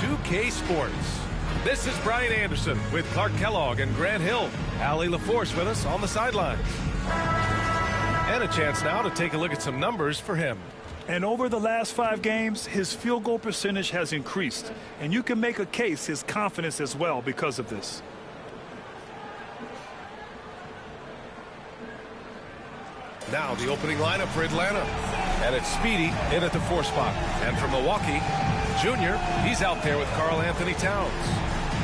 2K Sports. This is Brian Anderson with Clark Kellogg and Grant Hill. Allie LaForce with us on the sidelines. And a chance now to take a look at some numbers for him. And over the last 5 games, his field goal percentage has increased. And you can make a case his confidence as well because of this. Now the opening lineup for Atlanta. And it's Speedy in at the 4 spot. And from Milwaukee, Junior, he's out there with Karl Anthony Towns.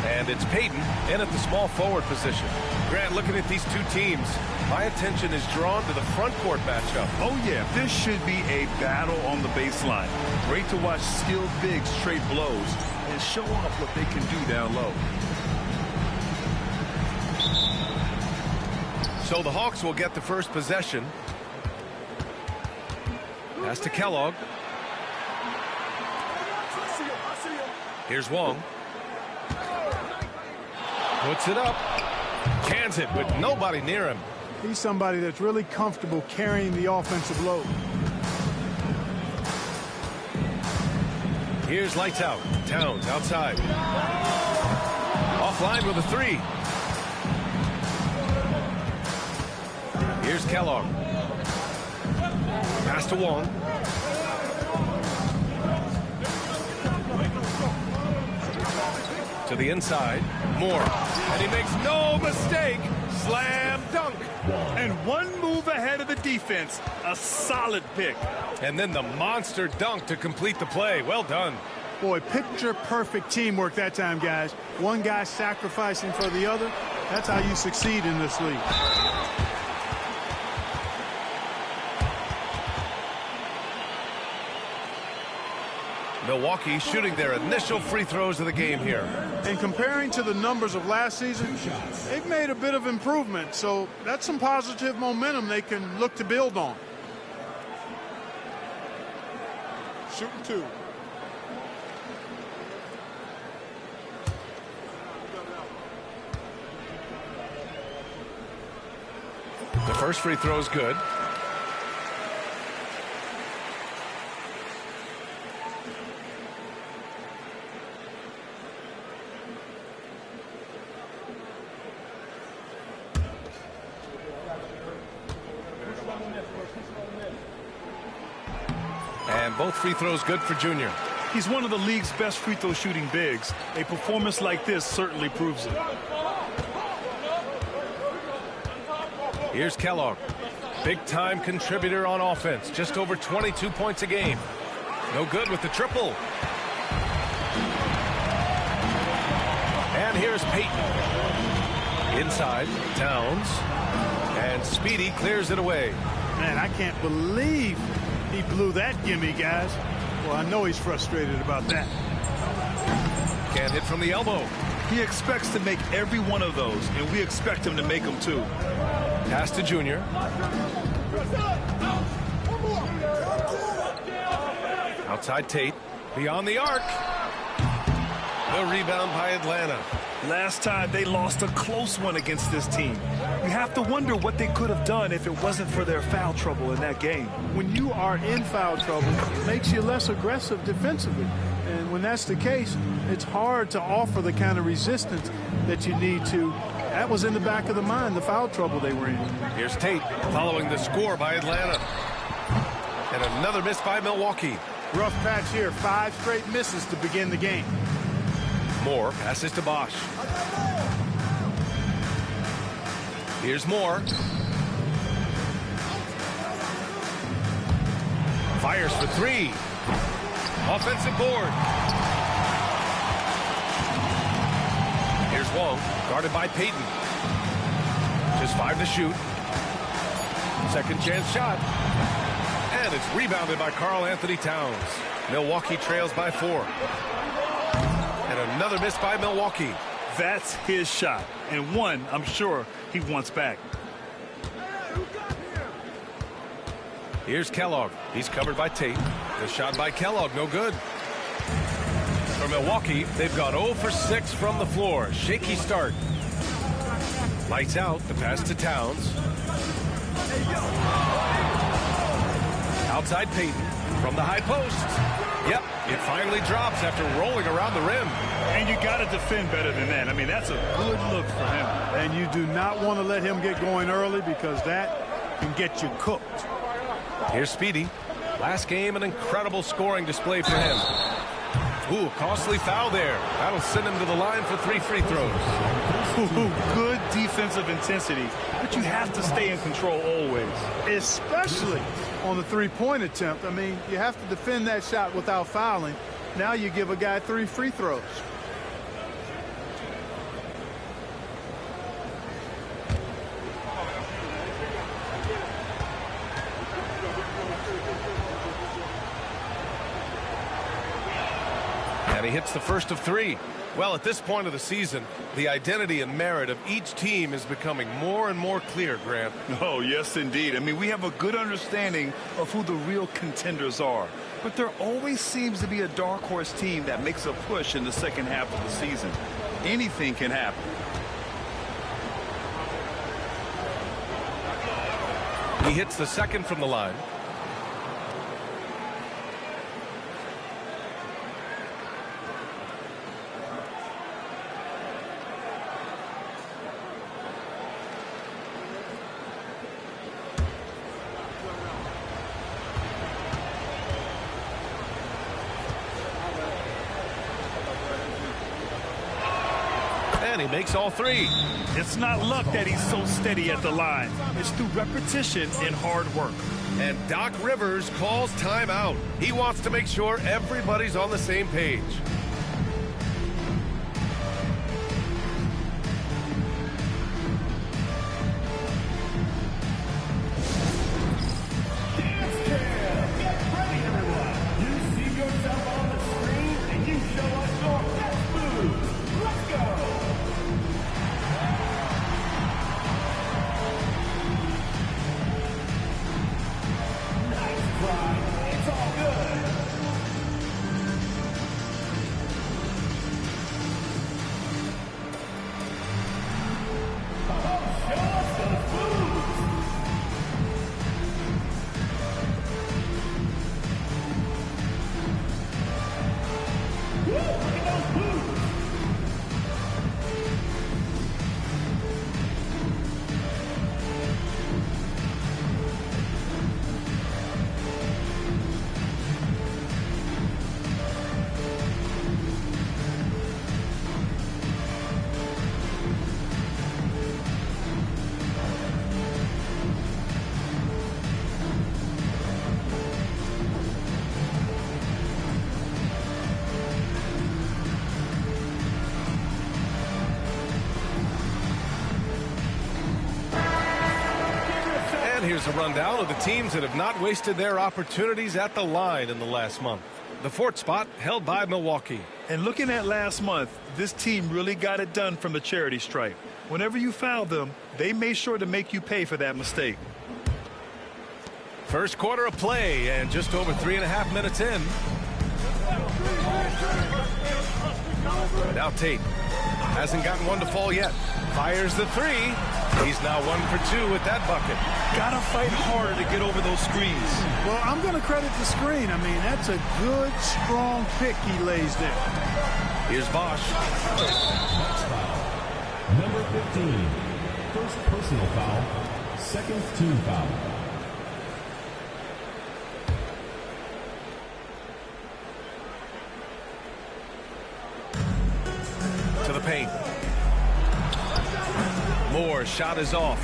And it's Payton in at the small forward position. Grant, looking at these two teams, my attention is drawn to the front court matchup. Oh, yeah, this should be a battle on the baseline. Great to watch skilled bigs trade blows and show off what they can do down low. So the Hawks will get the first possession. Pass to Kellogg. Here's Wong. Puts it up. Cans it with nobody near him. He's somebody that's really comfortable carrying the offensive load. Here's lights out. Towns outside. Offline with a 3. Here's Kellogg. Pass to Wong. To the inside. Moore. And he makes no mistake. Slam dunk. And one move ahead of the defense. A solid pick. And then the monster dunk to complete the play. Well done. Boy, picture-perfect teamwork that time, guys. One guy sacrificing for the other. That's how you succeed in this league. Milwaukee shooting their initial free throws of the game here. And comparing to the numbers of last season, they've made a bit of improvement. So that's some positive momentum they can look to build on. Shooting 2. The first free throw is good. And both free throws good for Junior. He's one of the league's best free throw shooting bigs. A performance like this certainly proves it. Here's Kellogg. Big-time contributor on offense. Just over 22 points a game. No good with the triple. And here's Payton. Inside, Towns. And Speedy clears it away. Man, I can't believe he blew that gimme, guys. Well, I know he's frustrated about that. Can't hit from the elbow. He expects to make every one of those, and we expect him to make them too. Pass to Junior. Outside Tate. Beyond the arc. The rebound by Atlanta. Last time they lost a close one against this team. You have to wonder what they could have done if it wasn't for their foul trouble in that game. When you are in foul trouble, it makes you less aggressive defensively. And when that's the case, it's hard to offer the kind of resistance that you need to. That was in the back of the mind, the foul trouble they were in. Here's Tate following the score by Atlanta. And another miss by Milwaukee. Rough patch here. 5 straight misses to begin the game. Moore passes to Bosch. Here's Moore. Fires for 3. Offensive board. Here's Wong, guarded by Payton. Just 5 to shoot. Second chance shot. And it's rebounded by Karl Anthony Towns. Milwaukee trails by 4. And another miss by Milwaukee. That's his shot, and one I'm sure he wants back. Here's Kellogg. He's covered by Tate. The shot by Kellogg, no good. For Milwaukee, they've gone 0 for 6 from the floor. Shaky start. Lights out. The pass to Towns. Outside Payton. From the high post. Yep, it finally drops after rolling around the rim. And you got to defend better than that. I mean, that's a good look for him. And you do not want to let him get going early because that can get you cooked. Here's Speedy. Last game, an incredible scoring display for him. Ooh, costly foul there. That'll send him to the line for 3 free throws. Ooh, good defensive intensity, but you have to stay in control always. Especially on the three-point attempt. I mean, you have to defend that shot without fouling. Now you give a guy 3 free throws. And he hits the first of 3. Well, at this point of the season, the identity and merit of each team is becoming more and more clear, Grant. Oh, yes, indeed. I mean, we have a good understanding of who the real contenders are. But there always seems to be a dark horse team that makes a push in the second half of the season. Anything can happen. He hits the second from the line. And he makes all 3. It's not luck that he's so steady at the line. It's through repetition and hard work. And Doc Rivers calls timeout. He wants to make sure everybody's on the same page. Here's a rundown of the teams that have not wasted their opportunities at the line in the last month. The 4th spot held by Milwaukee. And looking at last month, this team really got it done from the charity stripe. Whenever you fouled them, they made sure to make you pay for that mistake. First quarter of play and just over 3.5 minutes in. Now Tate hasn't gotten one to fall yet. Fires the 3. He's now 1 for 2 with that bucket. Gotta fight harder to get over those screens. Well, I'm going to credit the screen. I mean, that's a good, strong pick he lays there. Here's Bosch. Number 15. First personal foul. Second team foul. To the paint. Moore's shot is off.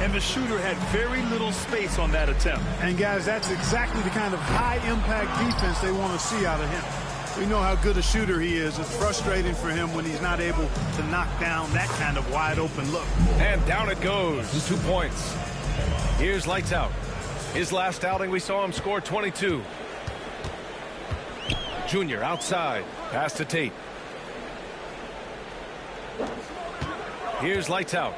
And the shooter had very little space on that attempt. And, guys, that's exactly the kind of high-impact defense they want to see out of him. We know how good a shooter he is. It's frustrating for him when he's not able to knock down that kind of wide-open look. And down it goes. 2 points. Here's Lights Out. His last outing, we saw him score 22. Junior outside. Pass to Tate. Here's Lights Out.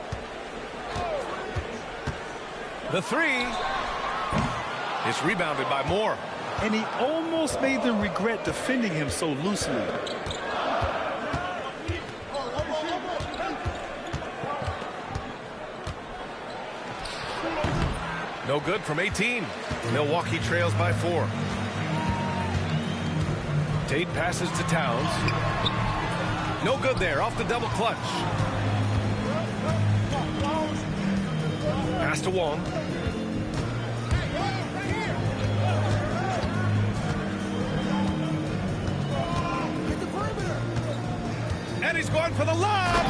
The 3 is rebounded by Moore. And he almost made them regret defending him so loosely. No good from 18. Milwaukee trails by 4. Tate passes to Towns. No good there, off the double clutch. Pass to Wong. And he's going for the lob.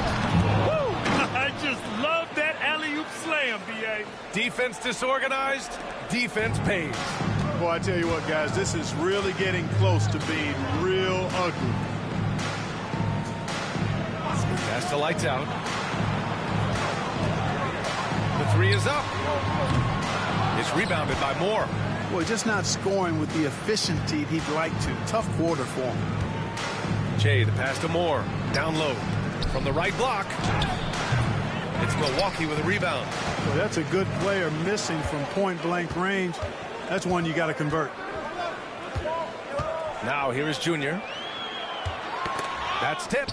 Woo! I just love that alley-oop slam, B.A. Defense disorganized, defense pays. Boy, I tell you what, guys, this is really getting close to being real ugly. Pass to lights out. The three is up. It's rebounded by Moore. Boy, just not scoring with the efficiency he'd like to. Tough quarter for him. Jay, the pass to Moore. Down low. From the right block. It's Milwaukee with a rebound. Boy, that's a good player missing from point-blank range. That's one you got to convert. Now here is Junior. That's tipped.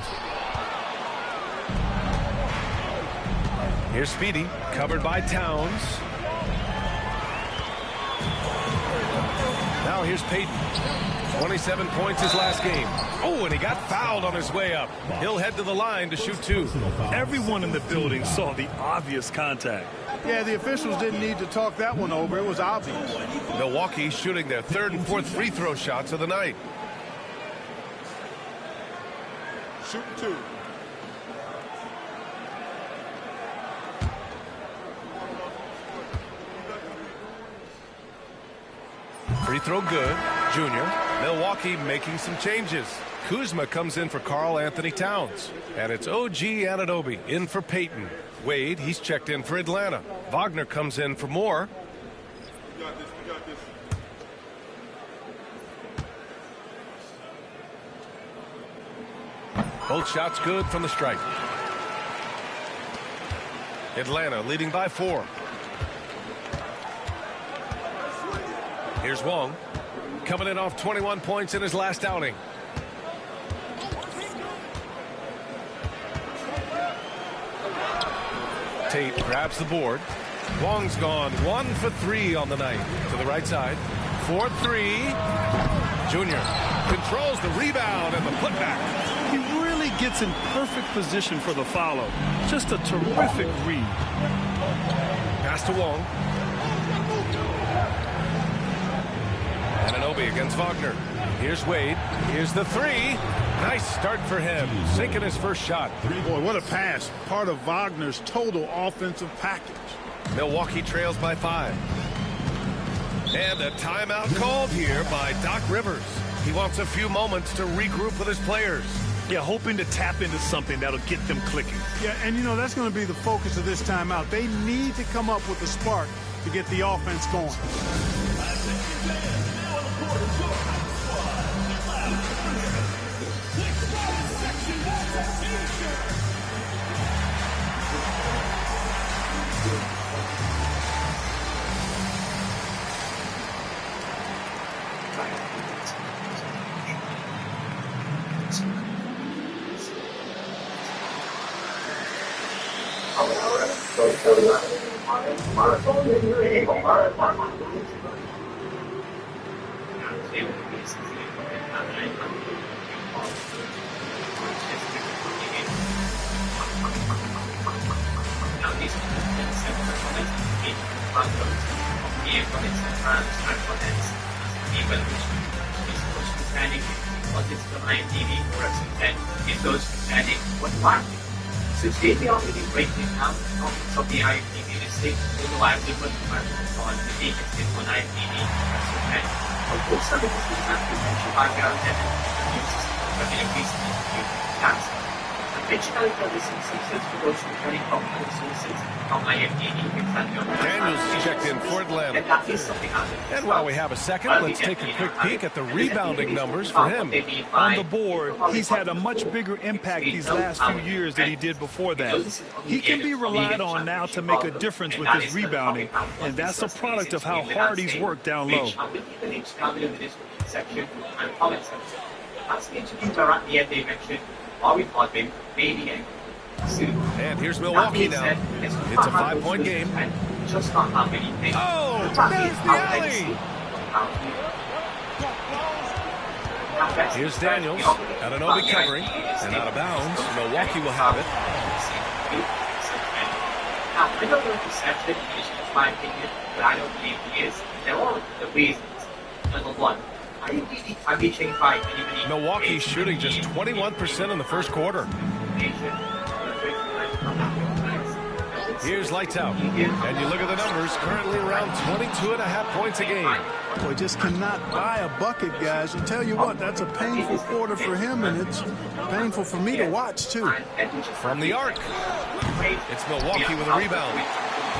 Here's Speedy, covered by Towns. Now here's Payton. 27 points his last game. Oh, and he got fouled on his way up. He'll head to the line to shoot two. Everyone in the building saw the obvious contact. Yeah, the officials didn't need to talk that one over. It was obvious. Milwaukee shooting their third and fourth free throw shots of the night. Shoot two. Free throw good. Junior. Milwaukee making some changes. Kuzma comes in for Karl Anthony Towns. And it's OG Anunoby in for Payton. Wade, he's checked in for Atlanta. Wagner comes in for Moore. We got this. Both shots good from the stripe. Atlanta leading by 4. Here's Wong. Coming in off 21 points in his last outing. Tate grabs the board. Wong's gone 1 for 3 on the night. To the right side. 4-3. Junior controls the rebound and the putback. He really gets in perfect position for the follow. Just a terrific read. Pass to Wong. Anunoby against Wagner. Here's Wade. Here's the three. Nice start for him. Sinking his first shot. Boy, what a pass. Part of Wagner's total offensive package. Milwaukee trails by 5. And a timeout called here by Doc Rivers. He wants a few moments to regroup with his players. Yeah, hoping to tap into something that'll get them clicking. Yeah, and you know, that's going to be the focus of this timeout. They need to come up with a spark to get the offense going. So today we are going to be breaking down the topics of the IFBB listing, although I have different questions on the vacancies on IFBB. Of course, some of this is not potential background and the new system of increasing new tax. Conventionally, for this instance, for those returning from other sources from IFBB, Daniels checked in for Atlanta. And that is something else. And while we have a second, let's take a quick peek at the rebounding numbers for him. On the board, he's had a much bigger impact these last few years than he did before that. He can be relied on now to make a difference with his rebounding, and that's a product of how hard he's worked down low. And here's Milwaukee now. It's a 5-point game. Oh, there's the alley. Here's Daniels. Anunoby covering. And out of bounds. Milwaukee will have it. Now, I don't know if he's actually finished, in my opinion, but I don't believe he is. There are the reasons. Number one, IMDb can be changed by anybody. Milwaukee shooting just 21% in the first quarter. Here's lights out. And you look at the numbers, currently around 22.5 points a game. Boy, just cannot buy a bucket, guys. And tell you what, that's a painful quarter for him, and it's painful for me to watch, too. From the arc, it's Milwaukee with a rebound.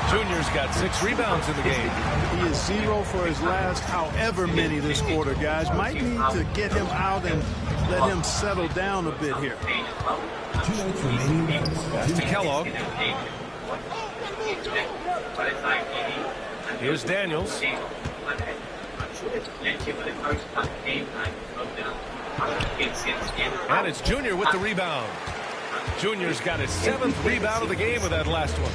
Junior's got 6 rebounds in the game. He is 0 for his last however many this quarter, guys. Might need to get him out and let him settle down a bit here. 2 minutes remaining. Pass to Kellogg. Here's Daniels. And it's Junior with the rebound. Junior's got his 7th rebound of the game with that last one.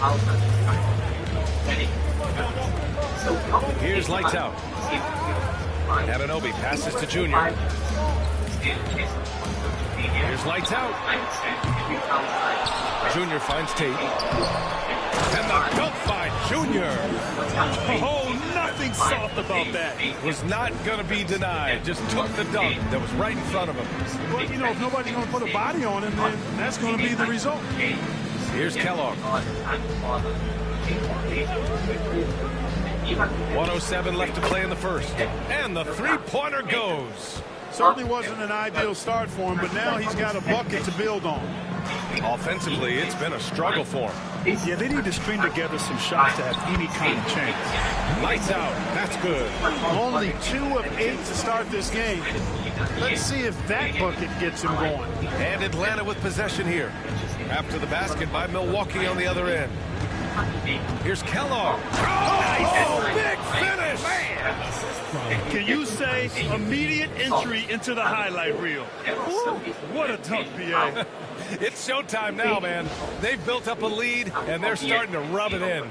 Here's lights out. Anunoby passes to Junior. Here's lights out. Junior finds Tate. And the dunk by Junior. Oh, nothing soft about that. Was not going to be denied. Just took the dunk that was right in front of him. Well, you know, if nobody's going to put a body on him, then that's going to be the result. Here's Kellogg. 1:07 left to play in the first. And the three-pointer goes. Certainly wasn't an ideal start for him, but now he's got a bucket to build on. Offensively, it's been a struggle for him. Yeah, they need to string together some shots to have any kind of chance. Lights out. That's good. Only 2 of 8 to start this game. Let's see if that bucket gets him going. And Atlanta with possession here. After the basket by Milwaukee on the other end. Here's Kellogg. Oh, big finish! Can you say immediate entry into the highlight reel? Woo, what a dunk, B.A. It's showtime now, man. They've built up a lead, and they're starting to rub it in.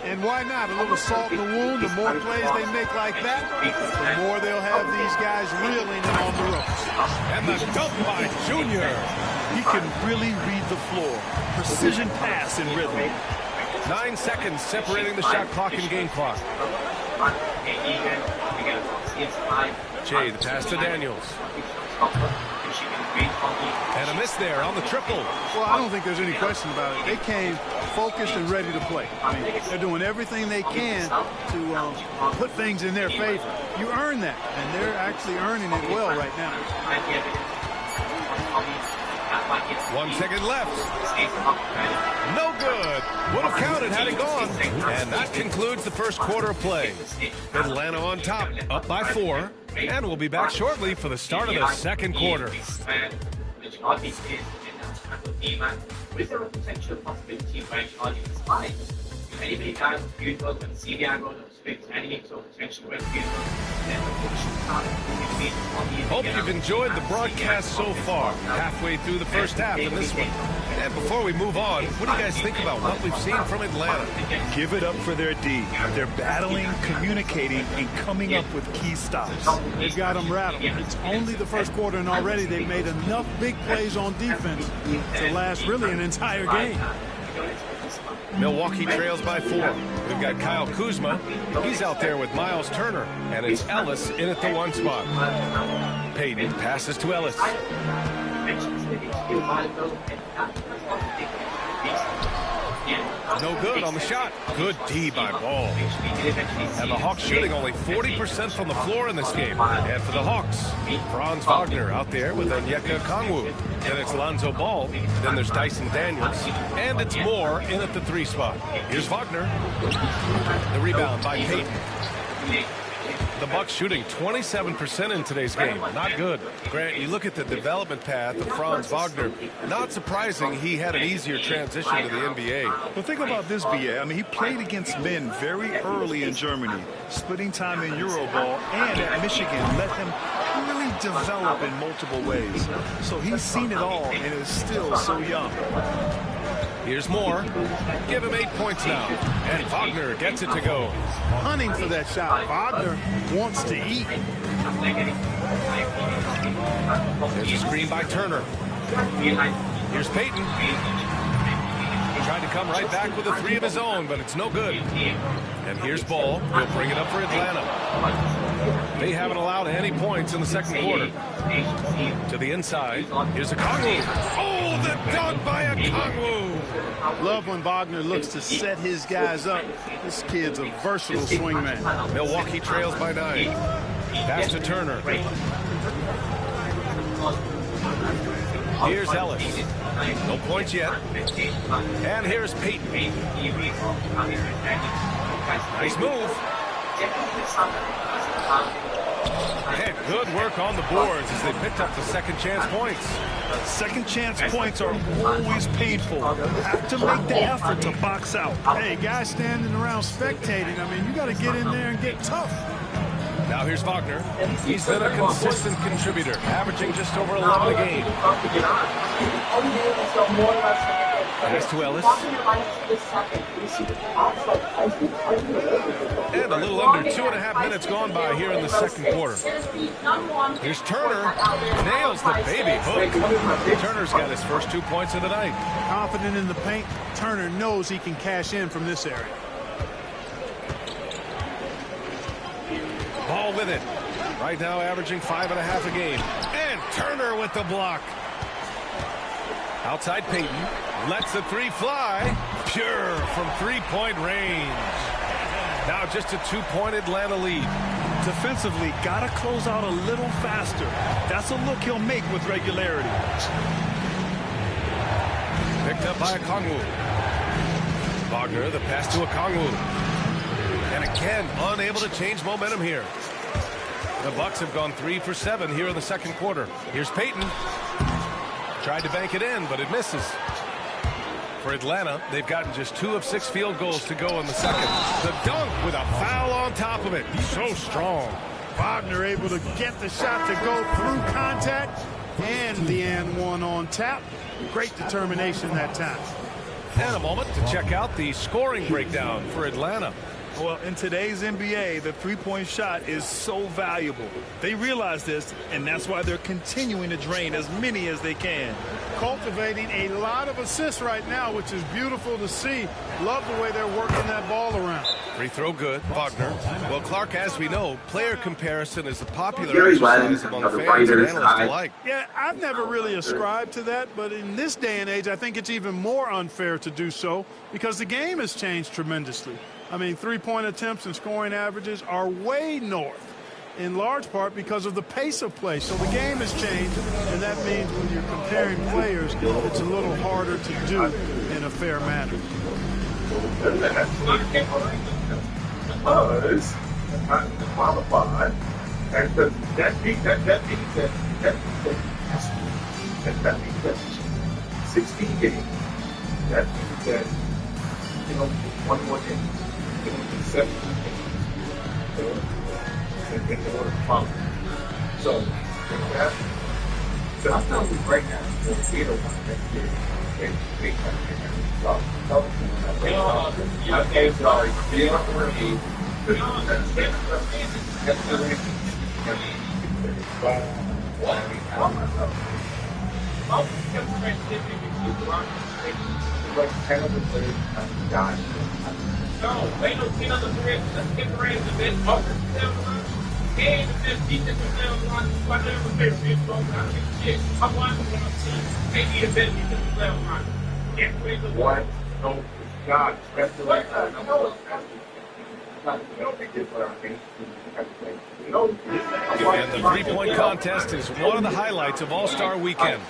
And why not? A little salt in the wound. The more plays they make like that, the more they'll have these guys reeling in on the ropes. And the dunk by Junior. He can really read the floor. Precision pass and rhythm. 9 seconds separating the shot clock and game clock. Jay, the pass to Daniels. And a miss there on the triple. Well, I don't think there's any question about it. They came focused and ready to play. I mean, they're doing everything they can to put things in their favor. You earn that, and they're actually earning it well right now. 1 second left. No good. Would have counted had it gone. And that concludes the first quarter of play. Atlanta on top, up by 4. And we'll be back shortly for the start of the second quarter. Hope you've enjoyed the broadcast so far. Halfway through the first half in this one. And before we move on, what do you guys think about what we've seen from Atlanta? Give it up for their D. They're battling, communicating, and coming up with key stops. They've got them rattled. It's only the first quarter, and already they've made enough big plays on defense to last really an entire game. Milwaukee trails by 4. We've got Kyle Kuzma. He's out there with Miles Turner. And it's Ellis in at the 1 spot. Payton passes to Ellis. No good on the shot. Good D by Ball. And the Hawks shooting only 40% from the floor in this game. And for the Hawks, Franz Wagner out there with Onyeka Okongwu. Then it's Lonzo Ball. Then there's Dyson Daniels. And it's Moore in at the 3 spot. Here's Wagner. The rebound by Payton. The Bucks shooting 27% in today's game. Not good. Grant, you look at the development path of Franz Wagner. Not surprising he had an easier transition to the NBA. Well, think about this, B.A. I mean, he played against men very early in Germany, splitting time in Euroball, and at Michigan let him really develop in multiple ways. So he's seen it all and is still so young. Here's Moore. Give him 8 points now. And Wagner gets it to go. Hunting for that shot. Wagner wants to eat. There's a screen by Turner. Here's Payton. Tried to come right back with a three of his own, but it's no good. And here's Ball. He'll bring it up for Atlanta. They haven't allowed any points in the second quarter. To the inside. Here's Okongwu. Oh, the dunk by Okongwu. Love when Wagner looks to set his guys up. This kid's a versatile swingman. Milwaukee trails by 9. Pass to Turner. Here's Ellis. No points yet. And here's Payton. Nice move. And good work on the boards as they picked up the second chance points. Second chance points are always painful. You have to make the effort to box out. Hey, guys standing around spectating, I mean, you got to get in there and get tough. Now here's Wagner. He's been a consistent contributor, averaging just over 11 a game. Pass to Ellis. And a little under 2.5 minutes gone by here in the second quarter. Here's Turner. Nails the baby hook. Turner's got his first 2 points of the night. Confident in the paint, Turner knows he can cash in from this area. Ball with it. Right now averaging 5.5 a game. And Turner with the block. Outside Payton. Lets the three fly. Pure from three-point range. Now just a 2-point Atlanta lead. Defensively, got to close out a little faster. That's a look he'll make with regularity. Picked up by Okongwu. Wagner, the pass to Okongwu. And again, unable to change momentum here. The Bucks have gone 3 for 7 here in the second quarter. Here's Payton. Tried to bank it in, but it misses. For Atlanta, they've gotten just 2 of 6 field goals to go in the second. The dunk with a foul on top of it. So strong. Wagner able to get the shot to go through contact and the and one on tap. Great determination that time. And a moment to check out the scoring breakdown for Atlanta. Well, in today's NBA, the three-point shot is so valuable. They realize this, and that's why they're continuing to drain as many as they can. Cultivating a lot of assists right now, which is beautiful to see. Love the way they're working that ball around. Free throw good, Wagner. Well, Clark, as we know, player comparison is a popular exercise among fans and analysts alike. Yeah, I've never really ascribed to that, but in this day and age, I think it's even more unfair to do so because the game has changed tremendously. I mean, three-point attempts and scoring averages are way north, in large part because of the pace of play. So the game has changed, and that means when you're comparing players, it's a little harder to do in a fair manner. Because not qualified, and that means that 16 games. That means that one more game. 17 games. In order to follow. So I'm telling you right now, the theater one next year, they come in and stop. No, they don't see another threat. Let's get the Rams a bit. And the best defensive down line, why never fair fit, bro. I don't give a shit. I'm watching what I'm seeing. Maybe a better defensive down line. Can't play the what? No, God. That's the right side. I don't think that's what I think. And the three-point contest is one of the highlights of All-Star Weekend.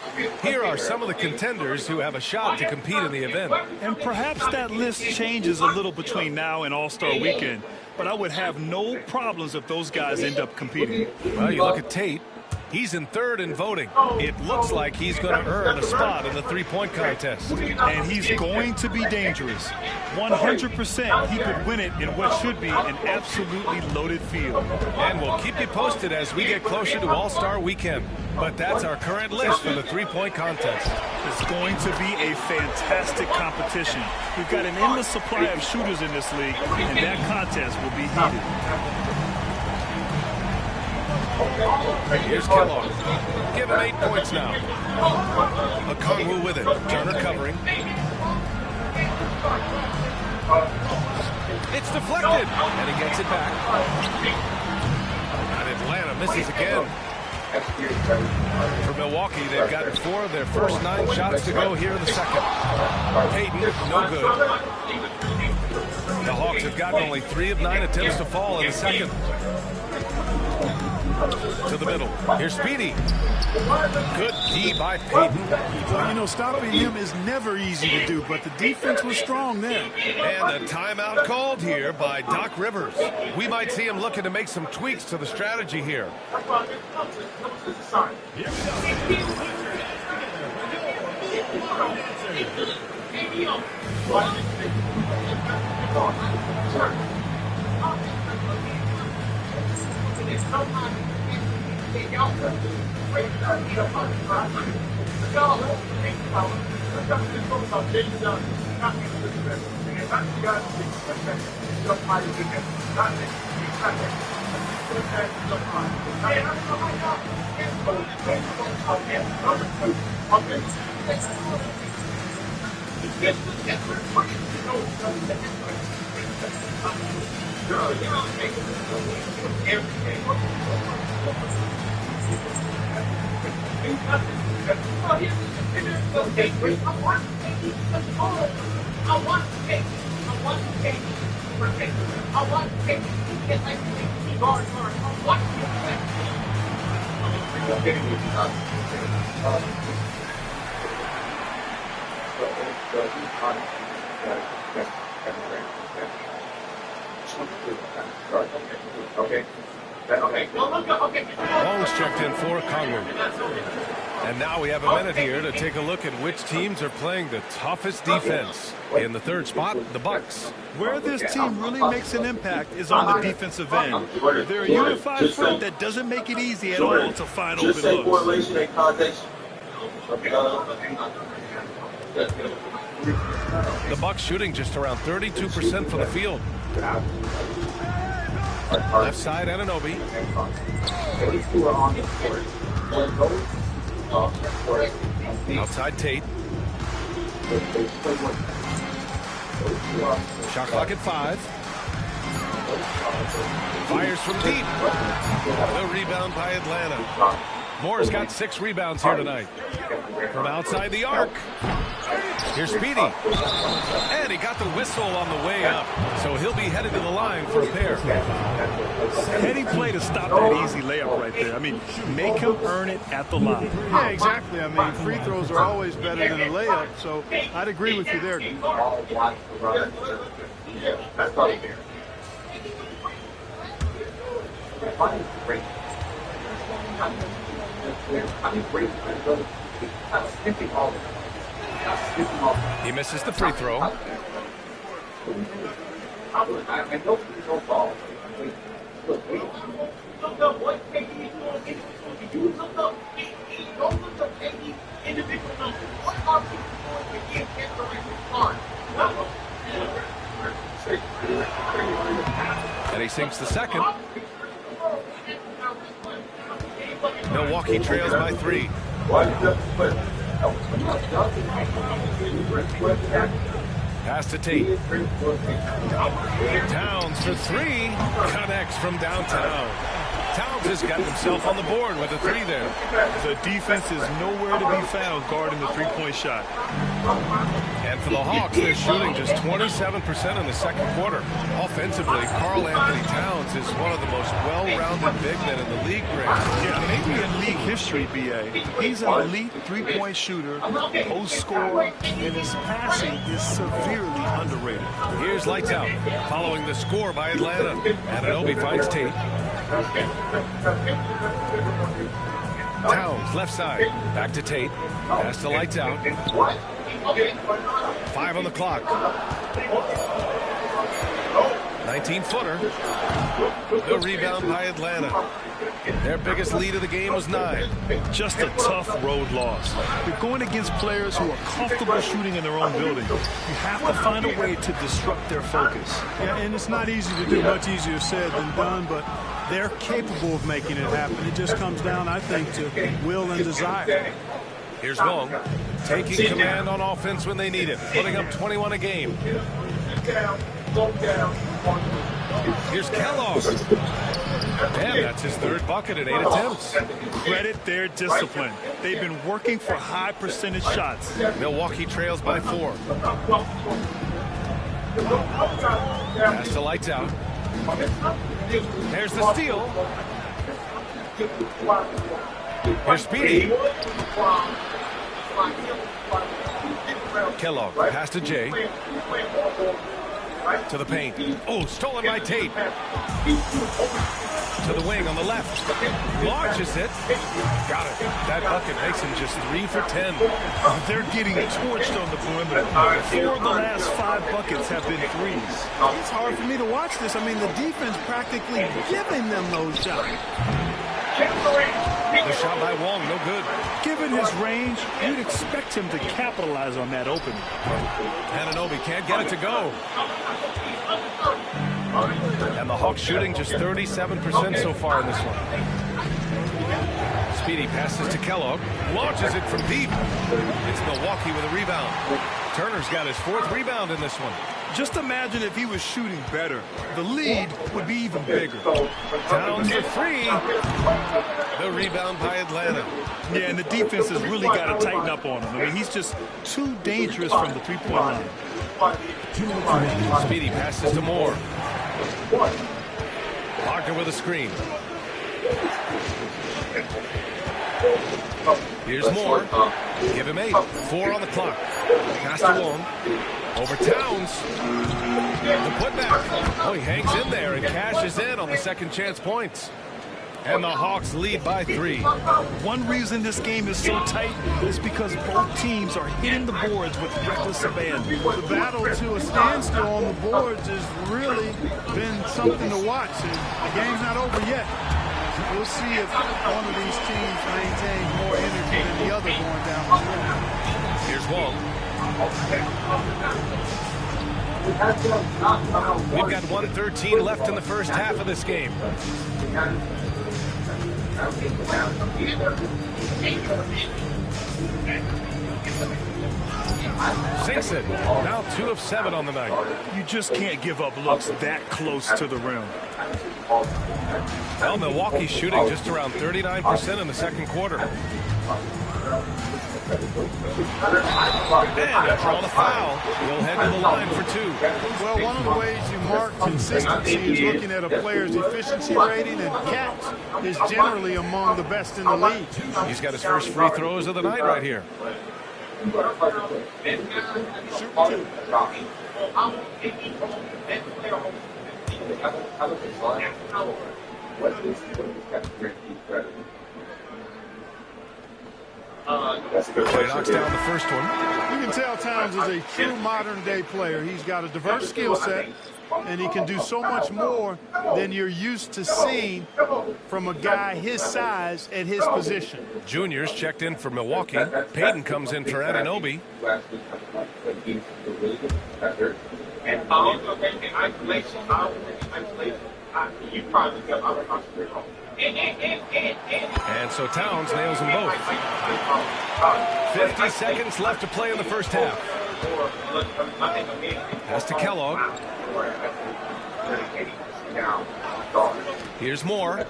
Here are some of the contenders who have a shot to compete in the event. And perhaps that list changes a little between now and All-Star Weekend, but I would have no problems if those guys end up competing. Well, you look at Tate. He's in third in voting. It looks like he's going to earn a spot in the three-point contest. And he's going to be dangerous. 100% he could win it in what should be an absolutely loaded field. And we'll keep you posted as we get closer to All-Star Weekend. But that's our current list for the three-point contest. It's going to be a fantastic competition. We've got an endless supply of shooters in this league, and that contest will be heated. Here's Kellogg. Give him 8 points now. Okongwu with it. Turner covering. It's deflected, and he gets it back. And Atlanta misses again. For Milwaukee, they've gotten 4 of their first 9 shots to go here in the second. Payton, no good. The Hawks have gotten only 3 of 9 attempts to fall in the second. To the middle. Here's Speedy. Good D by Payton. Well, you know, stopping him is never easy to do, but the defense was strong there. And a timeout called here by Doc Rivers. We might see him looking to make some tweaks to the strategy here. Long's checked in for Okongwu. And now we have a minute here to take a look at which teams are playing the toughest defense. In the third spot, the Bucks. Where this team really makes an impact is on the defensive end. They're a unified front that doesn't make it easy at all to find open looks. The Bucks shooting just around 32% from the field. Left side, Anunoby. Outside Tate. Shot clock at 5. Fires from deep. The rebound by Atlanta. Moore's got 6 rebounds here tonight. From outside the arc. Here's Speedy. And he got the whistle on the way up. So he'll be headed to the line for a pair. Heady play to stop that easy layup right there. I mean, make him earn it at the line. Yeah, exactly. I mean, free throws are always better than a layup, so I'd agree with you there. He misses the free throw. And he sinks the second. Milwaukee trails by 3. Pass to Tate. Towns for 3. Connects from downtown. Towns has got himself on the board with a 3 there. The defense is nowhere to be found guarding the three-point shot. And for the Hawks, they're shooting just 27% in the second quarter. Offensively, Karl Anthony Towns is one of the most well-rounded big men in the league, Greg. Yeah, maybe in league history, B.A. He's an elite three-point shooter, post scorer, and his passing is severely underrated. Here's lights out. Following the score by Atlanta. Anunoby finds Tate. Towns, left side. Back to Tate. Pass to lights out. 5 on the clock. 19-footer. The rebound by Atlanta. Their biggest lead of the game was 9. Just a tough road loss. You're going against players who are comfortable shooting in their own building. You have to find a way to disrupt their focus. Yeah, and it's not easy to do, much easier said than done, but they're capable of making it happen. It just comes down, I think, to will and desire. Here's Wong, taking command on offense when they need it, putting up 21 a game. Here's Kellogg. And that's his third bucket in 8 attempts. Credit their discipline. They've been working for high percentage shots. Milwaukee trails by 4. Pass to Lights Out. There's the steal. Here's Speedy. Kellogg, pass to Jay. To the paint. Oh, stolen by Tate. To the wing on the left. Launches it. Got it. That bucket makes him just 3 for 10. They're getting torched on the perimeter. 4 of the last 5 buckets have been threes. It's hard for me to watch this. I mean, the defense practically giving them those shots. The shot by Wong, no good. Given his range, you'd expect him to capitalize on that opening. Anunoby can't get it to go. And the Hawks shooting just 37% so far in this one. Speedy passes to Kellogg. Launches it from deep. It's Milwaukee with a rebound. Turner's got his 4th rebound in this one. Just imagine if he was shooting better. The lead would be even bigger. Towns for 3. The rebound by Atlanta. Yeah, and the defense has really got to tighten up on him. I mean, he's just too dangerous from the three-point line. Speedy passes to Moore. Wagner with a screen. Here's Moore. Give him 8. 4 on the clock. Pass to Wong. Over Towns. The putback. Oh, he hangs in there and cashes in on the second chance points. And the Hawks lead by 3. One reason this game is so tight is because both teams are hitting the boards with reckless abandon. The battle to a standstill on the boards has really been something to watch. And the game's not over yet. We'll see if one of these teams maintains more energy than the other going down the road. Here's Wong. We've got 1:13 left in the first half of this game. Sinks it. Now 2 of 7 on the night. You just can't give up looks that close to the rim. Well, Milwaukee's shooting just around 39% in the second quarter. And after all the foul, we'll head to the line for 2. Well, one of the ways you mark consistency is looking at a player's efficiency rating, and Cat is generally among the best in the league. He's got his first free throws of the night right here. He knocks down the first one. You can tell Towns is a true modern-day player. He's got a diverse skill set, and he can do so much more than you're used to seeing from a guy his size at his position. Juniors checked in for Milwaukee. Payton comes in for Anunoby. And isolation, you probably got other concentrate. And so Towns nails them both. 50 seconds left to play in the first half. Pass to Kellogg. Here's Moore.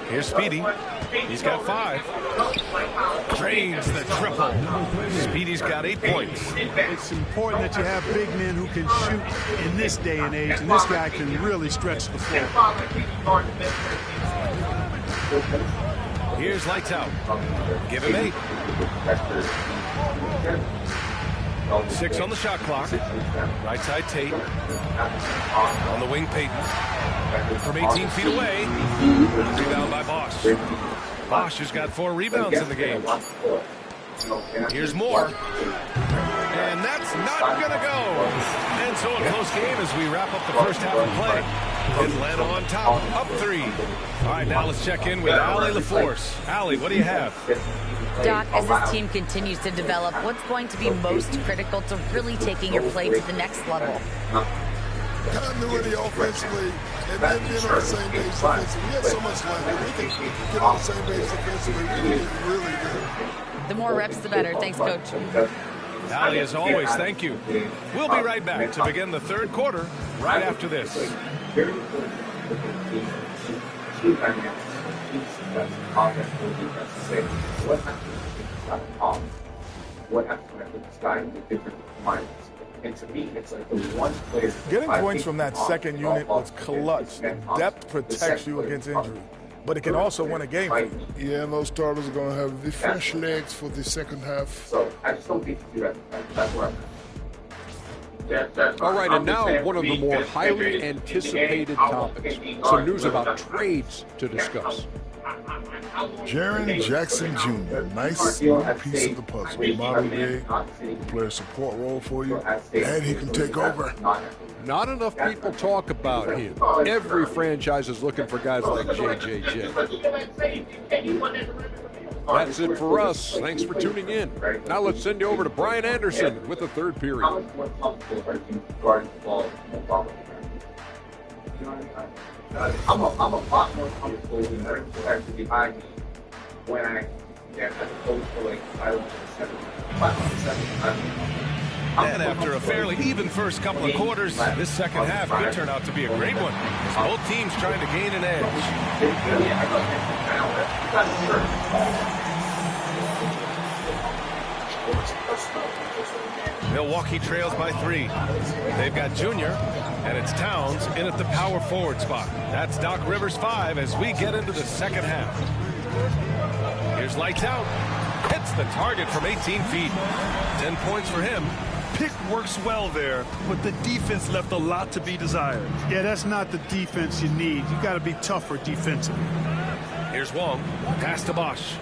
Here's Speedy. He's got 5. Drains the triple. Speedy's got 8 points. It's important that you have big men who can shoot in this day and age, and this guy can really stretch the floor. Here's Lights Out. Give him 8. 6 on the shot clock. Right side Tate. On the wing Payton. From 18 feet away. Rebound by Bosch. Bosch has got 4 rebounds in the game. Here's Moore. And that's not going to go. And so a close game as we wrap up the first half of play. Atlanta on top, up 3. All right, now let's check in with Allie LaForce. Allie, what do you have? Doc, as this team continues to develop, what's going to be most critical to really taking your play to the next level? continuity offensively, and then being on the same page defensively. We have so much length. If we can get on the same page defensively, we can get really good. The more reps, the better. Thanks, Coach. Ali, as always, thank you. We'll be right back to begin the third quarter right after this. Getting points from that second unit was clutch. Depth protects you against injury, but it can also win a game. Yeah, and those starters are going to have the fresh legs for the second half. So I just don't think you do that. That's what I'm. All right, and now one of the more highly anticipated topics. Some news about trades to discuss. Jaren Jackson Jr., nice little piece of the puzzle. Modern day, play a support role for you, and he can take over. Not enough people talk about him. Every franchise is looking for guys like JJJ. That's it for us. Thanks for tuning in. Now let's send you over to Brian Anderson with the third period. I'm a lot more comfortable in the actually behind me when I get as opposed to like 5-7. And after a fairly even first couple of quarters, this second half could turn out to be a great one. Both teams trying to gain an edge. Milwaukee trails by 3. They've got Junior, and it's Towns in at the power forward spot. That's Doc Rivers 5 as we get into the second half. Here's lights out. Hits the target from 18 feet. 10 points for him. Pick works well there, but the defense left a lot to be desired. Yeah, that's not the defense you need. You got to be tougher defensively. Here's Wong. Pass to Bosch.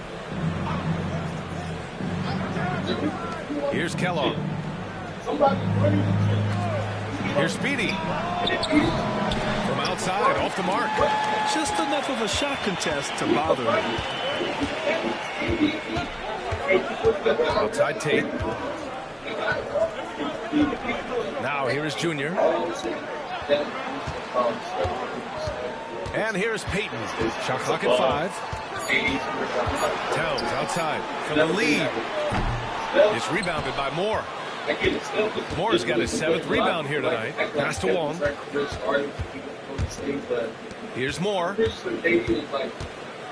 Here's Kellogg. Here's Speedy. From outside, off the mark. Just enough of a shot contest to bother him. Outside Tate. Now here is Junior. And here's Payton. Shot clock at 5. Towns outside for the lead. It's rebounded by Moore. Moore's got his 7th rebound here tonight. Pass to Wong. Here's Moore.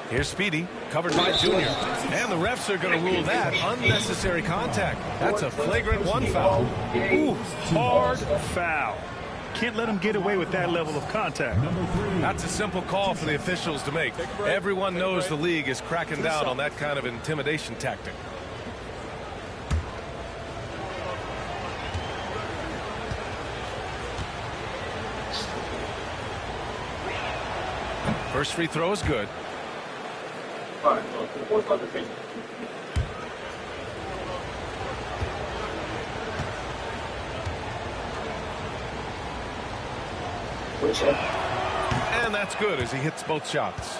Here's Speedy, covered by Junior. And the refs are going to rule that unnecessary contact. That's a flagrant 1 foul. Ooh, hard foul. Can't let him get away with that level of contact. That's a simple call for the officials to make. Everyone knows the league is cracking down on that kind of intimidation tactic. First free throw is good. And that's good as he hits both shots.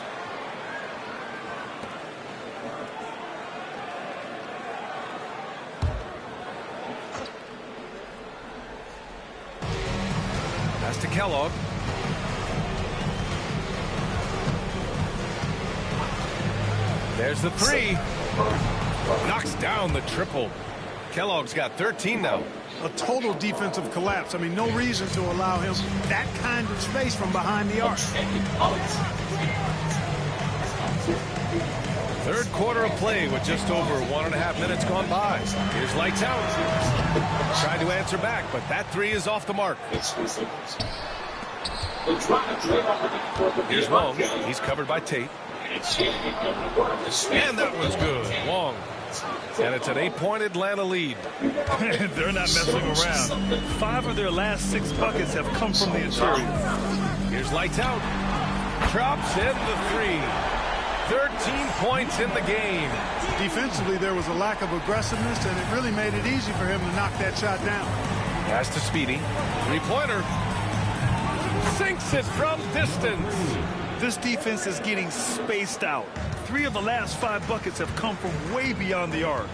Pass to Kellogg. There's the 3. Knocks down the triple. Kellogg's got 13 now. A total defensive collapse. I mean, no reason to allow him that kind of space from behind the arc. Third quarter of play with just over 1.5 minutes gone by. Here's lights out. Trying to answer back, but that 3 is off the mark. Here's Wong. He's covered by Tate. And that one's good. Wong. And it's an 8-point Atlanta lead. They're not messing around. 5 of their last 6 buckets have come from the interior. Here's lights out. Drops in the 3. 13 points in the game. Defensively, there was a lack of aggressiveness, and it really made it easy for him to knock that shot down. Pass to Speedy. 3-pointer. Sinks it from distance. This defense is getting spaced out. 3 of the last 5 buckets have come from way beyond the arc.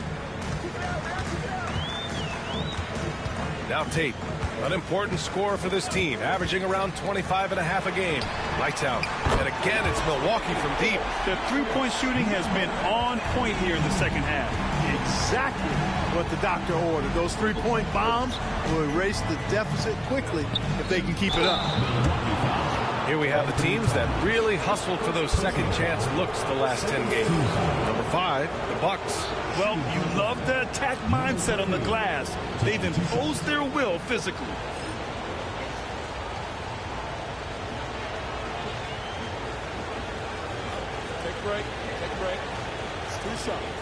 Now Tate, an important scorer for this team, averaging around 25.5 a game. Lights out. And again, it's Milwaukee from deep. The three-point shooting has been on point here in the second half. Exactly what the doctor ordered. Those three-point bombs will erase the deficit quickly if they can keep it up. Here we have the teams that really hustled for those second chance looks the last 10 games. Number 5, the Bucks. Well, you love the attack mindset on the glass. They've imposed their will physically. Take a break. Take a break. It's 2-something.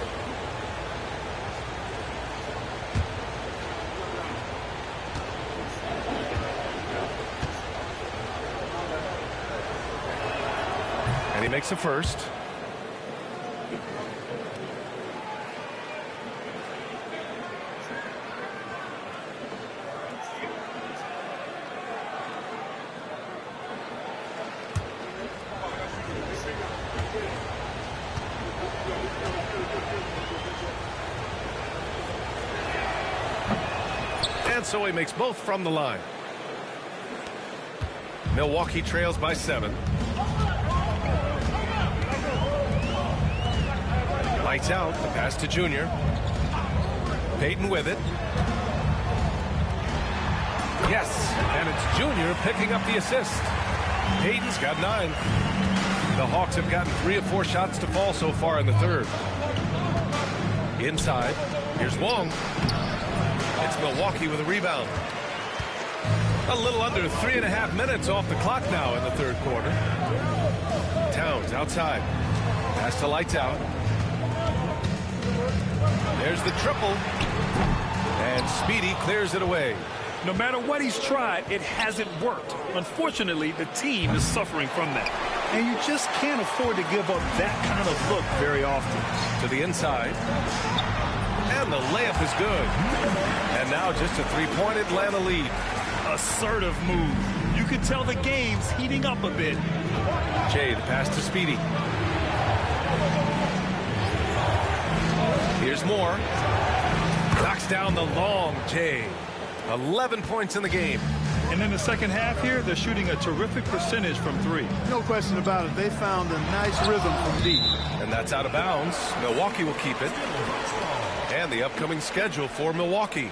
And he makes a first. And so he makes both from the line. Milwaukee trails by 7. Lights out, the pass to Junior. Payton with it. Yes, and it's Junior picking up the assist. Payton's got 9. The Hawks have gotten 3 of 4 shots to fall so far in the third. Inside, here's Wong. It's Milwaukee with a rebound. A little under 3.5 minutes off the clock now in the third quarter. Towns outside. Pass to Lights out. There's the triple. And Speedy clears it away. No matter what he's tried, it hasn't worked. Unfortunately, the team is suffering from that. And you just can't afford to give up that kind of look very often. To the inside. And the layup is good. And now just a 3-point Atlanta lead. Assertive move. You can tell the game's heating up a bit. Jay, the pass to Speedy. Here's Moore. Knocks down the long Jay. 11 points in the game. And in the second half here, they're shooting a terrific percentage from 3. No question about it. They found a nice rhythm from deep. And that's out of bounds. Milwaukee will keep it. And the upcoming schedule for Milwaukee.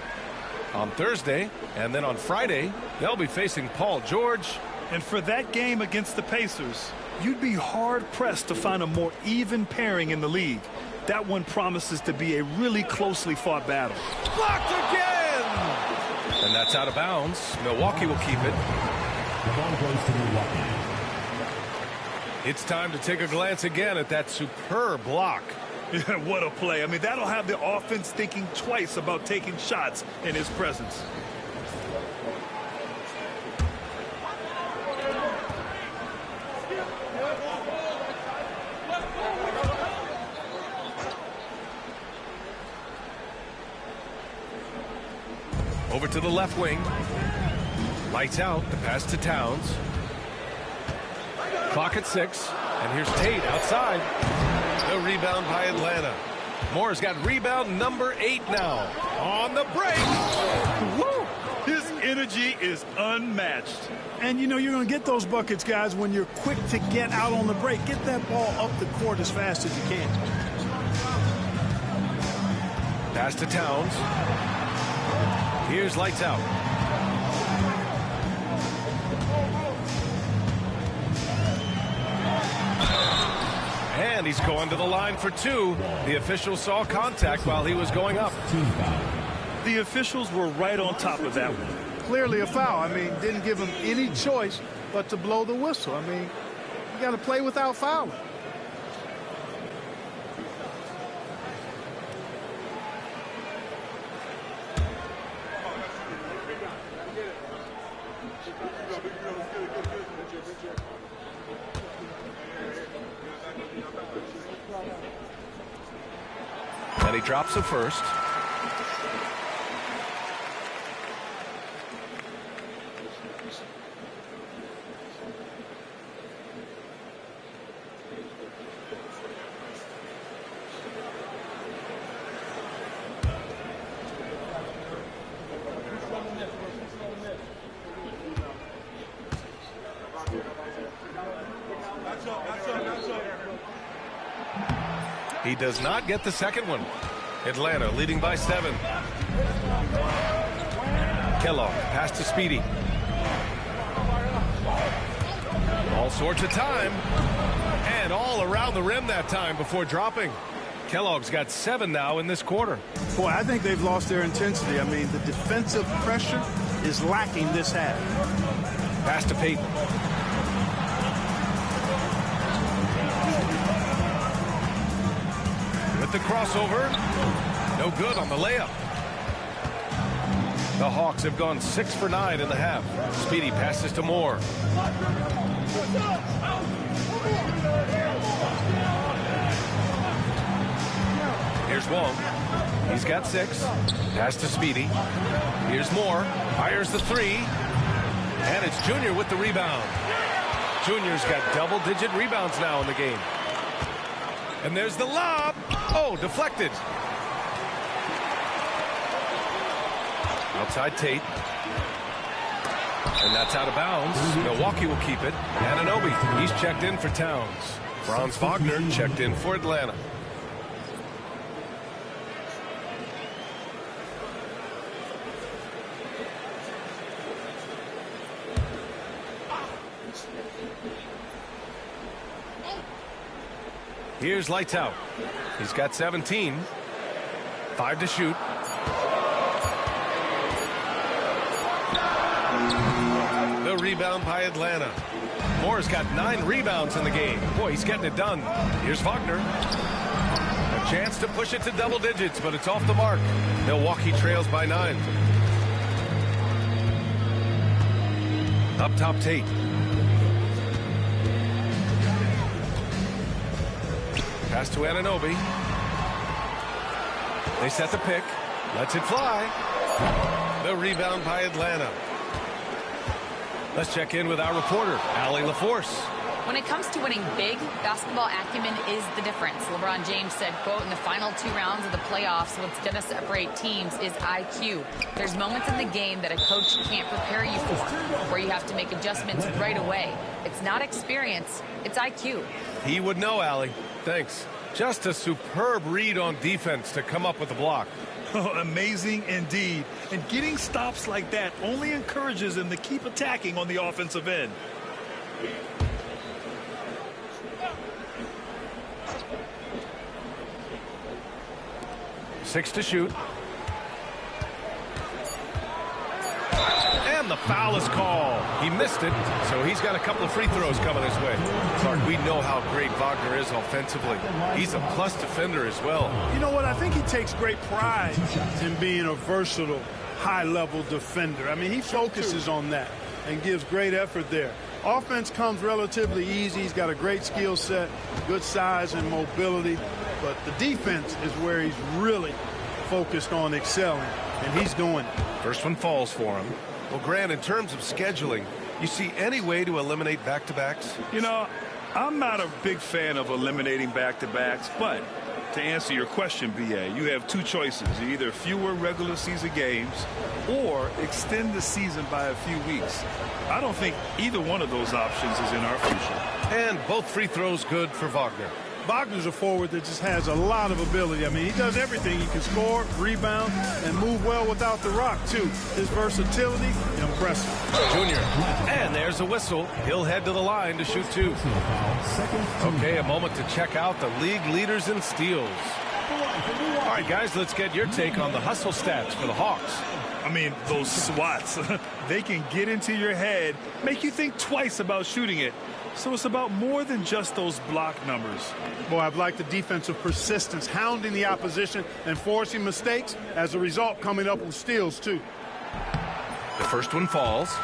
On Thursday, and then on Friday, they'll be facing Paul George. And for that game against the Pacers, you'd be hard-pressed to find a more even pairing in the league. That one promises to be a really closely fought battle. Blocked again! And that's out of bounds. Milwaukee will keep it. The ball goes to Milwaukee. It's time to take a glance again at that superb block. Yeah, what a play. I mean, that'll have the offense thinking twice about taking shots in his presence. Over to the left wing. Lights out, the pass to Towns. Clock at 6, and here's Tate outside. The rebound by Atlanta. Moore's got rebound number 8 now. On the break. Woo! His energy is unmatched. And, you know, you're going to get those buckets, guys, when you're quick to get out on the break. Get that ball up the court as fast as you can. Pass to Towns. Here's Lights out. And he's going to the line for 2. The official saw contact while he was going up. The officials were right on top of that one. Clearly a foul. I mean, didn't give him any choice but to blow the whistle. I mean, you got to play without fouling. And he drops the first. He does not get the second one. Atlanta leading by 7. Kellogg pass to Speedy. All sorts of time. And all around the rim that time before dropping. Kellogg's got 7 now in this quarter. Boy, I think they've lost their intensity. I mean, the defensive pressure is lacking this half. Pass to Payton. With the crossover. No good on the layup. The Hawks have gone 6 for 9 in the half. Speedy passes to Moore. Here's Wong. He's got 6. Pass to Speedy. Here's Moore. Fires the 3. And it's Junior with the rebound. Junior's got double-digit rebounds now in the game. And there's the lob. Oh, deflected. Outside Tate. And that's out of bounds. Milwaukee will keep it. Anunoby, he's checked in for Towns. Franz Wagner checked in for Atlanta. Here's lights out. He's got 17. 5 to shoot. The rebound by Atlanta. Moore's got 9 rebounds in the game. Boy, he's getting it done. Here's Wagner. A chance to push it to double digits, but it's off the mark. Milwaukee trails by 9. Up top, Tate. Pass to Anunoby. They set the pick. Lets it fly. The rebound by Atlanta. Let's check in with our reporter, Allie LaForce. When it comes to winning big, basketball acumen is the difference. LeBron James said, quote, in the final 2 rounds of the playoffs, what's going to separate teams is IQ. There's moments in the game that a coach can't prepare you for, where you have to make adjustments right away. It's not experience, it's IQ. He would know, Allie. Thanks. Just a superb read on defense to come up with the block. Oh, amazing indeed. And getting stops like that only encourages them to keep attacking on the offensive end. Six to shoot. And the foul is called. He missed it, so he's got a couple of free throws coming his way. Clark, we know how great Wagner is offensively. He's a plus defender as well. You know what? I think he takes great pride in being a versatile, high-level defender. I mean, he focuses on that and gives great effort there. Offense comes relatively easy. He's got a great skill set, good size and mobility. But the defense is where he's really focused on excelling, and he's doing it. First one falls for him. Well, Grant, in terms of scheduling, you see any way to eliminate back-to-backs? You know, I'm not a big fan of eliminating back-to-backs, but to answer your question, B.A., you have 2 choices. Either fewer regular season games or extend the season by a few weeks. I don't think either one of those options is in our future. And both free throws good for Wagner. Wagner's a forward that just has a lot of ability. I mean, he does everything. He can score, rebound, and move well without the rock, too. His versatility, impressive. Junior. And there's a whistle. He'll head to the line to shoot 2. Okay, a moment to check out the league leaders in steals. All right, guys, let's get your take on the hustle stats for the Hawks. I mean, those swats, they can get into your head, make you think twice about shooting it. So it's about more than just those block numbers. Boy, I've liked the defensive persistence, hounding the opposition and forcing mistakes. As a result, coming up with steals, too. The first one falls.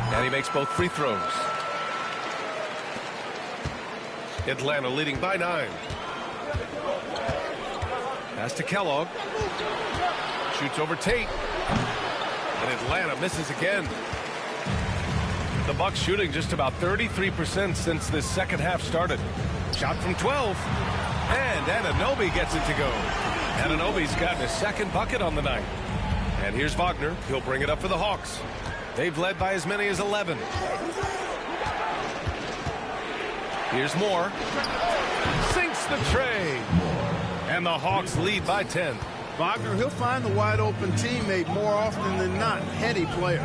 And he makes both free throws. Atlanta leading by 9. Pass to Kellogg. Shoots over Tate. And Atlanta misses again. The Bucks shooting just about 33% since this second half started. Shot from 12. And Anunoby gets it to go. Anunoby's gotten his second bucket on the night. And here's Wagner. He'll bring it up for the Hawks. They've led by as many as 11. Here's Moore. Sinks the tray. And the Hawks lead by 10. Wagner, he'll find the wide open teammate more often than not. Heady player.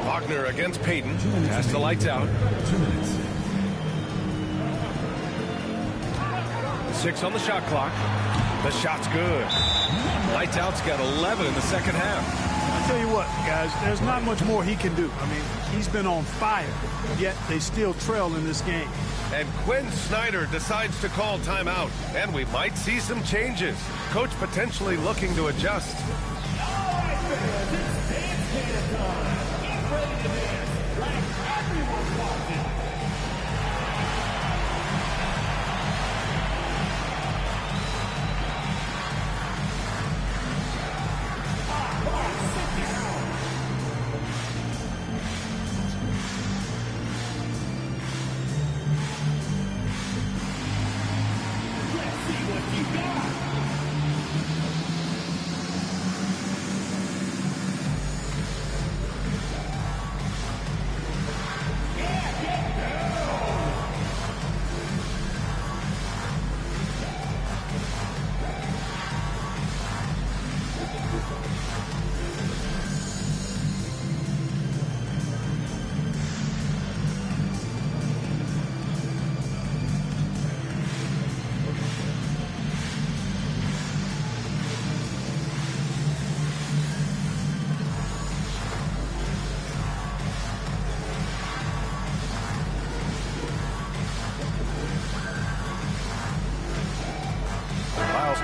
Wagner against Payton. Has the lights out. 6 on the shot clock. The shot's good. Lights out's got 11 in the second half. I tell you what, guys, there's not much more he can do. I mean, he's been on fire, yet they still trail in this game. And Quinn Snyder decides to call timeout, and we might see some changes. Coach potentially looking to adjust.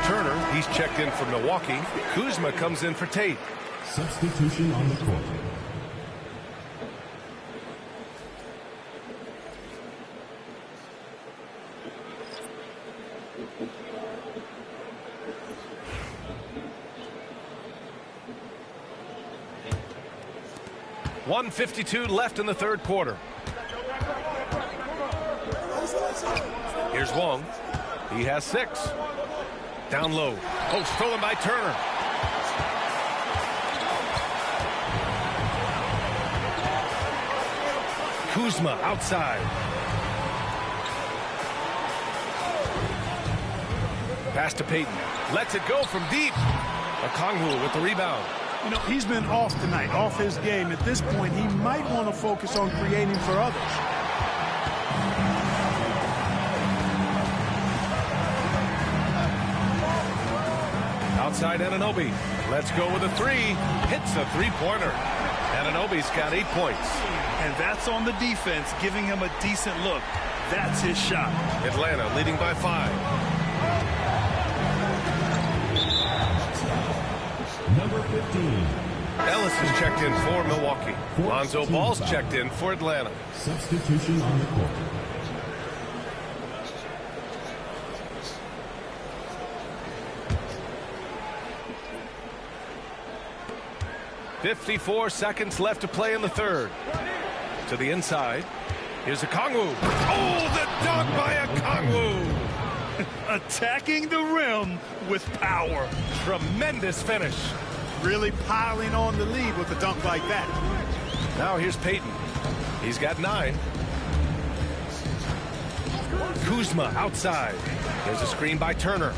Turner, he's checked in from Milwaukee. Kuzma comes in for Tate. Substitution on the court. .152 left in the third quarter. Here's Wong. He has 6. Down low. Oh, stolen by Turner. Kuzma outside. Pass to Payton. Lets it go from deep. Okongwu with the rebound. You know, he's been off tonight, off his game. At this point, he might want to focus on creating for others. Outside Anunoby. Let's go with a 3. Hits a three-pointer. Anunoby's got 8 points. And that's on the defense, giving him a decent look. That's his shot. Atlanta leading by 5. Number 15. Ellis is checked in for Milwaukee. Lonzo Ball's checked in for Atlanta. Substitution on the court. 54 seconds left to play in the third. To the inside. Here's Okongwu. Oh, the dunk by Okongwu. Attacking the rim with power. Tremendous finish. Really piling on the lead with a dunk like that. Now here's Payton. He's got 9. Kuzma outside. There's a screen by Turner.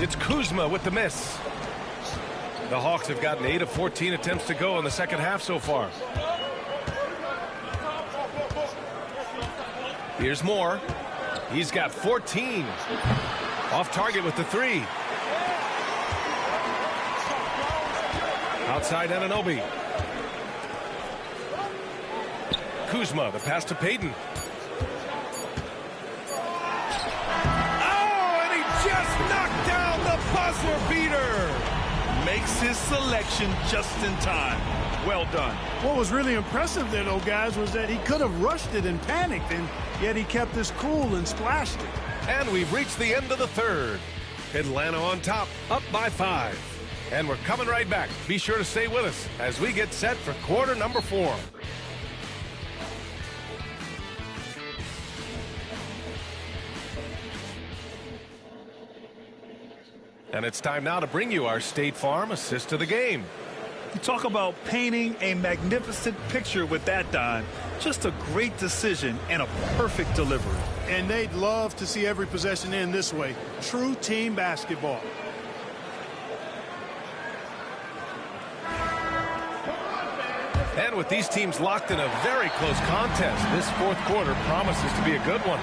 It's Kuzma with the miss. The Hawks have gotten 8 of 14 attempts to go in the second half so far. Here's Moore. He's got 14. Off target with the 3. Outside Anunoby. Kuzma, the pass to Payton. Oh, and he just knocked down the buzzer beater. Makes his selection just in time. Well done. What was really impressive there, though, guys, was that he could have rushed it and panicked, and yet he kept his cool and splashed it. And we've reached the end of the third. Atlanta on top, up by 5. And we're coming right back. Be sure to stay with us as we get set for quarter number 4. And it's time now to bring you our State Farm assist of the game. You talk about painting a magnificent picture with that dime. Just a great decision and a perfect delivery. And they'd love to see every possession end this way. True team basketball. And with these teams locked in a very close contest, this fourth quarter promises to be a good one.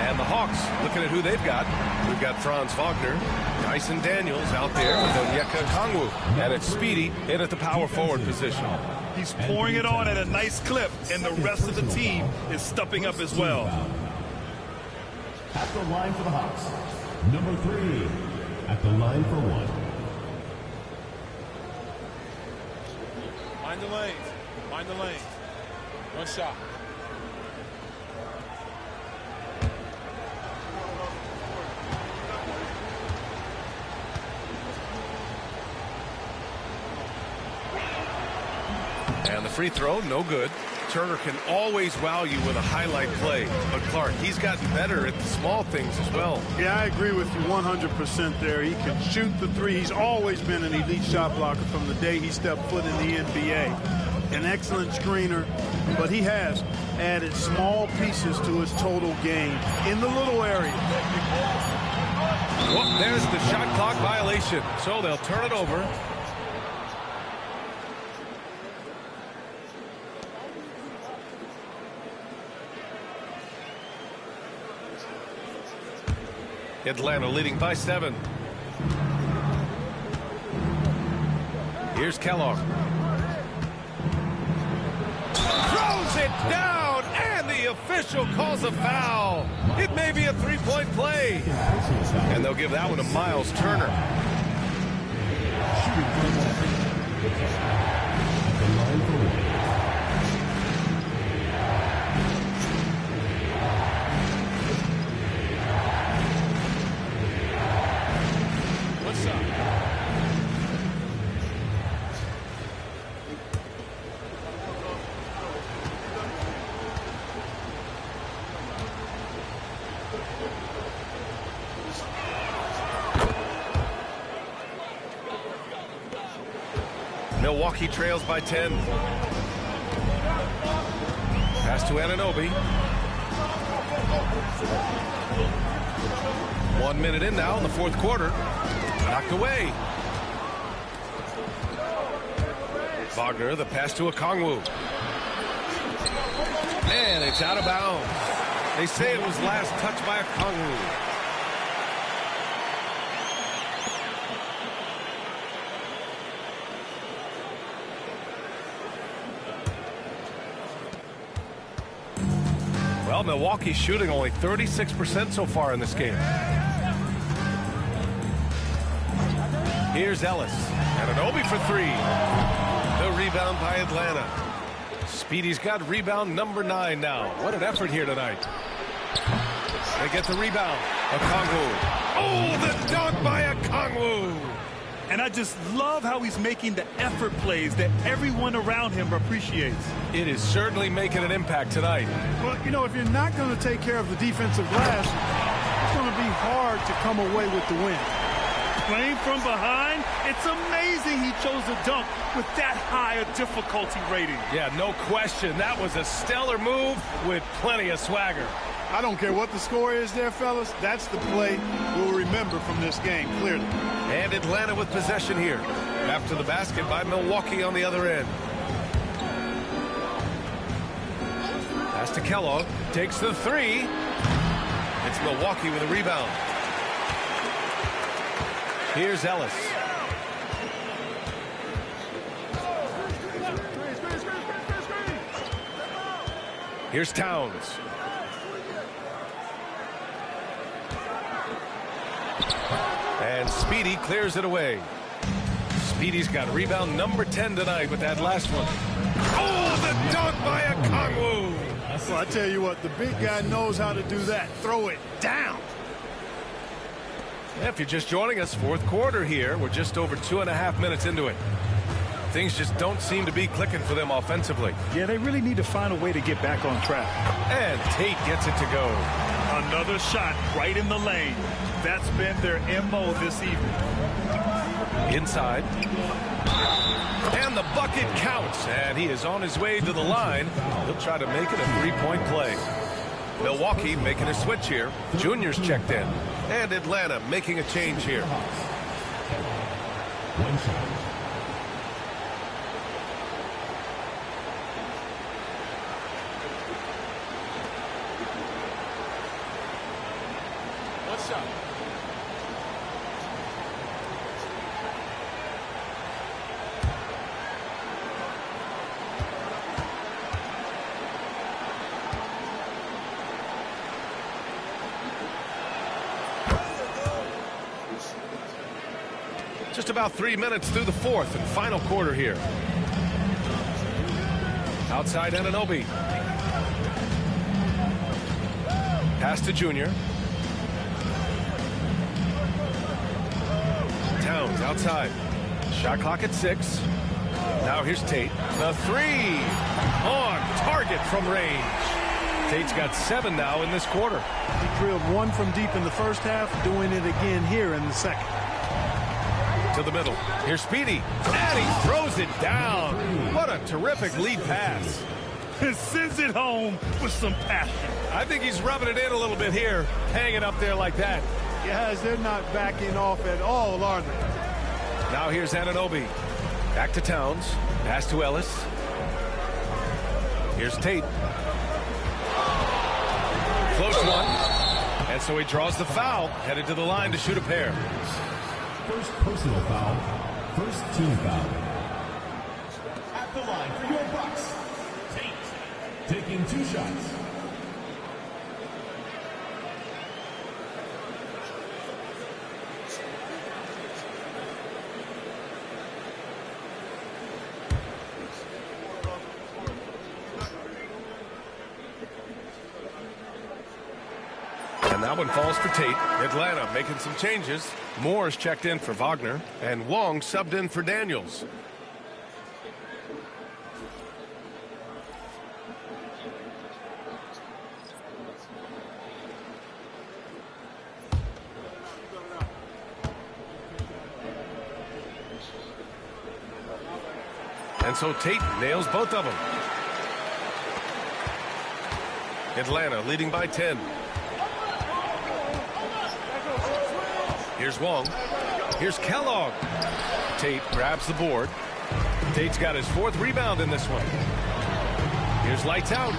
And the Hawks, looking at who they've got. We've got Franz Wagner, Dyson Daniels out there with Onyeka Okongwu. And it's Speedy in at the power forward position. He's pouring it on at a nice clip, and the rest of the team is stepping up as well. At the line for the Hawks, number 3. At the line for 1. Mind the lanes. Mind the lanes. One shot. And the free throw, no good. Turner can always wow you with a highlight play. But Clark, he's gotten better at the small things as well. Yeah, I agree with you 100% there. He can shoot the three. He's always been an elite shot blocker from the day he stepped foot in the NBA. An excellent screener, but he has added small pieces to his total game in the little area. Well, there's the shot clock violation. So they'll turn it over. Atlanta leading by 7. Here's Kellogg. Throws it down, and the official calls a foul. It may be a three-point play. And they'll give that one to Miles Turner. Milwaukee trails by 10. Pass to Anunoby. 1 minute in now in the fourth quarter. Knocked away. Wagner, the pass to Okongwu. And it's out of bounds. They say it was last touched by Okongwu. Well, Milwaukee's shooting only 36% so far in this game. Here's Ellis. Anunoby for 3. The rebound by Atlanta. Speedy's got rebound number 9 now. What an effort here tonight. They get the rebound. Okongwu. Oh, the dunk by Okongwu. And I just love how he's making the effort plays that everyone around him appreciates. It is certainly making an impact tonight. Well, you know, if you're not going to take care of the defensive glass, it's going to be hard to come away with the win. Playing from behind, it's amazing he chose a dunk with that high a difficulty rating. Yeah, no question. That was a stellar move with plenty of swagger. I don't care what the score is there, fellas. That's the play we'll remember from this game, clearly. And Atlanta with possession here. After the basket by Milwaukee on the other end. Pass to Kellogg. Takes the 3. It's Milwaukee with a rebound. Here's Ellis. Here's Towns. And Speedy clears it away. Speedy's got rebound number 10 tonight with that last one. Oh, the dunk by Okongwu. Well, I tell you what, the big guy knows how to do that. Throw it down. If you're just joining us, fourth quarter here. We're just over 2.5 minutes into it. Things just don't seem to be clicking for them offensively. Yeah, they really need to find a way to get back on track. And Tate gets it to go. Another shot right in the lane. That's been their MO this evening. Inside. And the bucket counts. And he is on his way to the line. He'll try to make it a three-point play. Milwaukee making a switch here. Junior's checked in. And Atlanta making a change here. One shot. Just about 3 minutes through the fourth and final quarter here. Outside Anunoby. Pass to Junior. Towns outside. Shot clock at 6. Now here's Tate. The three on target from range. Tate's got 7 now in this quarter. He drilled 1 from deep in the first half, doing it again here in the second. To the middle. Here's Speedy. And he throws it down. What a terrific lead pass. Sends it home with some passion. I think he's rubbing it in a little bit here, hanging up there like that. Guys, they're not backing off at all, are they? Now here's Anunoby. Back to Towns. Pass to Ellis. Here's Tate. Close one. And so he draws the foul, headed to the line to shoot a pair. First personal foul. First team foul. At the line for your Bucks, Tate. Taking 2 shots. And that one falls for Tate. Atlanta making some changes. Moore's checked in for Wagner, and Wong subbed in for Daniels. And so Tate nails both of them. Atlanta leading by 10. Here's Wong. Here's Kellogg. Tate grabs the board. Tate's got his 4th rebound in this one. Here's lights out.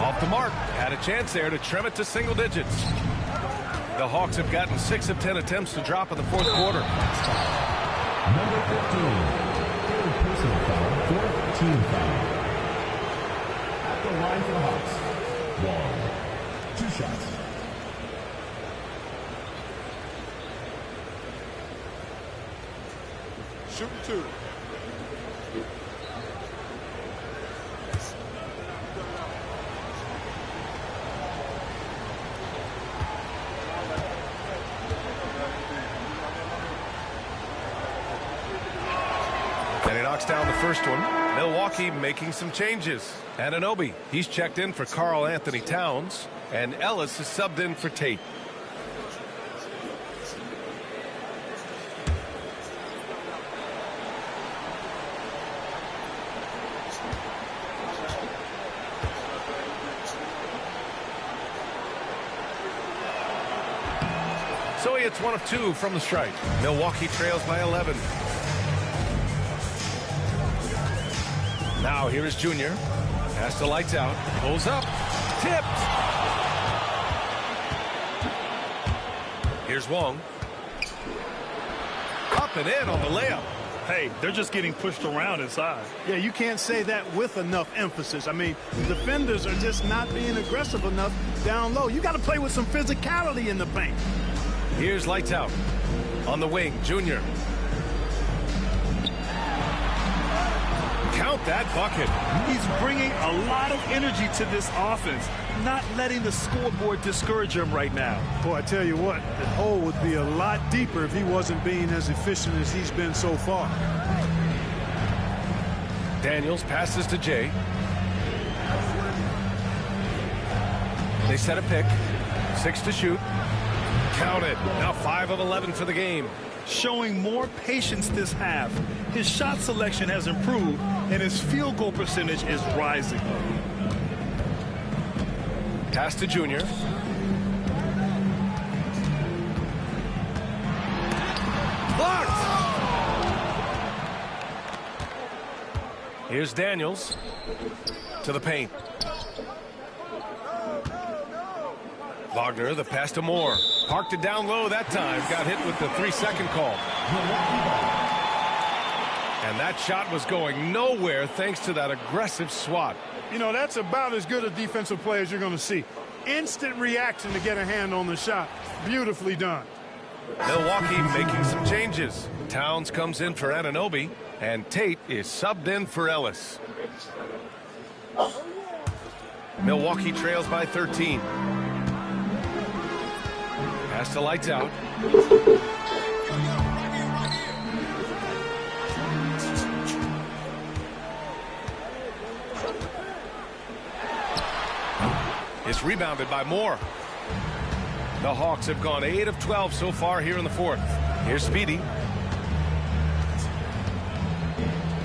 Off the mark. Had a chance there to trim it to single digits. The Hawks have gotten 6 of 10 attempts to drop in the 4th quarter. Number 15. Third personal foul. 4th team foul. At the line for the Hawks, Wong. 2 shots. Shooting 2. And he knocks down the first one. Milwaukee making some changes. Anunoby, he's checked in for Karl Anthony Towns. And Ellis is subbed in for Tate. So he hits 1 of 2 from the strike. Milwaukee trails by 11. Now here is Junior. Pass to lights out. Pulls up. Tipped. Here's Wong. Up and in on the layup. Hey, they're just getting pushed around inside. Yeah, you can't say that with enough emphasis. I mean, defenders are just not being aggressive enough down low. You got to play with some physicality in the paint. Here's lights out. On the wing, Junior. Count about that bucket? He's bringing a lot of energy to this offense, not letting the scoreboard discourage him right now. Boy, I tell you what, the hole would be a lot deeper if he wasn't being as efficient as he's been so far. Daniels passes to Jay. They set a pick. 6 to shoot. Count it. Now 5 of 11 for the game. Showing more patience this half. His shot selection has improved, and his field goal percentage is rising. Pass to Junior. Blocked! Here's Daniels to the paint. Wagner, the pass to Moore. Parked it down low that time. Got hit with the 3-second call. And that shot was going nowhere thanks to that aggressive swat. You know, that's about as good a defensive play as you're going to see. Instant reaction to get a hand on the shot. Beautifully done. Milwaukee making some changes. Towns comes in for Anunoby, and Tate is subbed in for Ellis. Milwaukee trails by 13. Pass to Lights Out. It's rebounded by Moore. The Hawks have gone 8 of 12 so far here in the fourth. Here's Speedy.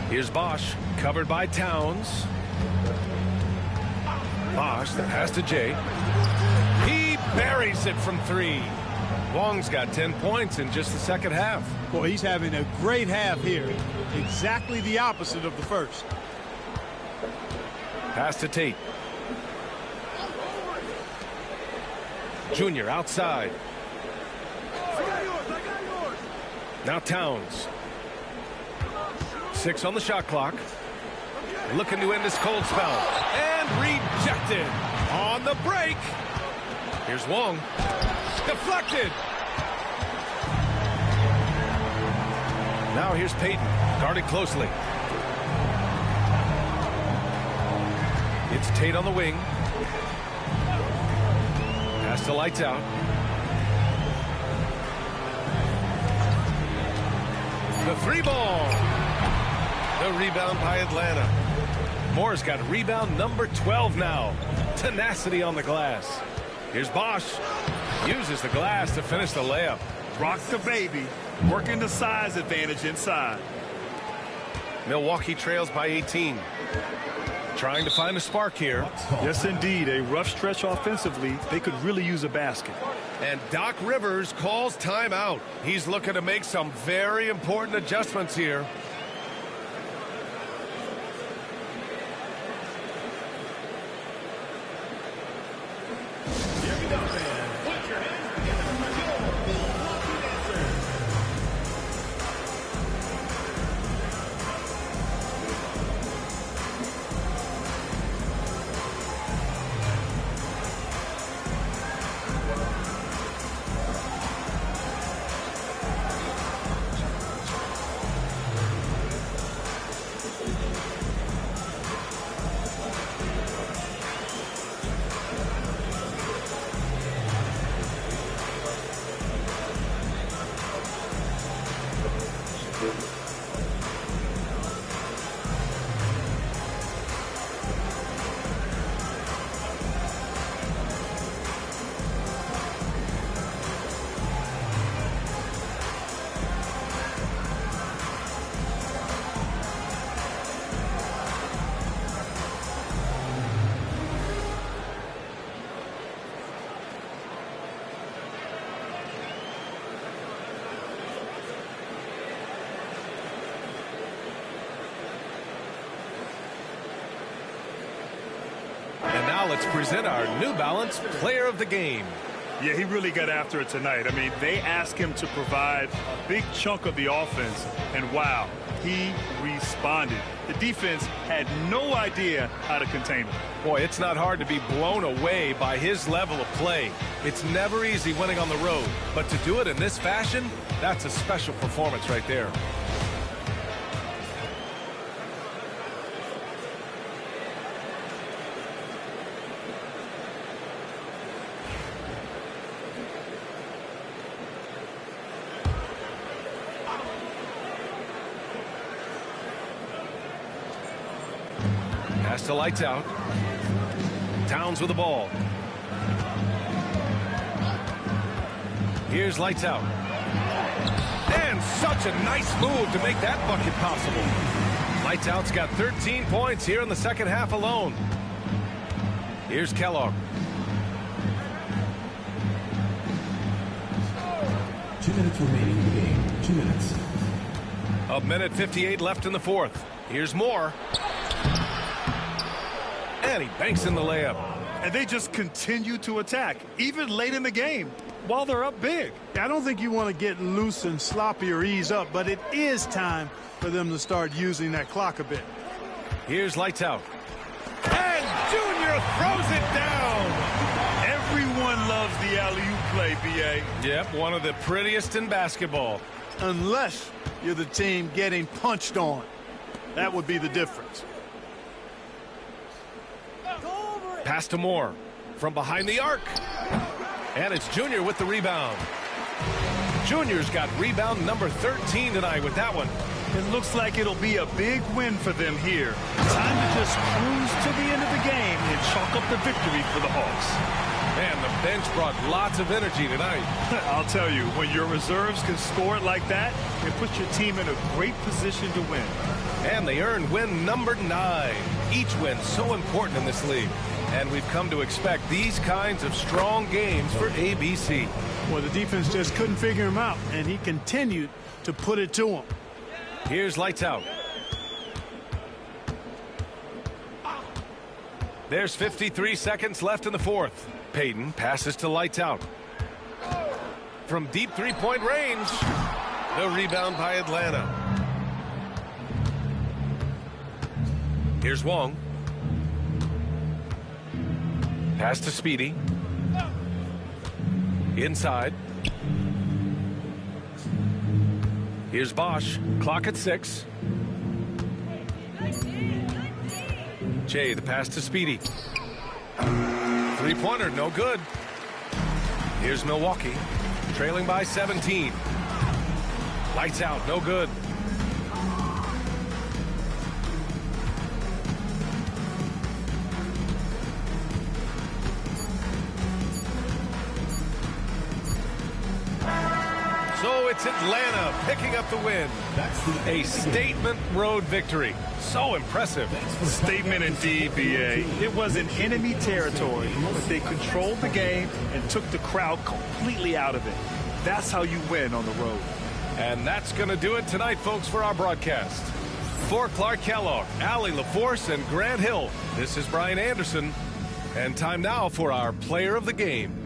Here's Bosch, covered by Towns. Bosch, the pass to Jay. He buries it from 3. Wong's got 10 points in just the second half. Boy, he's having a great half here. Exactly the opposite of the first. Pass to Tate. Junior outside. Now Towns. 6 on the shot clock. Looking to end this cold spell. And rejected. On the break. Here's Wong. Deflected. Now here's Payton. Guarded closely. It's Tate on the wing. Pass to Lights Out. The 3-ball. The rebound by Atlanta. Moore's got rebound number 12 now. Tenacity on the glass. Here's Bosch. Uses the glass to finish the layup. Rock the baby. Working the size advantage inside. Milwaukee trails by 18. Trying to find a spark here. Yes, indeed. A rough stretch offensively. They could really use a basket. And Doc Rivers calls timeout. He's looking to make some very important adjustments here. Let's present our New Balance Player of the Game. Yeah, he really got after it tonight. I mean, they asked him to provide a big chunk of the offense, and wow, he responded. The defense had no idea how to contain him. Boy, it's not hard to be blown away by his level of play. It's never easy winning on the road, but to do it in this fashion, that's a special performance right there. to lights out. Towns with the ball. Here's lights out. And such a nice move to make that bucket possible. Lights out's got 13 points here in the second half alone. Here's Kellogg. 2 minutes remaining in the game. 2 minutes. A minute 58 left in the fourth. Here's Moore. And he banks in the layup. And they just continue to attack, even late in the game, while they're up big. I don't think you want to get loose and sloppy or ease up, but it is time for them to start using that clock a bit. Here's lights out. And Junior throws it down. Everyone loves the alley-oop play, B.A. Yep, one of the prettiest in basketball. Unless you're the team getting punched on. That would be the difference. Pass to Moore from behind the arc. And it's Junior with the rebound. Junior's got rebound number 13 tonight with that one. It looks like it'll be a big win for them here. Time to just cruise to the end of the game and chalk up the victory for the Hawks. Man, the bench brought lots of energy tonight. I'll tell you, when your reserves can score it like that, it puts your team in a great position to win. And they earned win number 9. Each win so important in this league. And we've come to expect these kinds of strong games for ABC. Well, the defense just couldn't figure him out, and he continued to put it to him. Here's lights out. There's 53 seconds left in the fourth. Payton passes to lights out. From deep three-point range. The rebound by Atlanta. Here's Wong. Pass to Speedy. Inside. Here's Bosch. Clock at 6. Jay, the pass to Speedy. Three-pointer, no good. Here's Milwaukee. Trailing by 17. Lights out, no good. So it's Atlanta picking up the win. A statement road victory. So impressive. Statement indeed, B.A. It was in enemy territory, but they controlled the game and took the crowd completely out of it. That's how you win on the road. And that's going to do it tonight, folks, for our broadcast. For Clark Kellogg, Allie LaForce, and Grant Hill, this is Brian Anderson. And time now for our player of the game.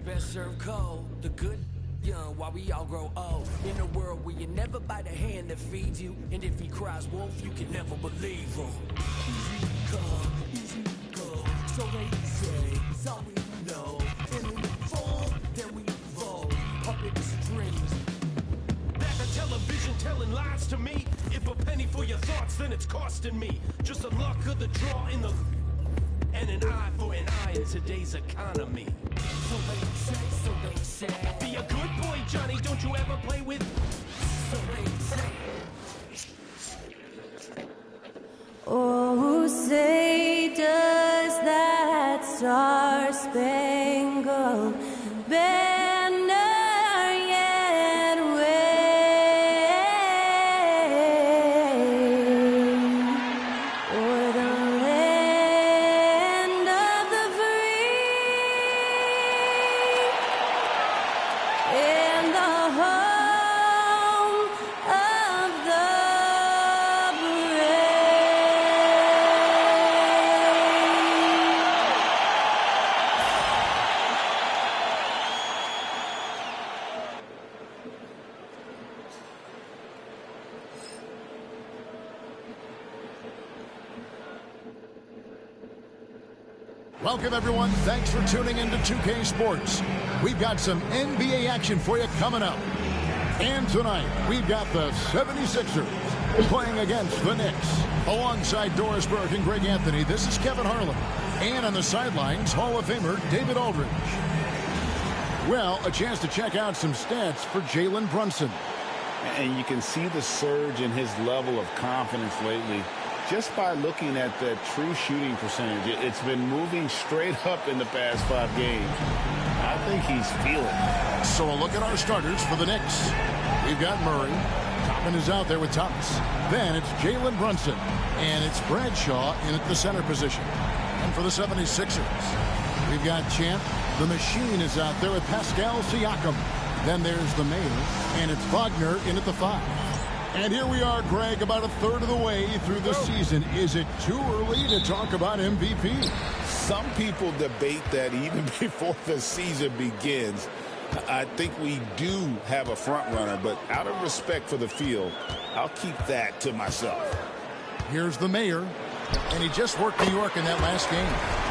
best served cold. The good young while we all grow old. In a world where you never buy the hand that feeds you, and if he cries wolf, you can never believe him. Easy come, easy go. So they say, it's all we know. And when we fall, then we fall. Puppet strings. Back on television telling lies to me. If a penny for your thoughts, then it's costing me. Just the luck of the draw in the... and an eye for an eye in today's economy. So they say, be a good boy, Johnny, don't you ever play with... So they say. Oh, say does that star-spangled banner yet wave o'er the land of the free and the home of the brave? Welcome, everyone. Thanks for tuning into 2K Sports. We've got some NBA action for you coming up. And tonight, we've got the 76ers playing against the Knicks. Alongside Doris Burke and Greg Anthony, this is Kevin Harlan. And on the sidelines, Hall of Famer David Aldridge. Well, a chance to check out some stats for Jalen Brunson. And you can see the surge in his level of confidence lately just by looking at the true shooting percentage. It's been moving straight up in the past 5 games. I think he's feeling it. So a look at our starters for the Knicks. We've got Murray. Toppin is out there with Thomas. Then it's Jalen Brunson. And it's Bradshaw in at the center position. And for the 76ers, we've got Champ. The Machine is out there with Pascal Siakam. Then there's the Mayor. And it's Wagner in at the 5. And here we are, Greg, about a third of the way through the season. Is it too early to talk about MVP? Some people debate that even before the season begins. I think we do have a front runner, but out of respect for the field, I'll keep that to myself. Here's the Mayor, and he just worked New York in that last game.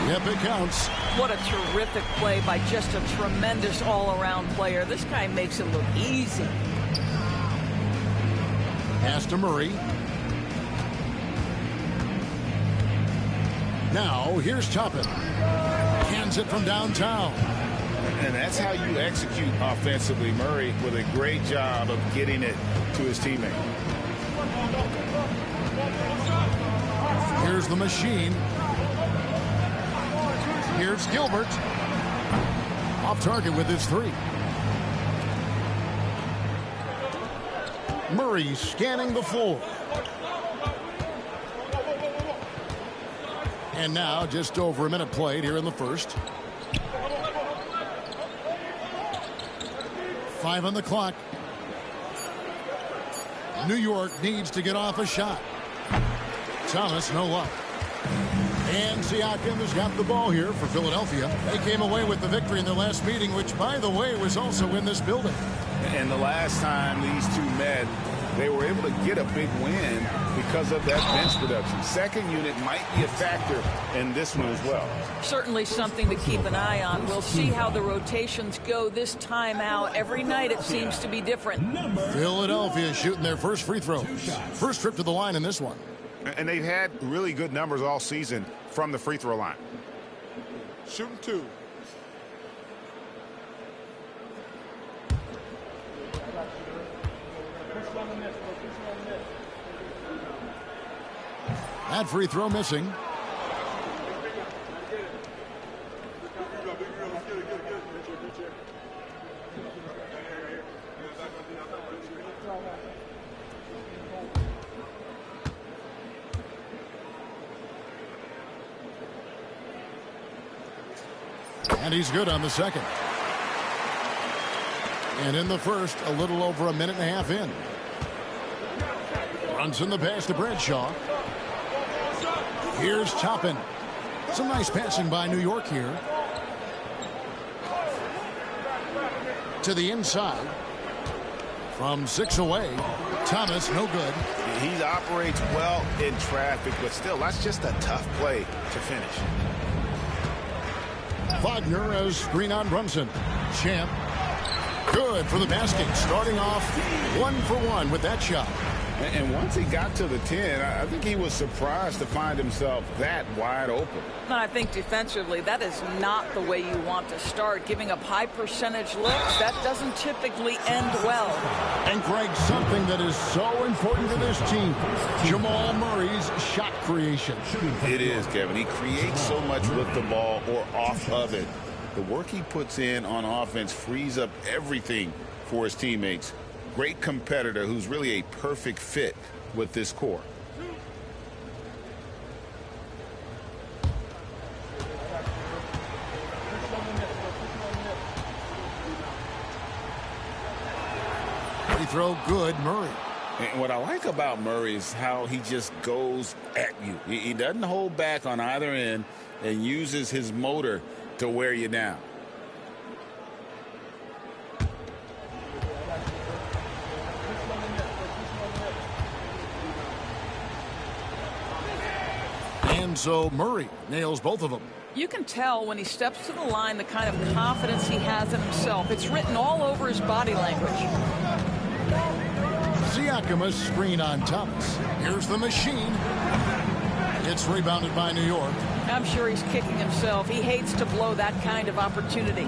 Yep, it counts. What a terrific play by just a tremendous all-around player. This guy makes it look easy. Pass to Murray. Now, here's Toppin. Hands it from downtown. And that's how you execute offensively. Murray with a great job of getting it to his teammate. Here's the Machine. Here's Gilbert. Off target with his 3. Murray scanning the floor. And now just over a minute played here in the first. 5 on the clock. New York needs to get off a shot. Thomas, no luck. And Siakam has got the ball here for Philadelphia. They came away with the victory in their last meeting, which, by the way, was also in this building. And the last time these two met, they were able to get a big win because of that bench production. Second unit might be a factor in this one as well. Certainly something to keep an eye on. We'll see how the rotations go this time out. Every night it seems to be different. Philadelphia shooting their first free throw. First trip to the line in this one. And they've had really good numbers all season from the free throw line. Shooting 2. That free throw missing. And he's good on the second. And in the first, a little over a minute and a half in. Brunson the pass to Bradshaw. Here's Toppin. Some nice passing by New York here. to the inside. From 6 away, Thomas, no good. He operates well in traffic, but still, that's just a tough play to finish. Wagner as screen on Brunson. Champ. Good for the basket. Starting off 1 for 1 with that shot. And once he got to the 10, I think he was surprised to find himself that wide open. I think defensively, that is not the way you want to start. Giving up high percentage looks, that doesn't typically end well. And Greg, something that is so important to this team, Jamal Murray's shot creation. It is, Kevin. He creates so much with the ball or off of it. The work he puts in on offense frees up everything for his teammates. Great competitor who's really a perfect fit with this core. Free throw good, Murray. And what I like about Murray is how he just goes at you. He doesn't hold back on either end and uses his motor to wear you down. And so Murray nails both of them. You can tell when he steps to the line the kind of confidence he has in himself. It's written all over his body language. Siakam screen on Thomas. Here's the machine. It's rebounded by New York. I'm sure he's kicking himself. He hates to blow that kind of opportunity.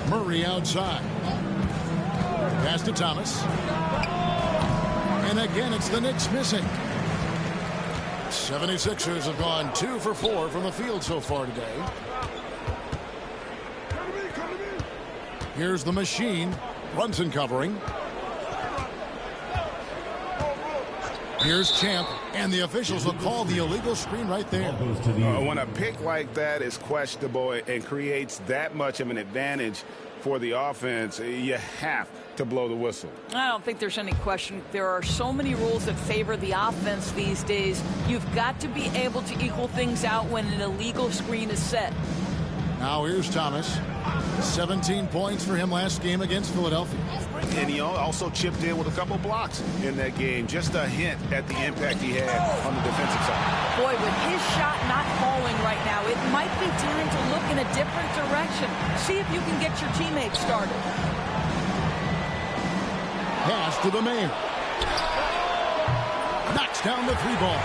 Murray outside. Pass to Thomas. And again, it's the Knicks missing. 76ers have gone 2 for 4 from the field so far today. Here's the machine. Brunson covering. Here's Champ, and the officials will call the illegal screen right there. When a pick like that is questionable and creates that much of an advantage for the offense, you have to blow the whistle. I don't think there's any question. There are so many rules that favor the offense these days. You've got to be able to equal things out when an illegal screen is set. Now here's Thomas. 17 points for him last game against Philadelphia. And he also chipped in with a couple blocks in that game. Just a hint at the impact he had on the defensive side. Boy, with his shot not falling right now, it might be time to look in a different direction. See if you can get your teammates started. Pass to the Mayor. Knocks down the 3-ball.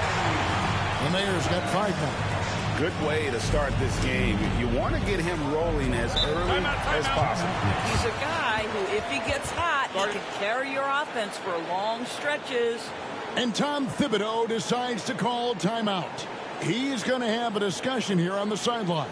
The Mayor's got 5 now. Good way to start this game. You want to get him rolling as early as possible. He's a guy who, if he gets hot, he can carry your offense for long stretches. And Tom Thibodeau decides to call timeout. He's going to have a discussion here on the sideline.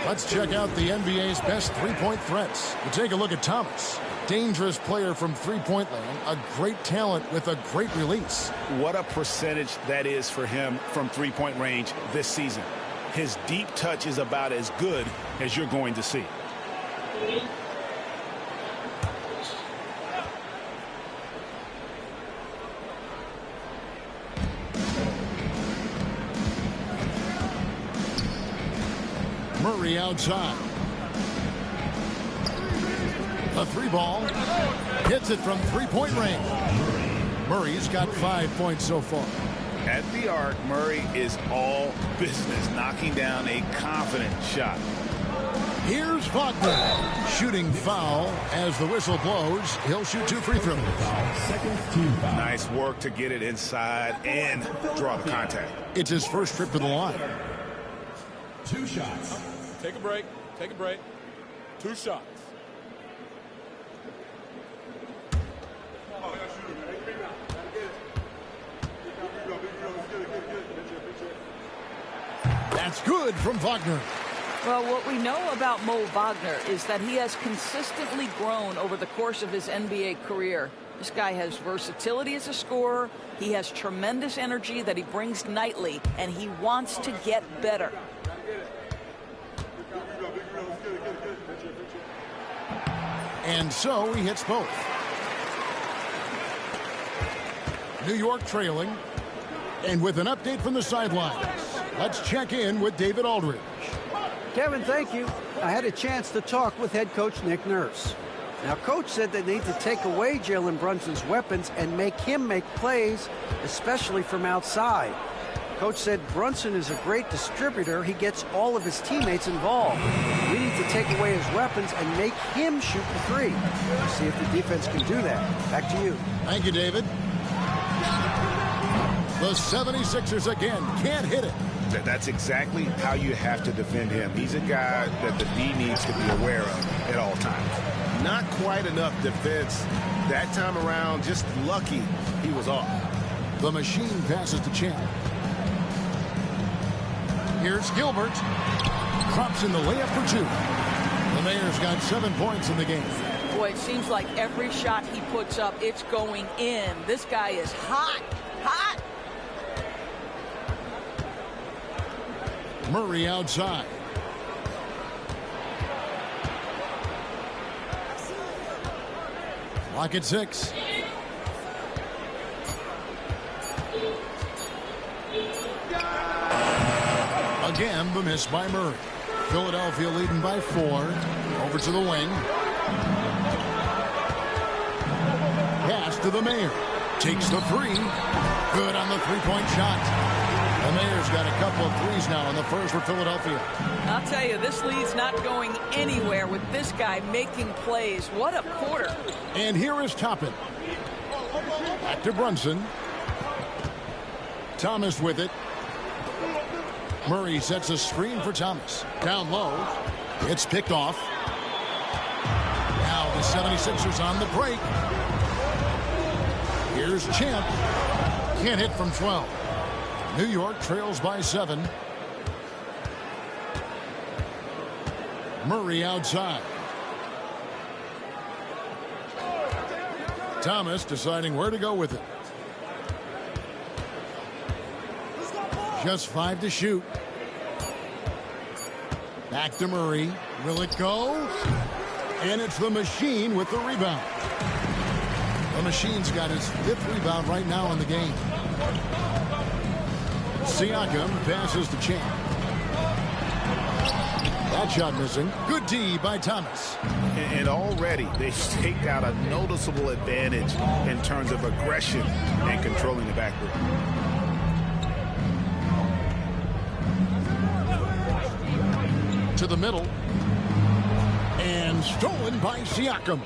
Let's check out the NBA's best three-point threats. We'll take a look at Thomas. Dangerous player from three-point land. A great talent with a great release. What a percentage that is for him from three-point range this season. His deep touch is about as good as you're going to see. Murray outside. A 3-ball. Hits it from 3-point range. Murray's got 5 points so far. At the arc, Murray is all business, knocking down a confident shot. Here's Wagner. Shooting foul as the whistle blows. He'll shoot 2 free throws. Nice work to get it inside and draw the contact. It's his first trip to the line. 2 shots. Take a break. Take a break. 2 shots. That's good from Wagner. Well, what we know about Mo Wagner is that he has consistently grown over the course of his NBA career. This guy has versatility as a scorer. He has tremendous energy that he brings nightly, and he wants to get better. And so he hits both. New York trailing. And with an update from the sidelines, let's check in with David Aldridge. Kevin, thank you. I had a chance to talk with head coach Nick Nurse. Now, coach said they need to take away Jalen Brunson's weapons and make him make plays, especially from outside. Coach said Brunson is a great distributor. He gets all of his teammates involved. We need to take away his weapons and make him shoot the three. We'll see if the defense can do that. Back to you. Thank you, David. The 76ers again can't hit it. That's exactly how you have to defend him. He's a guy that the D needs to be aware of at all times. Not quite enough defense that time around. Just lucky he was off. The machine passes to Champ. Here's Gilbert. Crops in the layup for 2. The Mayor's got 7 points in the game. Boy, it seems like every shot he puts up, it's going in. This guy is hot, hot. Murray outside. Clock at 6. Again, the miss by Murray. Philadelphia leading by 4. Over to the wing. Pass to the Mayor. Takes the 3. Good on the 3-point shot. The Mayor's got a couple of threes now in the first for Philadelphia. I'll tell you, this lead's not going anywhere with this guy making plays. What a quarter. And here is Toppin. Back to Brunson. Thomas with it. Murray sets a screen for Thomas. Down low. It's picked off. Now the 76ers on the break. Here's Champ. Can't hit from 12. New York trails by 7. Murray outside. Thomas deciding where to go with it. Just 5 to shoot. Back to Murray. Will it go? And it's the machine with the rebound. The machine's got his 5th rebound right now in the game. Siakam passes to Champ. That shot missing. Good D by Thomas. And already they've staked out a noticeable advantage in terms of aggression and controlling the backcourt. To the middle. And stolen by Siakam.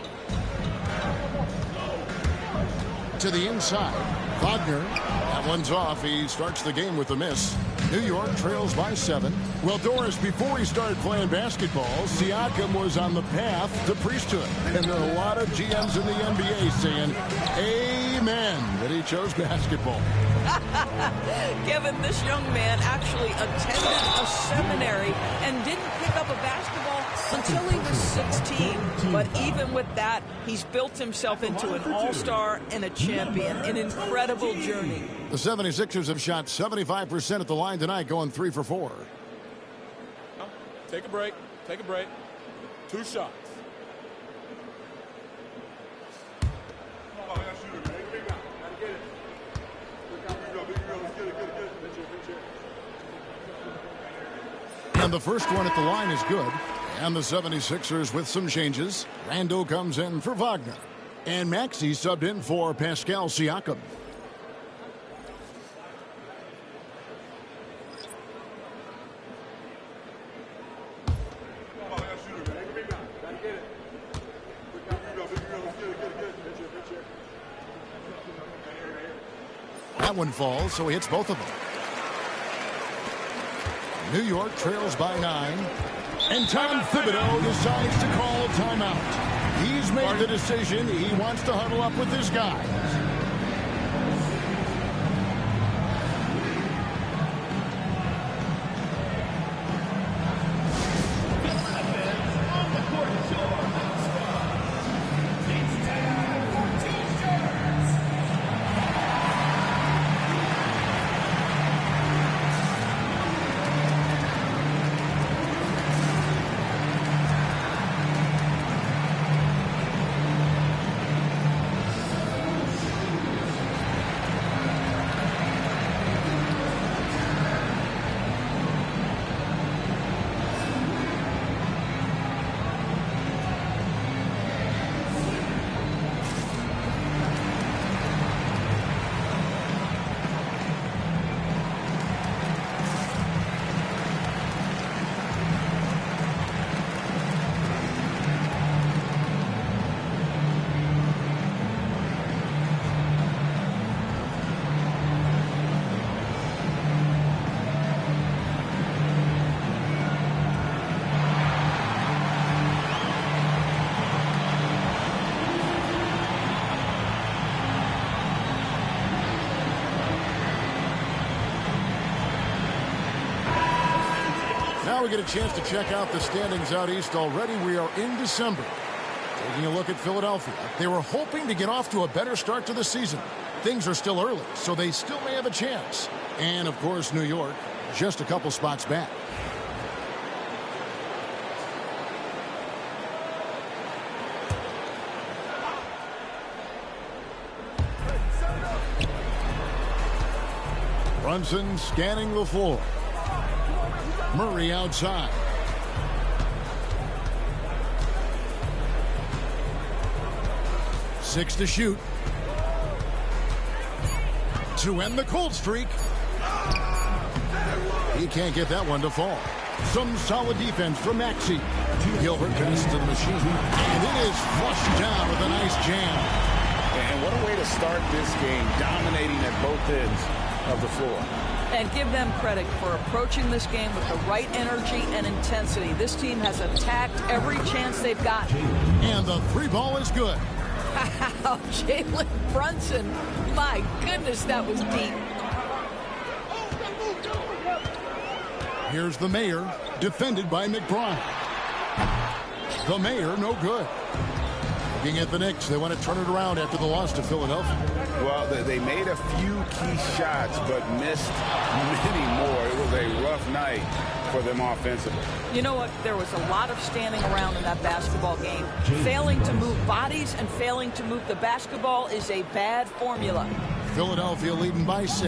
To the inside. Wagner. That one's off. He starts the game with a miss. New York trails by 7. Well, Doris, before he started playing basketball, Siakam was on the path to priesthood. And there are a lot of GMs in the NBA saying, amen, that he chose basketball. Kevin, this young man actually attended a seminary and didn't pick up a basketball until he was 16. But even with that, he's built himself into an all-star and a champion. An incredible journey. The 76ers have shot 75% at the line tonight, going 3 for 4. Take a break. Take a break. 2 shots. And the first one at the line is good. And the 76ers with some changes. Randall comes in for Wagner. And Maxey subbed in for Pascal Siakam. That one falls, so he hits both of them. New York trails by 9. And Tom Thibodeau decides to call a timeout. He's made the decision. He wants to huddle up with his guys. Now we get a chance to check out the standings out east already. We are in December. Taking a look at Philadelphia. They were hoping to get off to a better start to the season. Things are still early, so they still may have a chance. And, of course, New York, just a couple spots back. Brunson scanning the floor. Murray outside. Six to shoot. To end the cold streak. He can't get that one to fall. Some solid defense from Maxey. Gilbert passes to the machine. And it is flushed down with a nice jam. And what a way to start this game, dominating at both ends of the floor. And give them credit for approaching this game with the right energy and intensity. This team has attacked every chance they've got. And the three ball is good. Wow, Jalen Brunson. My goodness, that was deep. Here's the Mayor, defended by McBride. The Mayor, no good. Looking at the Knicks, they want to turn it around after the loss to Philadelphia. Well, they made a few key shots, but missed many more. It was a rough night for them offensively. You know what? There was a lot of standing around in that basketball game. Failing to move bodies and failing to move the basketball is a bad formula. Philadelphia leading by 6.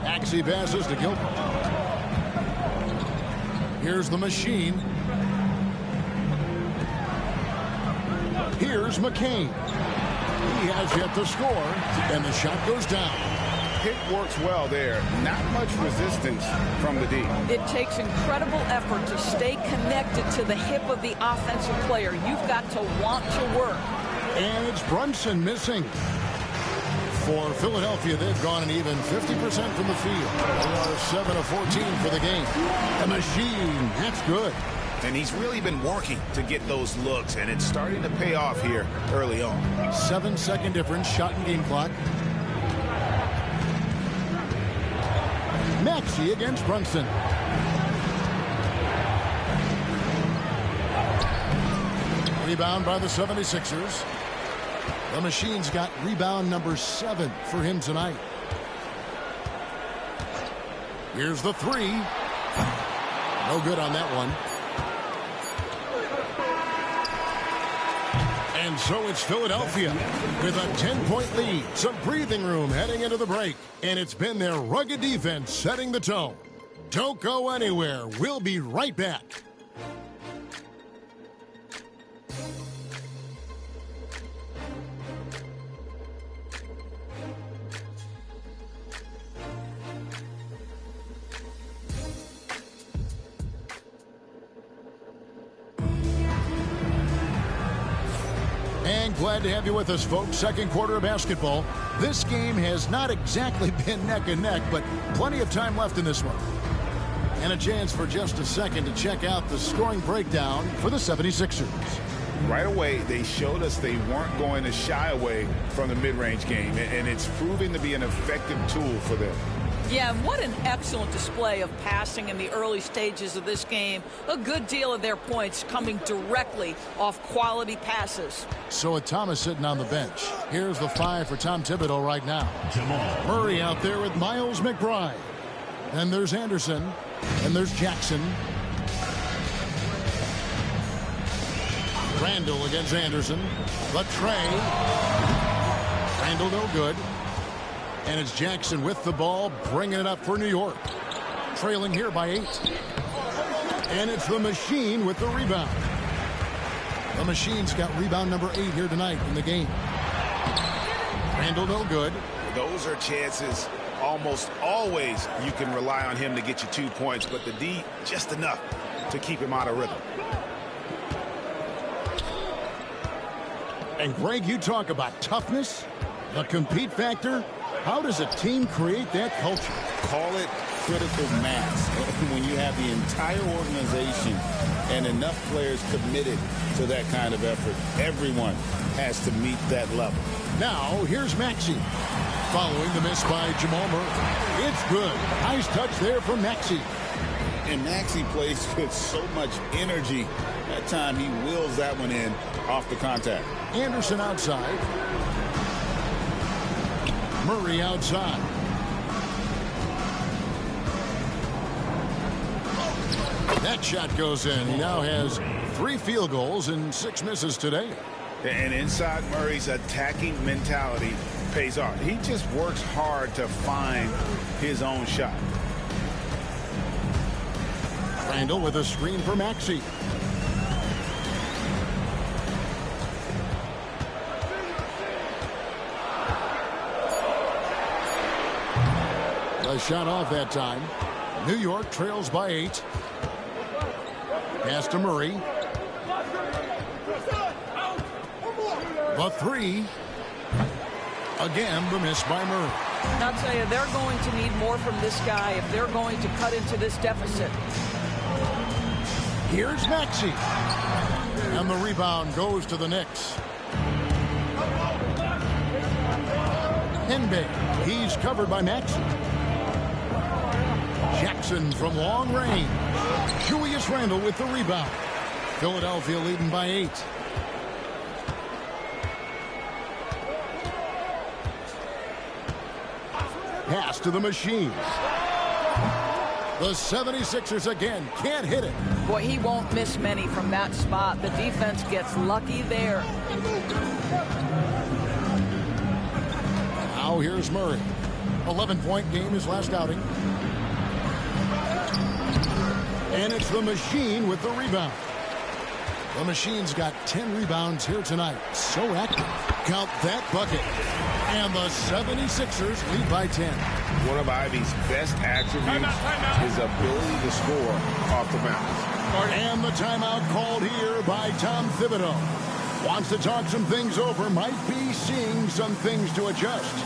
Maxey passes to Gilbert. Here's the machine. Here's McCain. He has yet to score, and the shot goes down. Pick works well there. Not much resistance from the D. It takes incredible effort to stay connected to the hip of the offensive player. You've got to want to work. And it's Brunson missing. For Philadelphia, they've gone an even 50% from the field. They are 7 of 14 for the game. The machine, that's good. And he's really been working to get those looks, and it's starting to pay off here early on. 7-second difference, shot and game clock. Maxey against Brunson. Rebound by the 76ers. The machine's got rebound number 7 for him tonight. Here's the 3. No good on that one. And so it's Philadelphia with a 10-point lead. Some breathing room heading into the break. And it's been their rugged defense setting the tone. Don't go anywhere. We'll be right back. And glad to have you with us, folks. Second quarter of basketball. This game has not exactly been neck and neck, but plenty of time left in this one. And a chance for just a second to check out the scoring breakdown for the 76ers. Right away, they showed us they weren't going to shy away from the mid-range game, and it's proving to be an effective tool for them. Yeah, and what an excellent display of passing in the early stages of this game. A good deal of their points coming directly off quality passes. So with Thomas sitting on the bench, here's the 5 for Tom Thibodeau right now. Jamal Murray out there with Miles McBride. And there's Anderson. And there's Jackson. Randall against Anderson. The tray. Randall no good. And it's Jackson with the ball, bringing it up for New York. Trailing here by 8. And it's the Machine with the rebound. The Machine's got rebound number 8 here tonight in the game. Randall no good. Those are chances almost always you can rely on him to get you 2 points, but the D just enough to keep him out of rhythm. And Greg, you talk about toughness, the compete factor. How does a team create that culture? Call it critical mass. When you have the entire organization and enough players committed to that kind of effort, everyone has to meet that level. Now, here's Maxey. Following the miss by Jamal Murray. It's good. Nice touch there from Maxey. And Maxey plays with so much energy. That time he wheels that one in off the contact. Anderson outside. Murray outside. That shot goes in. He now has 3 field goals and 6 misses today. And inside Murray's attacking mentality pays off. He just works hard to find his own shot. Randall with a screen for Maxey. A shot off that time. New York trails by 8. Pass to Murray. The 3. Again, the miss by Murray. And I'll tell you, they're going to need more from this guy if they're going to cut into this deficit. Here's Maxey. And the rebound goes to the Knicks. Henbe. He's covered by Maxey. Jackson from long range. Julius Randle with the rebound. Philadelphia leading by 8. Pass to the Machine. The 76ers again can't hit it. Boy, he won't miss many from that spot. The defense gets lucky there. Now here's Murray. 11-point game his last outing. And it's the Machine with the rebound. The Machine's got 10 rebounds here tonight. So active. Count that bucket. And the 76ers lead by 10. One of Ivy's best attributes, his ability to score off the bounce. And the timeout called here by Tom Thibodeau. Wants to talk some things over. Might be seeing some things to adjust.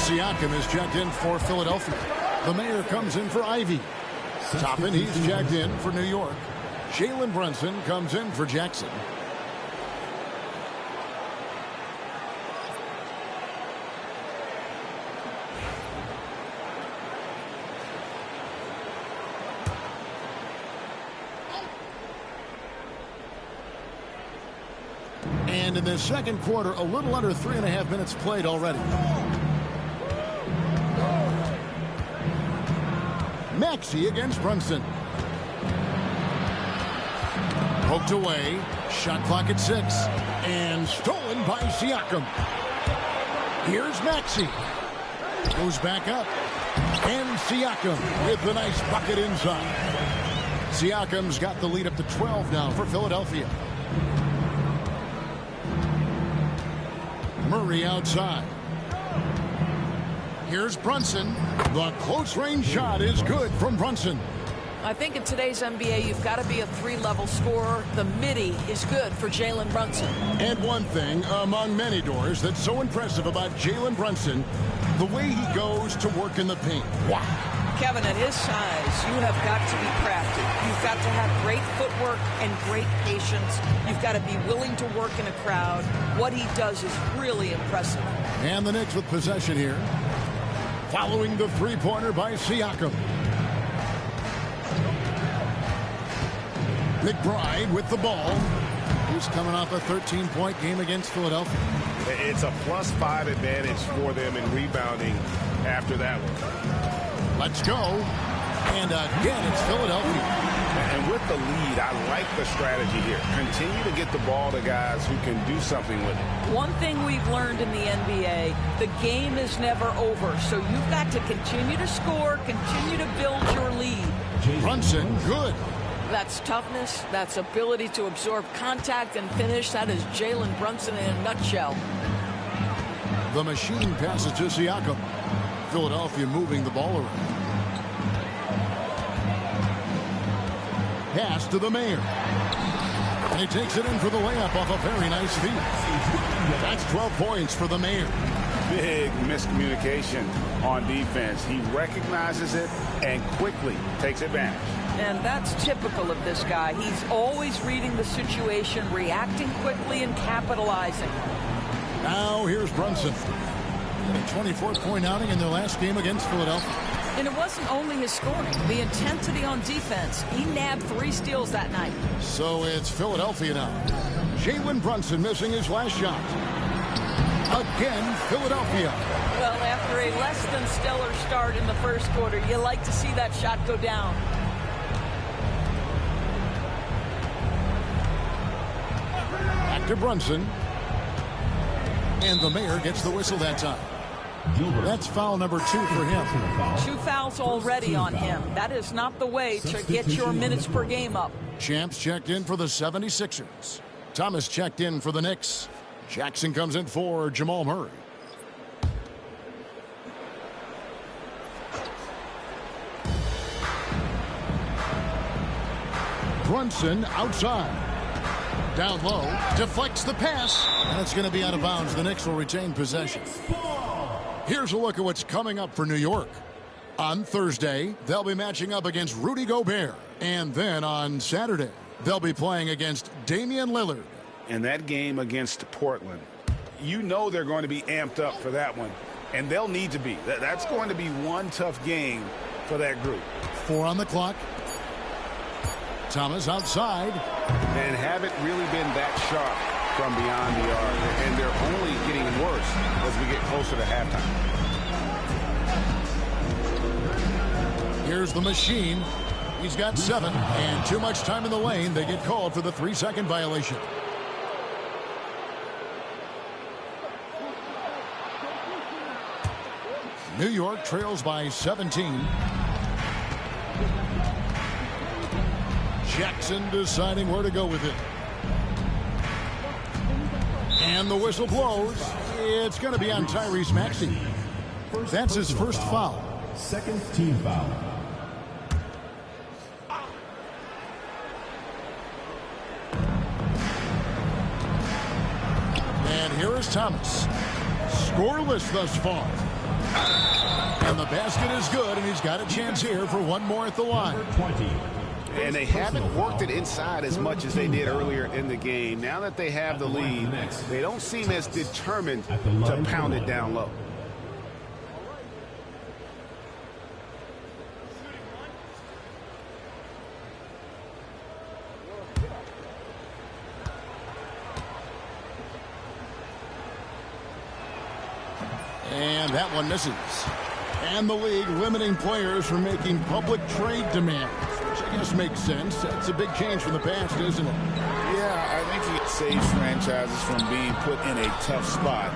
Siakam is checked in for Philadelphia. The Mayor comes in for Ivy. Toppin, he's checked in for New York. Jalen Brunson comes in for Jackson. And in the second quarter, a little under 3.5 minutes played already. Maxey against Brunson. Poked away. Shot clock at 6. And stolen by Siakam. Here's Maxey. Goes back up. And Siakam with the nice bucket inside. Siakam's got the lead up to 12 now for Philadelphia. Murray outside. Here's Brunson. The close-range shot is good from Brunson. I think in today's NBA, you've got to be a 3-level scorer. The midi is good for Jalen Brunson. And one thing among many doors that's so impressive about Jalen Brunson, the way he goes to work in the paint. Wow. Kevin, at his size, you have got to be crafty. You've got to have great footwork and great patience. You've got to be willing to work in a crowd. What he does is really impressive. And the Knicks with possession here. Following the three-pointer by Siakam. McBride with the ball. He's coming off a 13-point game against Philadelphia. It's a +5 advantage for them in rebounding after that one. Let's go. And again, it's Philadelphia. And with the lead, I like the strategy here. Continue to get the ball to guys who can do something with it. One thing we've learned in the NBA, the game is never over. So you've got to continue to score, continue to build your lead. Brunson, good. That's toughness. That's ability to absorb contact and finish. That is Jalen Brunson in a nutshell. The machine passes to Siakam. Philadelphia moving the ball around. Pass to the Mayor. And he takes it in for the layup off a very nice feed. That's 12 points for the Mayor. Big miscommunication on defense. He recognizes it and quickly takes advantage. And that's typical of this guy. He's always reading the situation, reacting quickly, and capitalizing. Now here's Brunson. A 24-point outing in their last game against Philadelphia. And it wasn't only his scoring, the intensity on defense. He nabbed 3 steals that night. So it's Philadelphia now. Jalen Brunson missing his last shot. Again, Philadelphia. Well, after a less than stellar start in the first quarter, you like to see that shot go down. Back to Brunson. And the Mayor gets the whistle that time. That's foul number 2 for him. 2 fouls already on him. That is not the way to get your minutes per game up. Champs checked in for the 76ers. Thomas checked in for the Knicks. Jackson comes in for Jamal Murray. Brunson outside. Down low, deflects the pass, and it's going to be out of bounds. The Knicks will retain possession. Here's a look at what's coming up for New York. On Thursday, they'll be matching up against Rudy Gobert. And then on Saturday, they'll be playing against Damian Lillard. And that game against Portland, you know they're going to be amped up for that one. And they'll need to be. That's going to be one tough game for that group. 4 on the clock. Thomas outside. And haven't really been that sharp from beyond the arc. And they're only getting worse as we get closer to halftime. Here's the machine. He's got 7, and too much time in the lane. They get called for the 3-second violation. New York trails by 17. Jackson deciding where to go with it. And the whistle blows. It's going to be on Tyrese Maxey. That's his first foul. Second team foul. And here is Thomas. Scoreless thus far. And the basket is good, and he's got a chance here for one more at the line. 20. And they haven't worked it inside as much as they did earlier in the game. Now that they have the lead, they don't seem as determined to pound it down low. And that one misses. And the league limiting players from making public trade demands, which I guess makes sense. That's a big change from the past, isn't it? Yeah, I think it saves franchises from being put in a tough spot.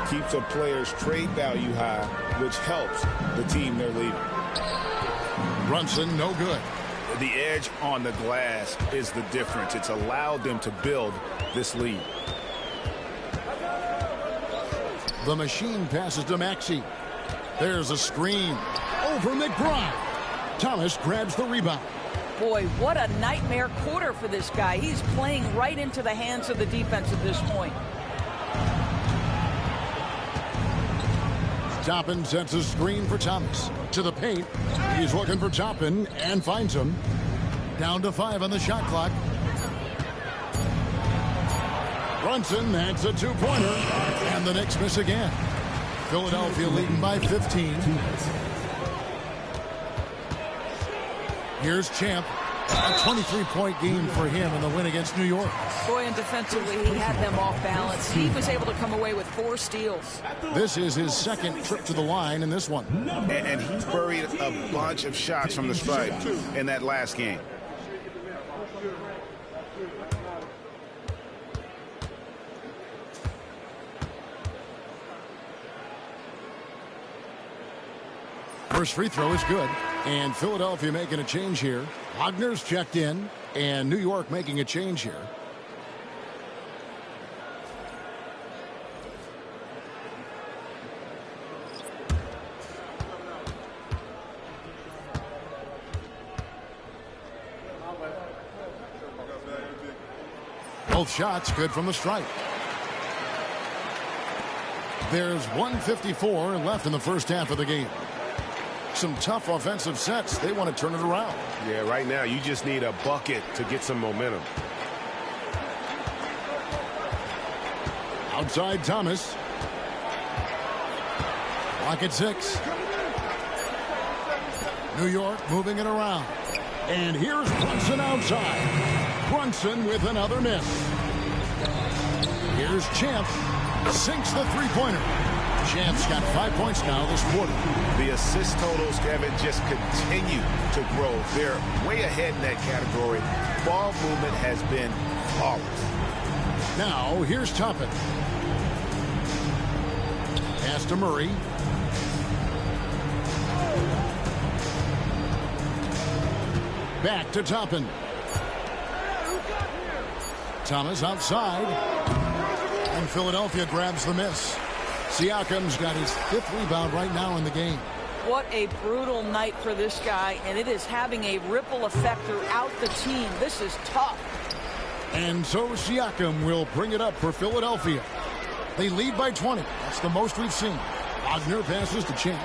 Keeps a player's trade value high, which helps the team they're leading. Brunson, no good. The edge on the glass is the difference. It's allowed them to build this lead. The machine passes to Maxey. There's a screen over McBride. Thomas grabs the rebound. Boy, what a nightmare quarter for this guy. He's playing right into the hands of the defense at this point. Toppin sets a screen for Thomas. To the paint. He's looking for Toppin and finds him. Down to 5 on the shot clock. Brunson, that's a two-pointer. And the Knicks miss again. Philadelphia leading by 15. Here's Champ. A 23-point game for him in the win against New York. Boy, and defensively, he had them off balance. He was able to come away with 4 steals. This is his second trip to the line in this one. And he buried a bunch of shots from the stripe in that last game. First free throw is good. And Philadelphia making a change here. Wagner's checked in. And New York making a change here. Both shots good from the stripe. There's 1:54 left in the first half of the game. Some tough offensive sets. They want to turn it around. Yeah, right now you just need a bucket to get some momentum. Outside Thomas. Clock at 6. New York moving it around. And here's Brunson outside. Brunson with another miss. Here's Champ. Sinks the three-pointer. Champ's got 5 points now this quarter. The assist totals, Kevin, just continue to grow. They're way ahead in that category. Ball movement has been flawless. Now, here's Toppin. Pass to Murray. Back to Toppin. Thomas outside. And Philadelphia grabs the miss. Siakam's got his 5th rebound right now in the game. What a brutal night for this guy, and it is having a ripple effect throughout the team. This is tough. And so Siakam will bring it up for Philadelphia. They lead by 20. That's the most we've seen. Wagner passes to Champ.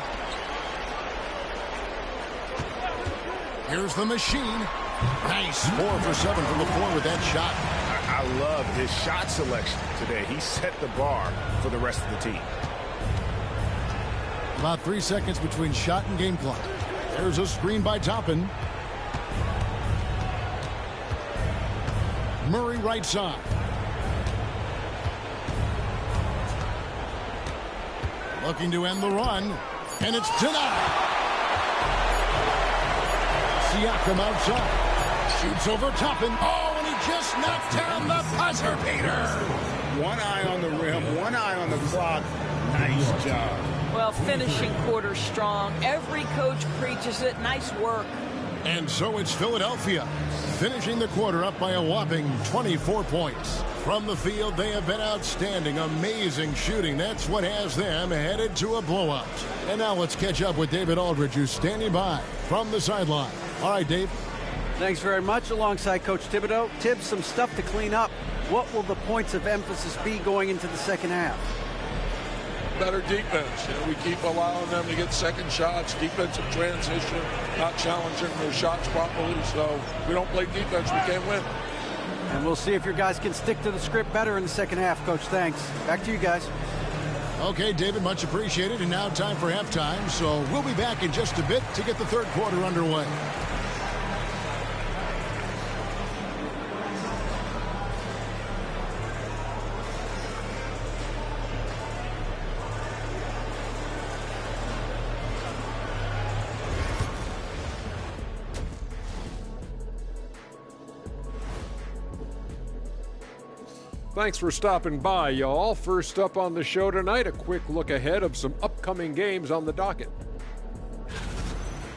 Here's the machine. Nice. 4 for 7 from the floor with that shot. I love his shot selection today. He set the bar for the rest of the team. About 3 seconds between shot and game clock. There's a screen by Toppin. Murray right side. Looking to end the run. And it's denied. Siakam outside. Shoots over Toppin. Oh, and he just knocked down the buzzer beater. One eye on the rim, one eye on the clock. Nice job. Well, finishing quarter strong. Every coach preaches it. Nice work. And so it's Philadelphia, finishing the quarter up by a whopping 24 points. From the field, they have been outstanding. Amazing shooting. That's what has them headed to a blowout. And now let's catch up with David Aldridge, who's standing by from the sideline. All right, Dave. Thanks very much. Alongside Coach Thibodeau. Tibbs, some stuff to clean up. What will the points of emphasis be going into the second half? better defense. You know, we keep allowing them to get second shots, defensive transition, not challenging their shots properly. So if we don't play defense, we can't win. And we'll see if your guys can stick to the script better in the second half, Coach. Thanks. Back to you guys. Okay, David, much appreciated. And now time for halftime. So we'll be back in just a bit to get the third quarter underway. Thanks for stopping by, y'all. First up on the show tonight, a quick look ahead of some upcoming games on the docket.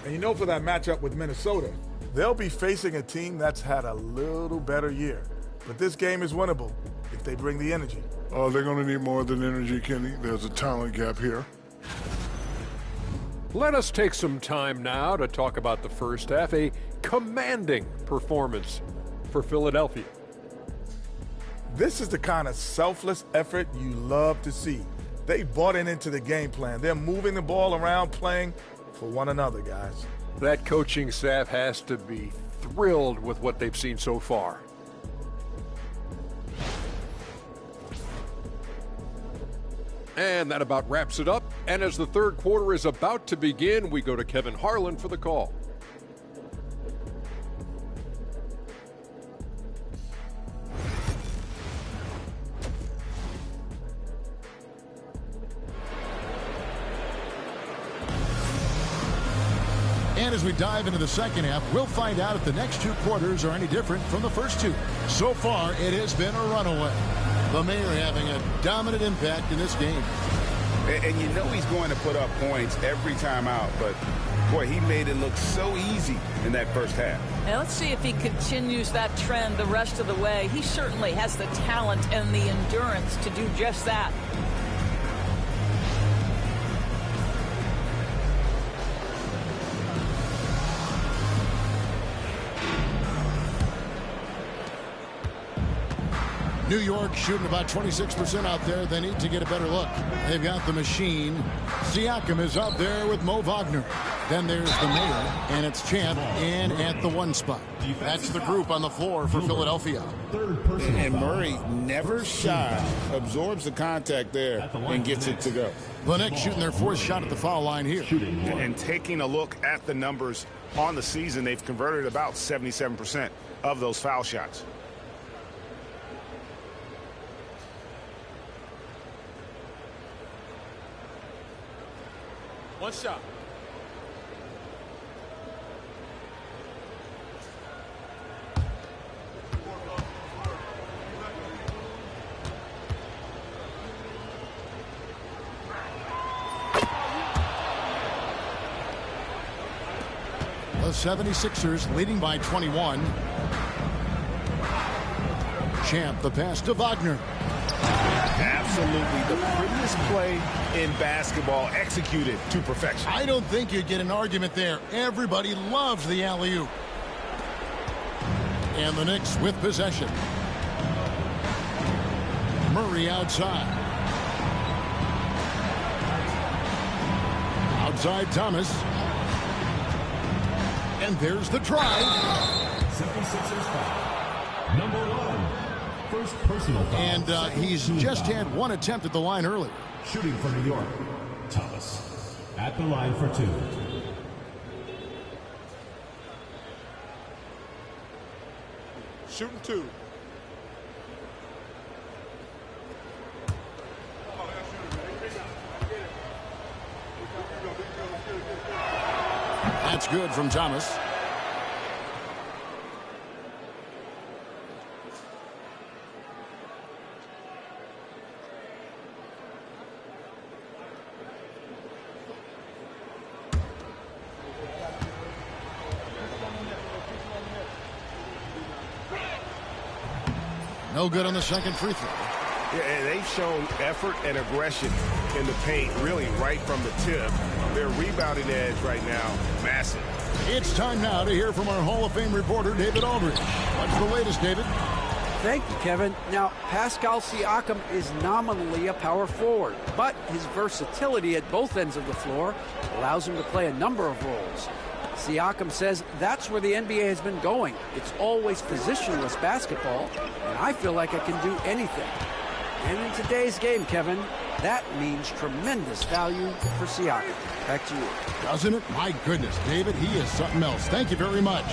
And you know, for that matchup with Minnesota, they'll be facing a team that's had a little better year. But this game is winnable if they bring the energy. Oh, they're going to need more than energy, Kenny. There's a talent gap here. Let us take some time now to talk about the first half, a commanding performance for Philadelphia. This is the kind of selfless effort you love to see. They bought into the game plan. They're moving the ball around, playing for one another, guys. That coaching staff has to be thrilled with what they've seen so far. And that about wraps it up. And as the third quarter is about to begin, we go to Kevin Harlan for the call. And as we dive into the second half, we'll find out if the next two quarters are any different from the first two. So far, it has been a runaway. The Mayor having a dominant impact in this game. And you know he's going to put up points every time out, but boy, he made it look so easy in that first half. Now let's see if he continues that trend the rest of the way. He certainly has the talent and the endurance to do just that. New York shooting about 26% out there. They need to get a better look. They've got the machine. Siakam is out there with Mo Wagner. Then there's the Mayor, and it's Champ in at the one spot. That's the group on the floor for Philadelphia. And Murray, never shy, absorbs the contact there and gets it to go. The Knicks shooting their fourth shot at the foul line here. And taking a look at the numbers on the season, they've converted about 77% of those foul shots. One shot. The 76ers leading by 21. Champ, the pass to Wagner. Absolutely the prettiest play in basketball, executed to perfection. I don't think you'd get an argument there. Everybody loves the alley-oop. And the Knicks with possession. Murray outside. Outside Thomas. And there's the drive. 76ers foul. Number one. First personal foul. And he's just had one attempt at the line earlier. Shooting from New York, Thomas. At the line for two. Shooting two. That's good from Thomas. No good on the second free throw. Yeah, and they've shown effort and aggression in the paint, really right from the tip. Their rebounding edge right now, massive. It's time now to hear from our Hall of Fame reporter, David Aldridge. What's the latest, David? Thank you, Kevin. Now, Pascal Siakam is nominally a power forward, but his versatility at both ends of the floor allows him to play a number of roles. Siakam says that's where the NBA has been going. It's always positionless basketball, and I feel like I can do anything. And in today's game, Kevin, that means tremendous value for Siakam. Back to you. Doesn't it? My goodness, David, he is something else. Thank you very much.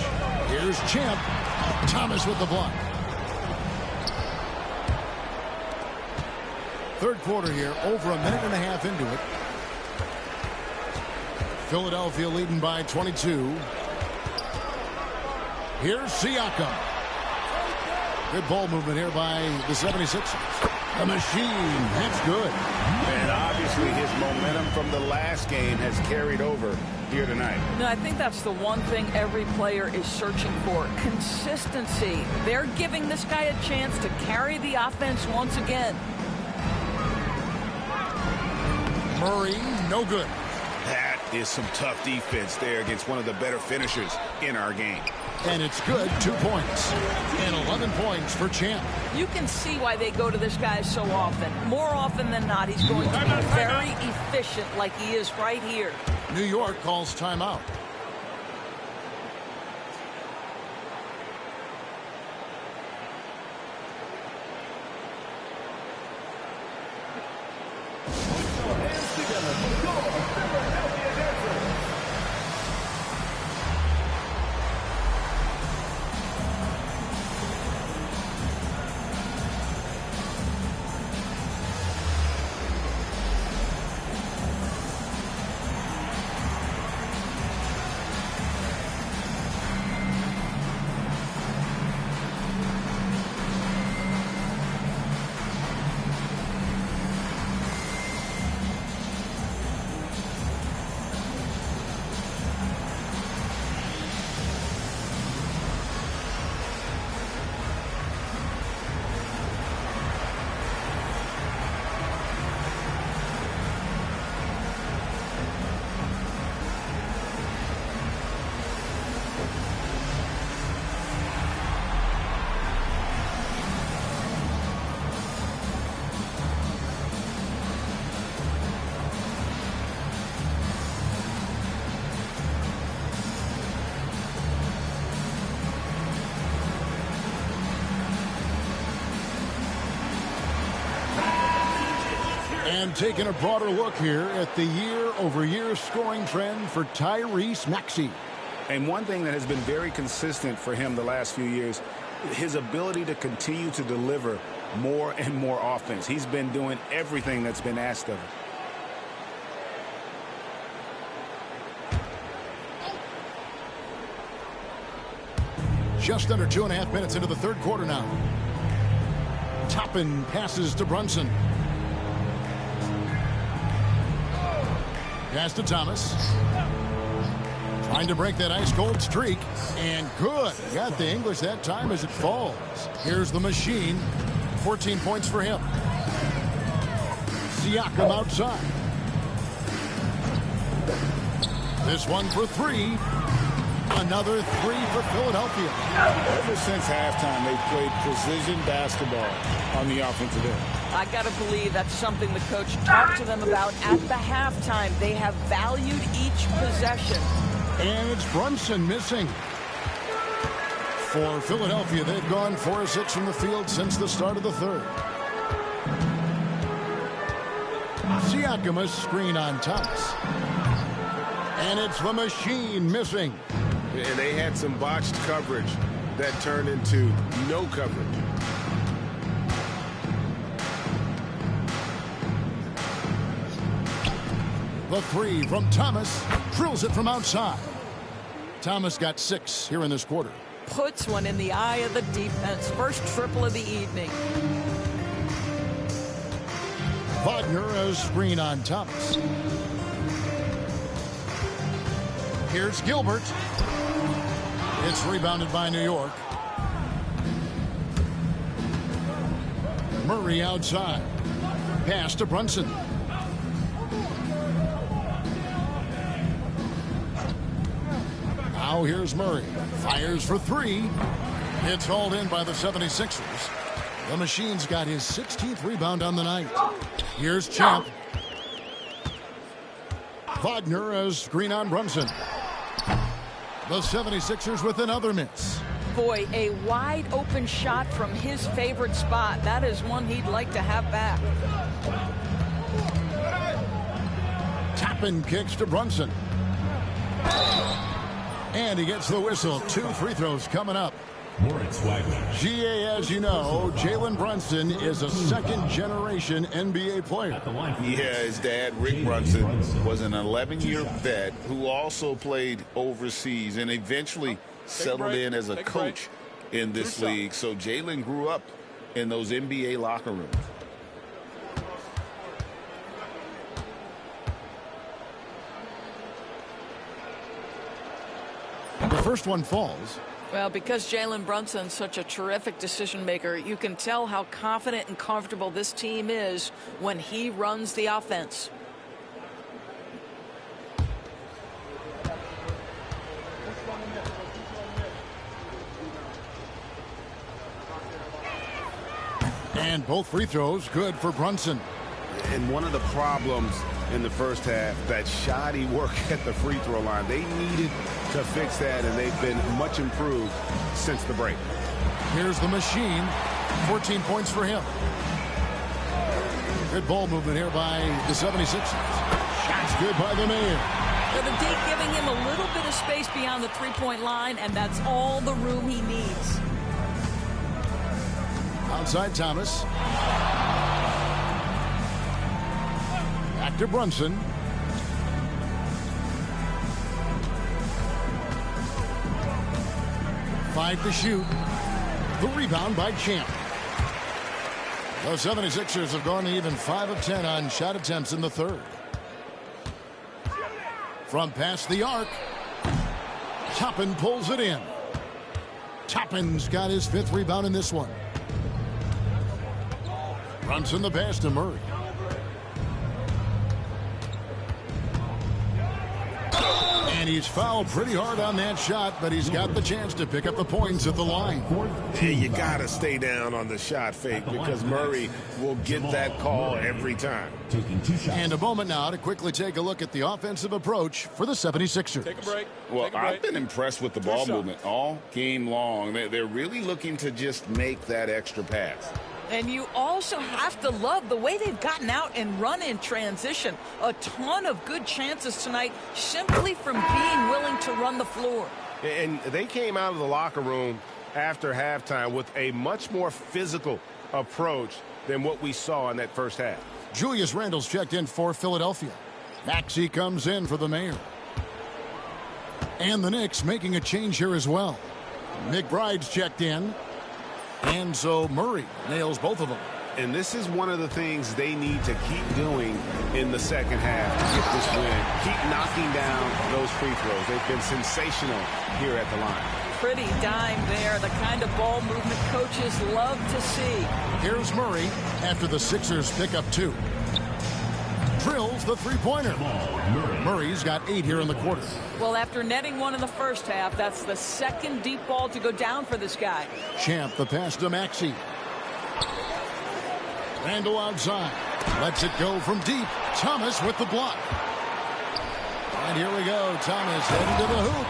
Here's Champ. Thomas with the block. Third quarter here, over a minute and a half into it. Philadelphia leading by 22. Here's Siakam. Good ball movement here by the 76ers. The machine, that's good. And obviously his momentum from the last game has carried over here tonight. No, I think that's the one thing every player is searching for. Consistency. They're giving this guy a chance to carry the offense once again. Murray, no good. That is some tough defense there against one of the better finishers in our game. And it's good, 2 points. And 11 points for Champ. You can see why they go to this guy so often. More often than not, he's going to be very efficient like he is right here. New York calls timeout. And taking a broader look here at the year-over-year scoring trend for Tyrese Maxey. And one thing that has been very consistent for him the last few years, his ability to continue to deliver more and more offense. He's been doing everything that's been asked of him. Just under 2.5 minutes into the third quarter now. Toppin passes to Brunson. Pass to Thomas. Trying to break that ice-cold streak. And good. Got the English that time as it falls. Here's the machine. 14 points for him. Siakam outside. This one for three. Another three for Philadelphia. Ever since halftime, they've played precision basketball on the offensive end. I got to believe that's something the coach talked to them about at the halftime. They have valued each possession. And it's Brunson missing. For Philadelphia, they've gone 4 of 6 from the field since the start of the third. Siakam, a screen on Thomas. And it's the machine missing. And they had some botched coverage that turned into no coverage. The three from Thomas. Drills it from outside. Thomas got 6 here in this quarter. Puts one in the eye of the defense. First triple of the evening. Wagner, a screen on Thomas. Here's Gilbert. It's rebounded by New York. Murray outside. Pass to Brunson. Now here's Murray. Fires for 3. It's hauled in by the 76ers. The Machine's got his 16th rebound on the night. Here's Champ. Wagner as screen on Brunson. The 76ers with another miss. Boy, a wide open shot from his favorite spot. That is one he'd like to have back. Toppin kicks to Brunson. And he gets the whistle. 2 free throws coming up. Moritz Wagner. GA, as you know, Jalen Brunson is a second-generation NBA player. Yeah, his dad, Rick Brunson, was an 11-year vet who also played overseas and eventually settled in as a coach in this league. So Jalen grew up in those NBA locker rooms. The first one falls. Well, because Jalen Brunson's such a terrific decision maker, you can tell how confident and comfortable this team is when he runs the offense. And both free throws good for Brunson. And one of the problems in the first half, that shoddy work at the free throw line. They needed to fix that, and they've been much improved since the break. Here's the Machine. 14 points for him. Good ball movement here by the 76ers. Shots good by the Mayor. So the D giving him a little bit of space beyond the three-point line, and that's all the room he needs. Outside Thomas. Back to Brunson. Five to shoot. The rebound by Champ. The 76ers have gone even 5 of 10 on shot attempts in the third. From past the arc. Toppin pulls it in. Toppin's got his 5th rebound in this one. Brunson the pass to Murray. And he's fouled pretty hard on that shot, but he's got the chance to pick up the points at the line. Yeah, you got to stay down on the shot fake because Murray will get that call every time. And a moment now to quickly take a look at the offensive approach for the 76ers. Take a break. Well, I've been impressed with the ball movement all game long. They're really looking to just make that extra pass. And you also have to love the way they've gotten out and run in transition. A ton of good chances tonight simply from being willing to run the floor. And they came out of the locker room after halftime with a much more physical approach than what we saw in that first half. Julius Randle's checked in for Philadelphia. Maxey comes in for the Mayor. And the Knicks making a change here as well. McBride's checked in. And so Murray nails both of them. And this is one of the things they need to keep doing in the second half to get this win. Keep knocking down those free throws. They've been sensational here at the line. Pretty dime there, the kind of ball movement coaches love to see. Here's Murray after the Sixers pick up 2. Drills the three-pointer. Murray's got 8 here in the quarter. Well, after netting one in the first half, that's the second deep ball to go down for this guy. Champ the pass to Maxey. Randle outside. Lets it go from deep. Thomas with the block. And here we go. Thomas heading to the hoop.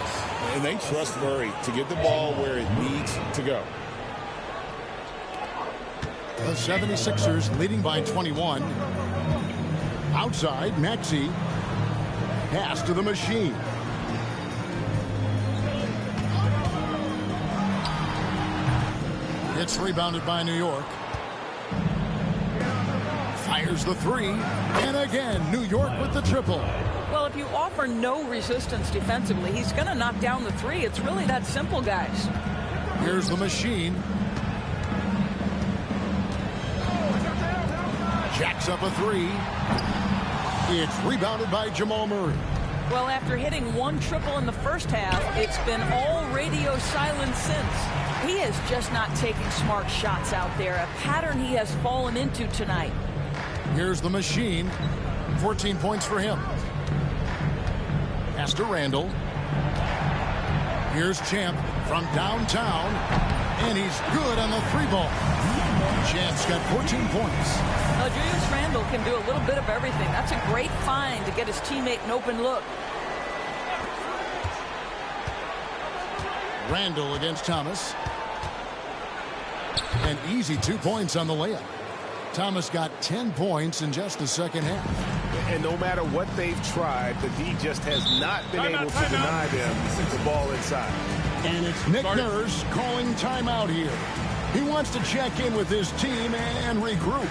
And they trust Murray to get the ball where it needs to go. The 76ers leading by 21. Outside, Maxey. Pass to the Machine. It's rebounded by New York. Fires the 3. And again, New York with the triple. Well, if you offer no resistance defensively, he's going to knock down the 3. It's really that simple, guys. Here's the Machine. Jacks up a 3. It's rebounded by Jamal Murray. Well, after hitting 1 triple in the first half, it's been all radio silence since. He is just not taking smart shots out there, a pattern he has fallen into tonight. Here's the Machine. 14 points for him. Pass to Randle. Here's Champ from downtown. And he's good on the 3-ball. Champ's got 14 points. Julius Randle can do a little bit of everything. That's a great find to get his teammate an open look. Randle against Thomas. An easy 2 points on the layup. Thomas got 10 points in just the second half. And no matter what they've tried, the D just has not been able to deny them the ball inside. And it's Nick Nurse calling timeout here. He wants to check in with his team and regroup.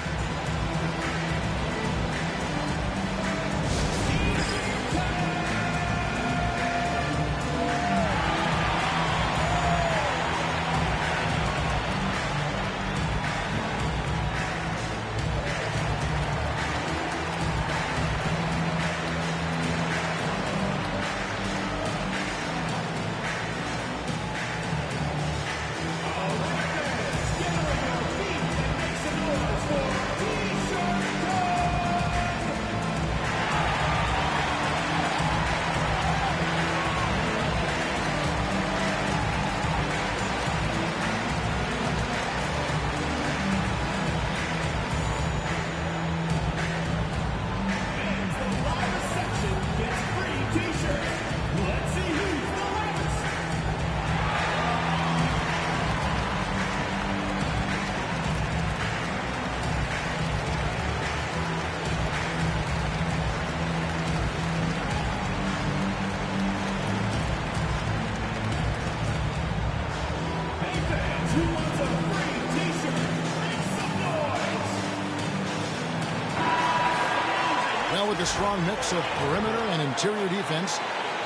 Well, with a strong mix of perimeter and interior defense,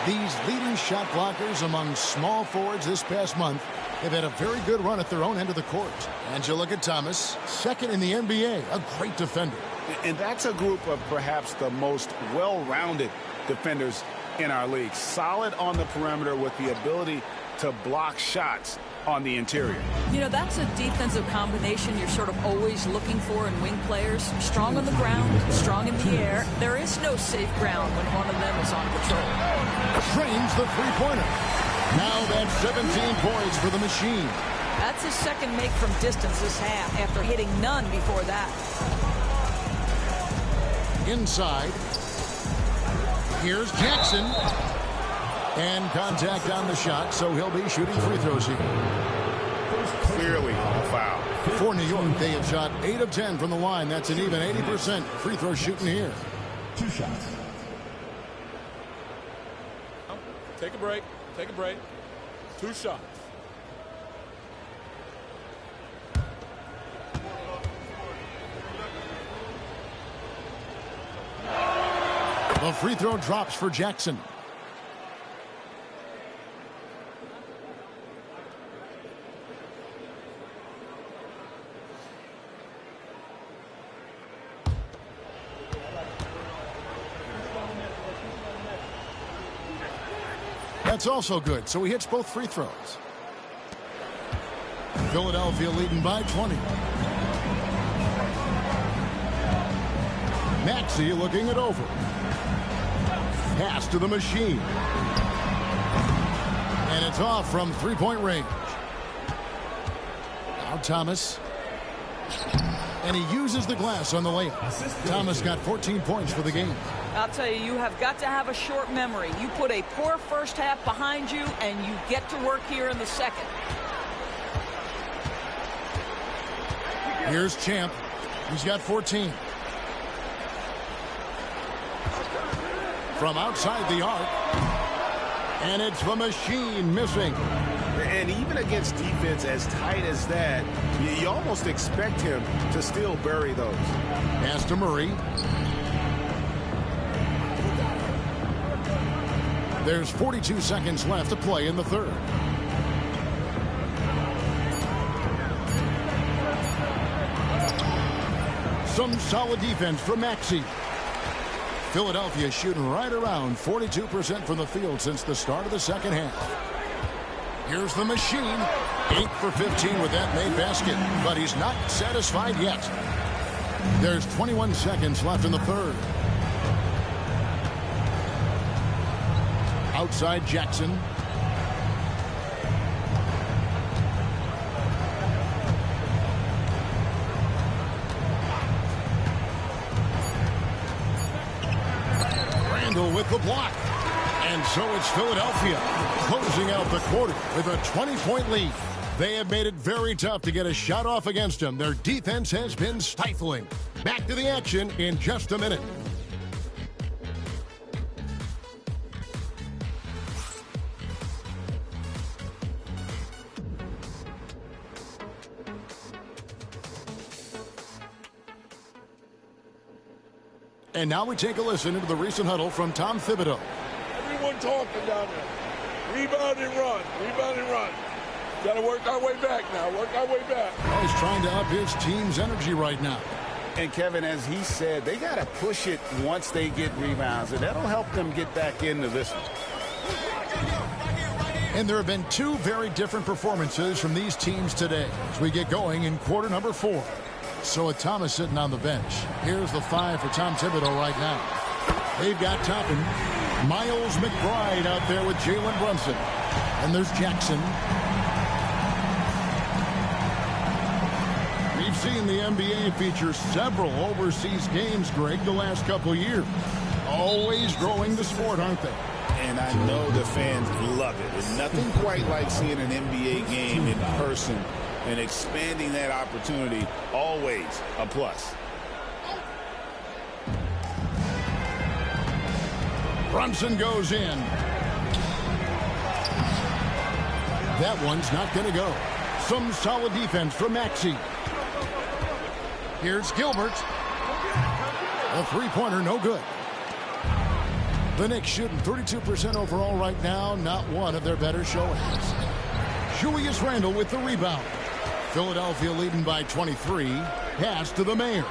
these leading shot blockers among small forwards this past month have had a very good run at their own end of the court. And you look at Thomas, second in the NBA, a great defender. And that's a group of perhaps the most well-rounded defenders in our league. Solid on the perimeter with the ability to block shots on the interior. You know, that's a defensive combination you're sort of always looking for in wing players. Strong on the ground, strong in the air. There is no safe ground when one of them is on patrol. Trains the three-pointer. Now that's 17 points for the machine. That's his second make from distance this half after hitting none before that. Inside. Here's Jackson. And contact on the shot, so he'll be shooting free throws here. Clearly a foul. For New York, they have shot 8 of 10 from the line. That's an even 80% free throw shooting here. 2 shots. Take a break. Take a break. 2 shots. The free throw drops for Jackson. That's also good, so he hits both free throws. Philadelphia leading by 20. Maxey looking it over. Pass to the machine. And it's off from three-point range. Now Thomas. And he uses the glass on the layup. Thomas got 14 points for the game. I'll tell you, you have got to have a short memory. You put a poor first half behind you, and you get to work here in the second. Here's Champ. He's got 14. From outside the arc. And it's the machine missing. And even against defense as tight as that, you almost expect him to still bury those. Pass to Murray. There's 42 seconds left to play in the third. Some solid defense from Maxey. Philadelphia shooting right around 42% from the field since the start of the second half. Here's the machine. 8 for 15 with that made basket, but he's not satisfied yet. There's 21 seconds left in the third. Outside Jackson. Randle with the block. And so it's Philadelphia closing out the quarter with a 20-point lead. They have made it very tough to get a shot off against them. Their defense has been stifling. Back to the action in just a minute. And now we take a listen into the recent huddle from Tom Thibodeau. Everyone talking down there. Rebound and run. Rebound and run. Got to work our way back now. Work our way back. Well, he's trying to up his team's energy right now. And, Kevin, as he said, they got to push it once they get rebounds, and that'll help them get back into this one. And there have been two very different performances from these teams today as we get going in quarter number 4. So with Thomas sitting on the bench, here's the 5 for Tom Thibodeau right now. They've got Toppin, Miles McBride out there with Jalen Brunson. And there's Jackson. We've seen the NBA feature several overseas games, Greg, the last couple of years. Always growing the sport, aren't they? And I know the fans love it. There's nothing quite like seeing an NBA game in person. And expanding that opportunity, always a plus. Brunson goes in. That one's not going to go. Some solid defense from Maxey. Here's Gilbert. A three-pointer, no good. The Knicks shooting 32% overall right now. Not one of their better showings. Julius Randle with the rebound. Philadelphia leading by 23. Pass to the Mayor.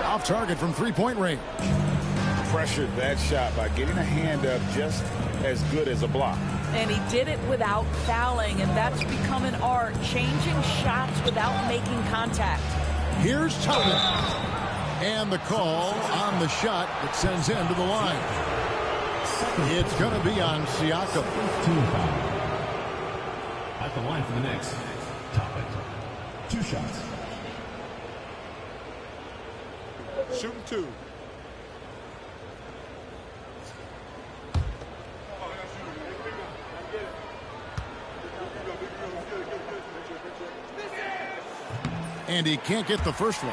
Off target from three-point range. Pressured that shot by getting a hand up just as good as a block. And he did it without fouling, and that's become an art, changing shots without making contact. Here's Toppin. And the call on the shot that sends him to the line. It's going to be on Siakam. Team foul. At the line for the Knicks, Toppin. 2 shots. Shooting 2. And he can't get the first one.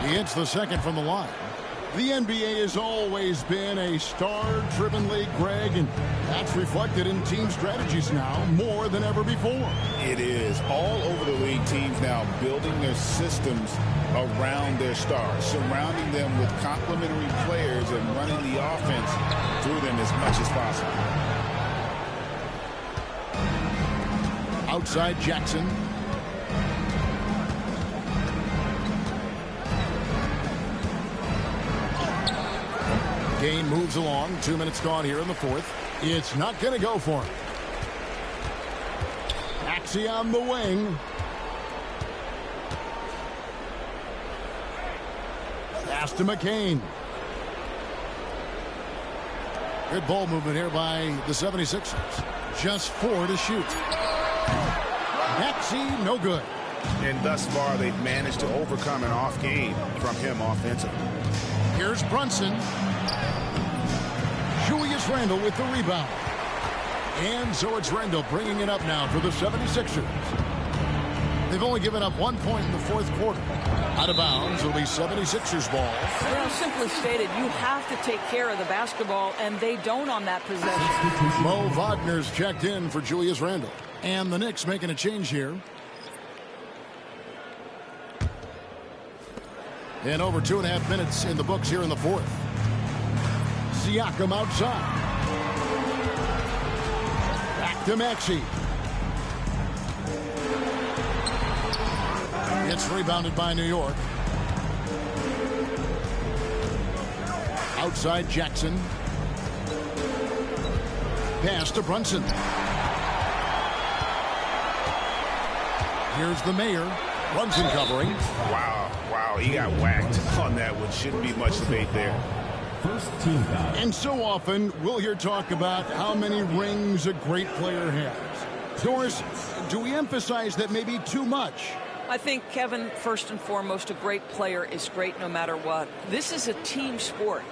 He hits the second from the line. The NBA has always been a star-driven league, Greg, and that's reflected in team strategies now more than ever before. It is. All over the league, teams now building their systems around their stars, surrounding them with complementary players and running the offense through them as much as possible. Outside Jackson. Game moves along. 2 minutes gone here in the fourth. It's not going to go for him. Maxey on the wing. Pass to McCain. Good ball movement here by the 76ers. Just 4 to shoot. Maxey, no good. And thus far, they've managed to overcome an off game from him offensively. Here's Brunson. Julius Randle with the rebound. And so it's Randle bringing it up now for the 76ers. They've only given up 1 point in the fourth quarter. Out of bounds, it'll be 76ers ball. Well, simply stated, you have to take care of the basketball, and they don't on that possession. Mo Wagner's checked in for Julius Randle. And the Knicks making a change here. And over 2.5 minutes in the books here in the fourth. Siakam outside. Back to Maxey. It's rebounded by New York. Outside Jackson. Pass to Brunson. Here's the Mayor. Brunson covering. Wow, he got whacked on that one. Shouldn't be much debate there. First team foul. And so often, we'll hear talk about how many rings a great player has. Doris, do we emphasize that maybe too much? I think, Kevin, first and foremost, a great player is great no matter what. This is a team sport,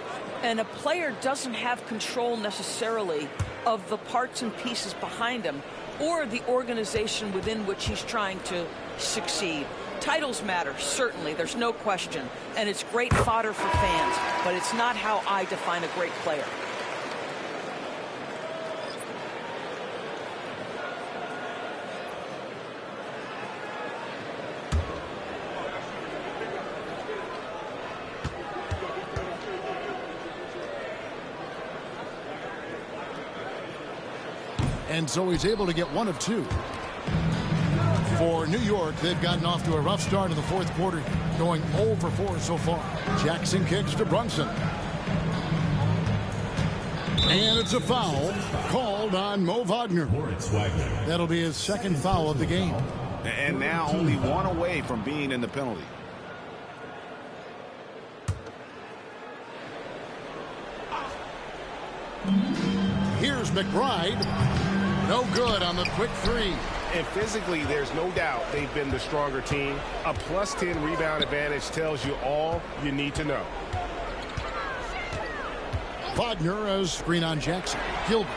and a player doesn't have control necessarily of the parts and pieces behind him or the organization within which he's trying to succeed. Titles matter, certainly, there's no question, and it's great fodder for fans, but it's not how I define a great player. And so he's able to get one of two. For New York, they've gotten off to a rough start in the fourth quarter, going 0 for 4 so far. Jackson kicks to Brunson. And it's a foul called on Mo Wagner. That'll be his second foul of the game. And now only one away from being in the penalty. Here's McBride. No good on the quick three. And physically, there's no doubt they've been the stronger team. A +10 rebound advantage tells you all you need to know. Wagner as screen on Jackson. Gilbert.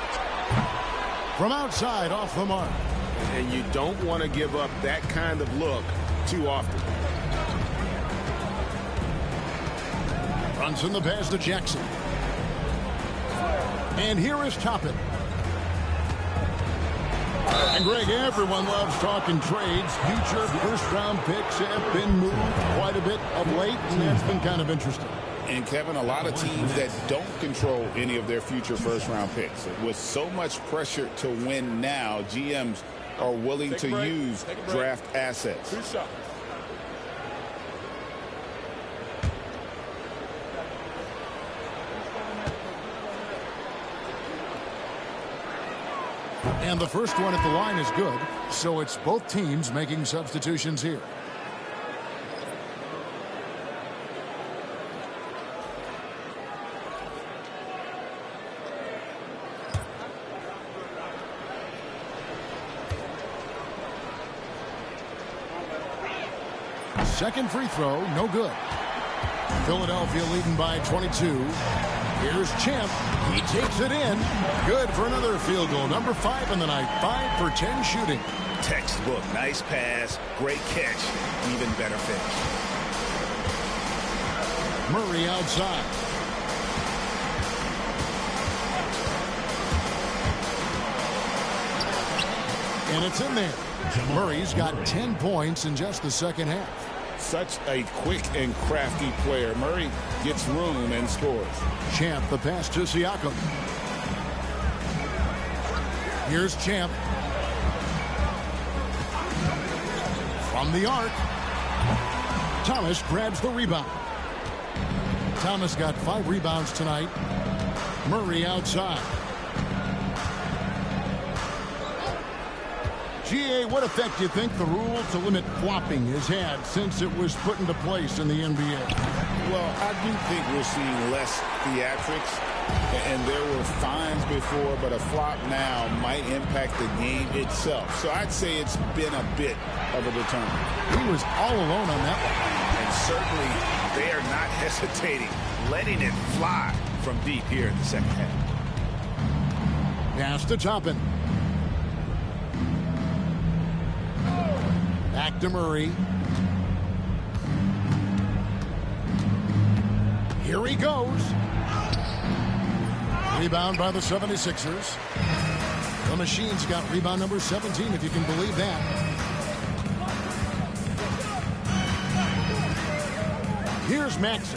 From outside, off the mark. And you don't want to give up that kind of look too often. Brunson the pass to Jackson. And here is Toppin. And Greg, everyone loves talking trades. Future first-round picks have been moved quite a bit of late, and that's been kind of interesting. And, Kevin, a lot of teams that don't control any of their future first-round picks. With so much pressure to win now, GMs are willing to use draft assets. And the first one at the line is good, so it's both teams making substitutions here. Second free throw, no good. Philadelphia leading by 22. Here's Champ. He takes it in. Good for another field goal. Number 5 in the night. 5 for 10 shooting. Textbook. Nice pass. Great catch. Even better finish. Murray outside. And it's in there. Murray's got 10 points in just the second half. Such a quick and crafty player. Murray gets room and scores. Champ, the pass to Siakam. Here's Champ. From the arc. Thomas grabs the rebound. Thomas got 5 rebounds tonight. Murray outside. GA, what effect do you think the rule to limit flopping has had since it was put into place in the NBA? Well, I do think we're seeing less theatrics, and there were fines before, but a flop now might impact the game itself. So I'd say it's been a bit of a deterrent. He was all alone on that one. And certainly they are not hesitating, letting it fly from deep here in the second half. Pass to Toppin. Back to Murray. Here he goes. Rebound by the 76ers. The Machine's got rebound number 17, if you can believe that. Here's Maxey.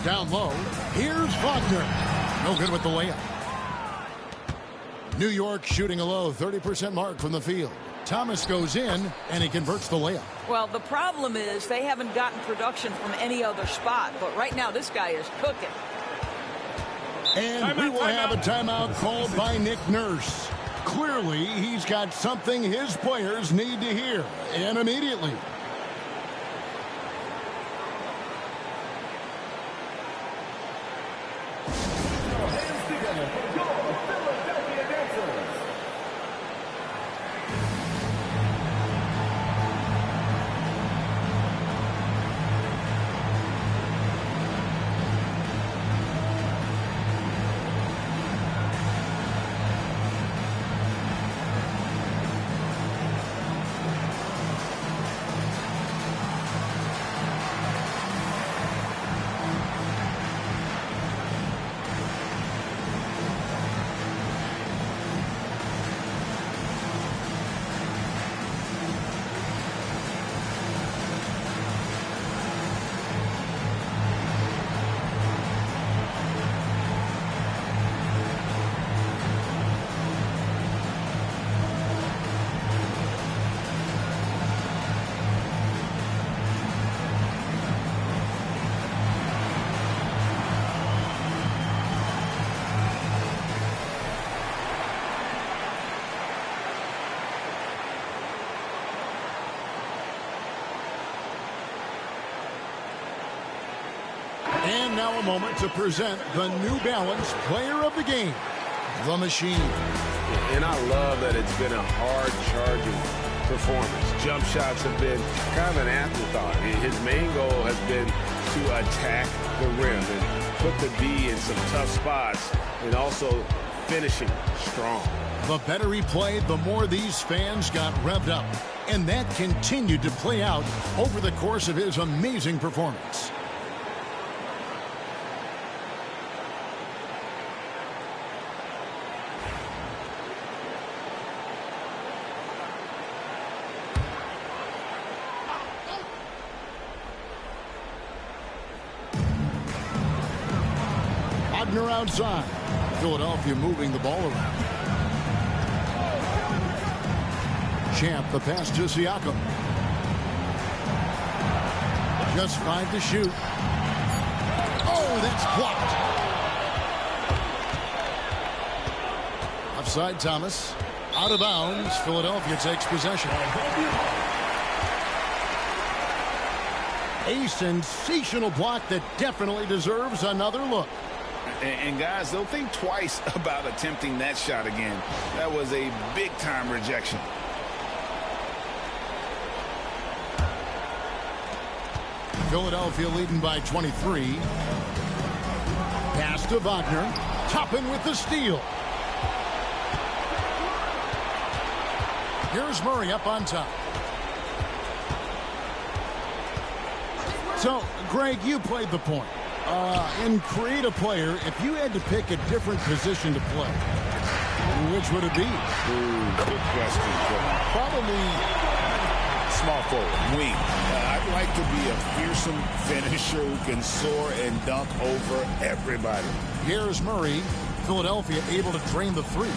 Down low. Here's Wagner. No good with the layup. New York shooting a low 30% mark from the field. Thomas goes in, and he converts the layup. Well, the problem is they haven't gotten production from any other spot. But right now, this guy is cooking. And we will have a timeout called by Nick Nurse. Clearly, he's got something his players need to hear, and immediately. And now a moment to present the New Balance Player of the Game, the Machine. And I love that it's been a hard-charging performance. Jump shots have been kind of an afterthought. His main goal has been to attack the rim and put the D in some tough spots and also finishing strong. The better he played, the more these fans got revved up. And that continued to play out over the course of his amazing performance. Wagner outside. Philadelphia moving the ball around. Champ, the pass to Siakam. Just 5 to shoot. Oh, that's blocked. Offside Thomas. Out of bounds. Philadelphia takes possession. A sensational block that definitely deserves another look. And guys, don't think twice about attempting that shot again. That was a big-time rejection. Philadelphia leading by 23. Pass to Wagner. Toppin with the steal. Here's Murray up on top. So, Greg, you played the point. In create a player, if you had to pick a different position to play, which would it be? Good question. Probably small forward, wing. I'd like to be a fearsome finisher who can soar and dunk over everybody. Here's Murray. Philadelphia able to drain the three.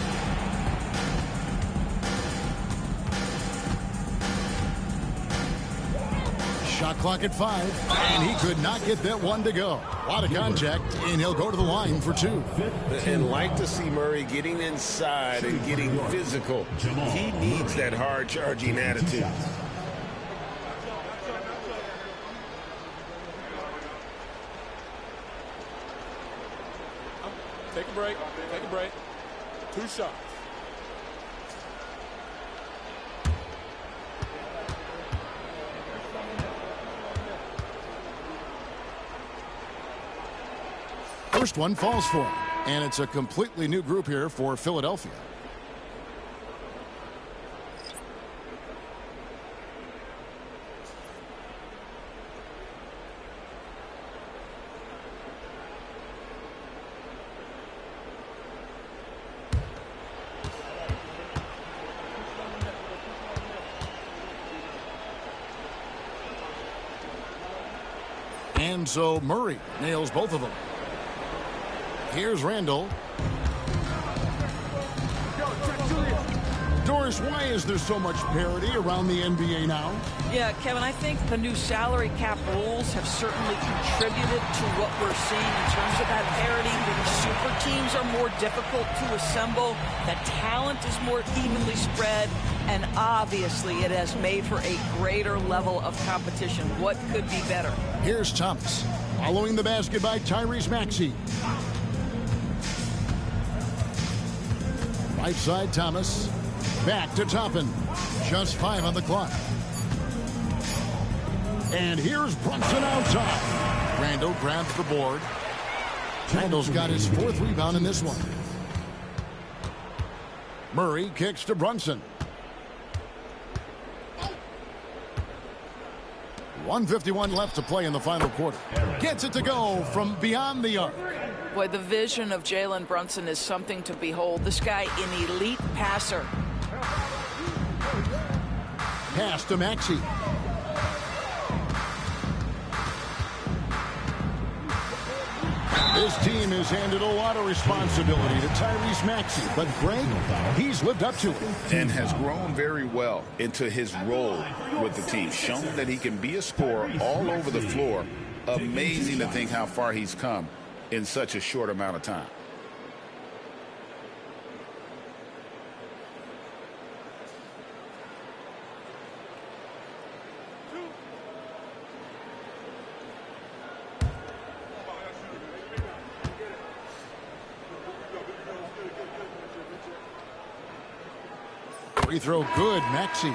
Shot clock at 5, and he could not get that one to go. A lot of contact, and he'll go to the line for 2. And like to see Murray getting inside and getting physical. He needs that hard-charging attitude. Take a break. Take a break. 2 shots. First one falls for him, and it's a completely new group here for Philadelphia. And so Murray nails both of them. Here's Randall. Doris, why is there so much parity around the NBA now? Yeah, Kevin, I think the new salary cap rules have certainly contributed to what we're seeing in terms of that parity. Super teams are more difficult to assemble. The talent is more evenly spread. And obviously, it has made for a greater level of competition. What could be better? Here's Thomas. Following the basket by Tyrese Maxey. Right side, Thomas. Back to Toppin. Just 5 on the clock. And here's Brunson outside. Randall grabs the board. Randall's got his 4th rebound in this one. Murray kicks to Brunson. 1:51 left to play in the final quarter. Gets it to go from beyond the arc. Boy, the vision of Jalen Brunson is something to behold. This guy, an elite passer. Pass to Maxey. His team has handed a lot of responsibility to Tyrese Maxey, but Greg, he's lived up to it. And has grown very well into his role with the team. Shown that he can be a scorer all over the floor. Amazing to think how far he's come in such a short amount of time. Free throw good, Maxey.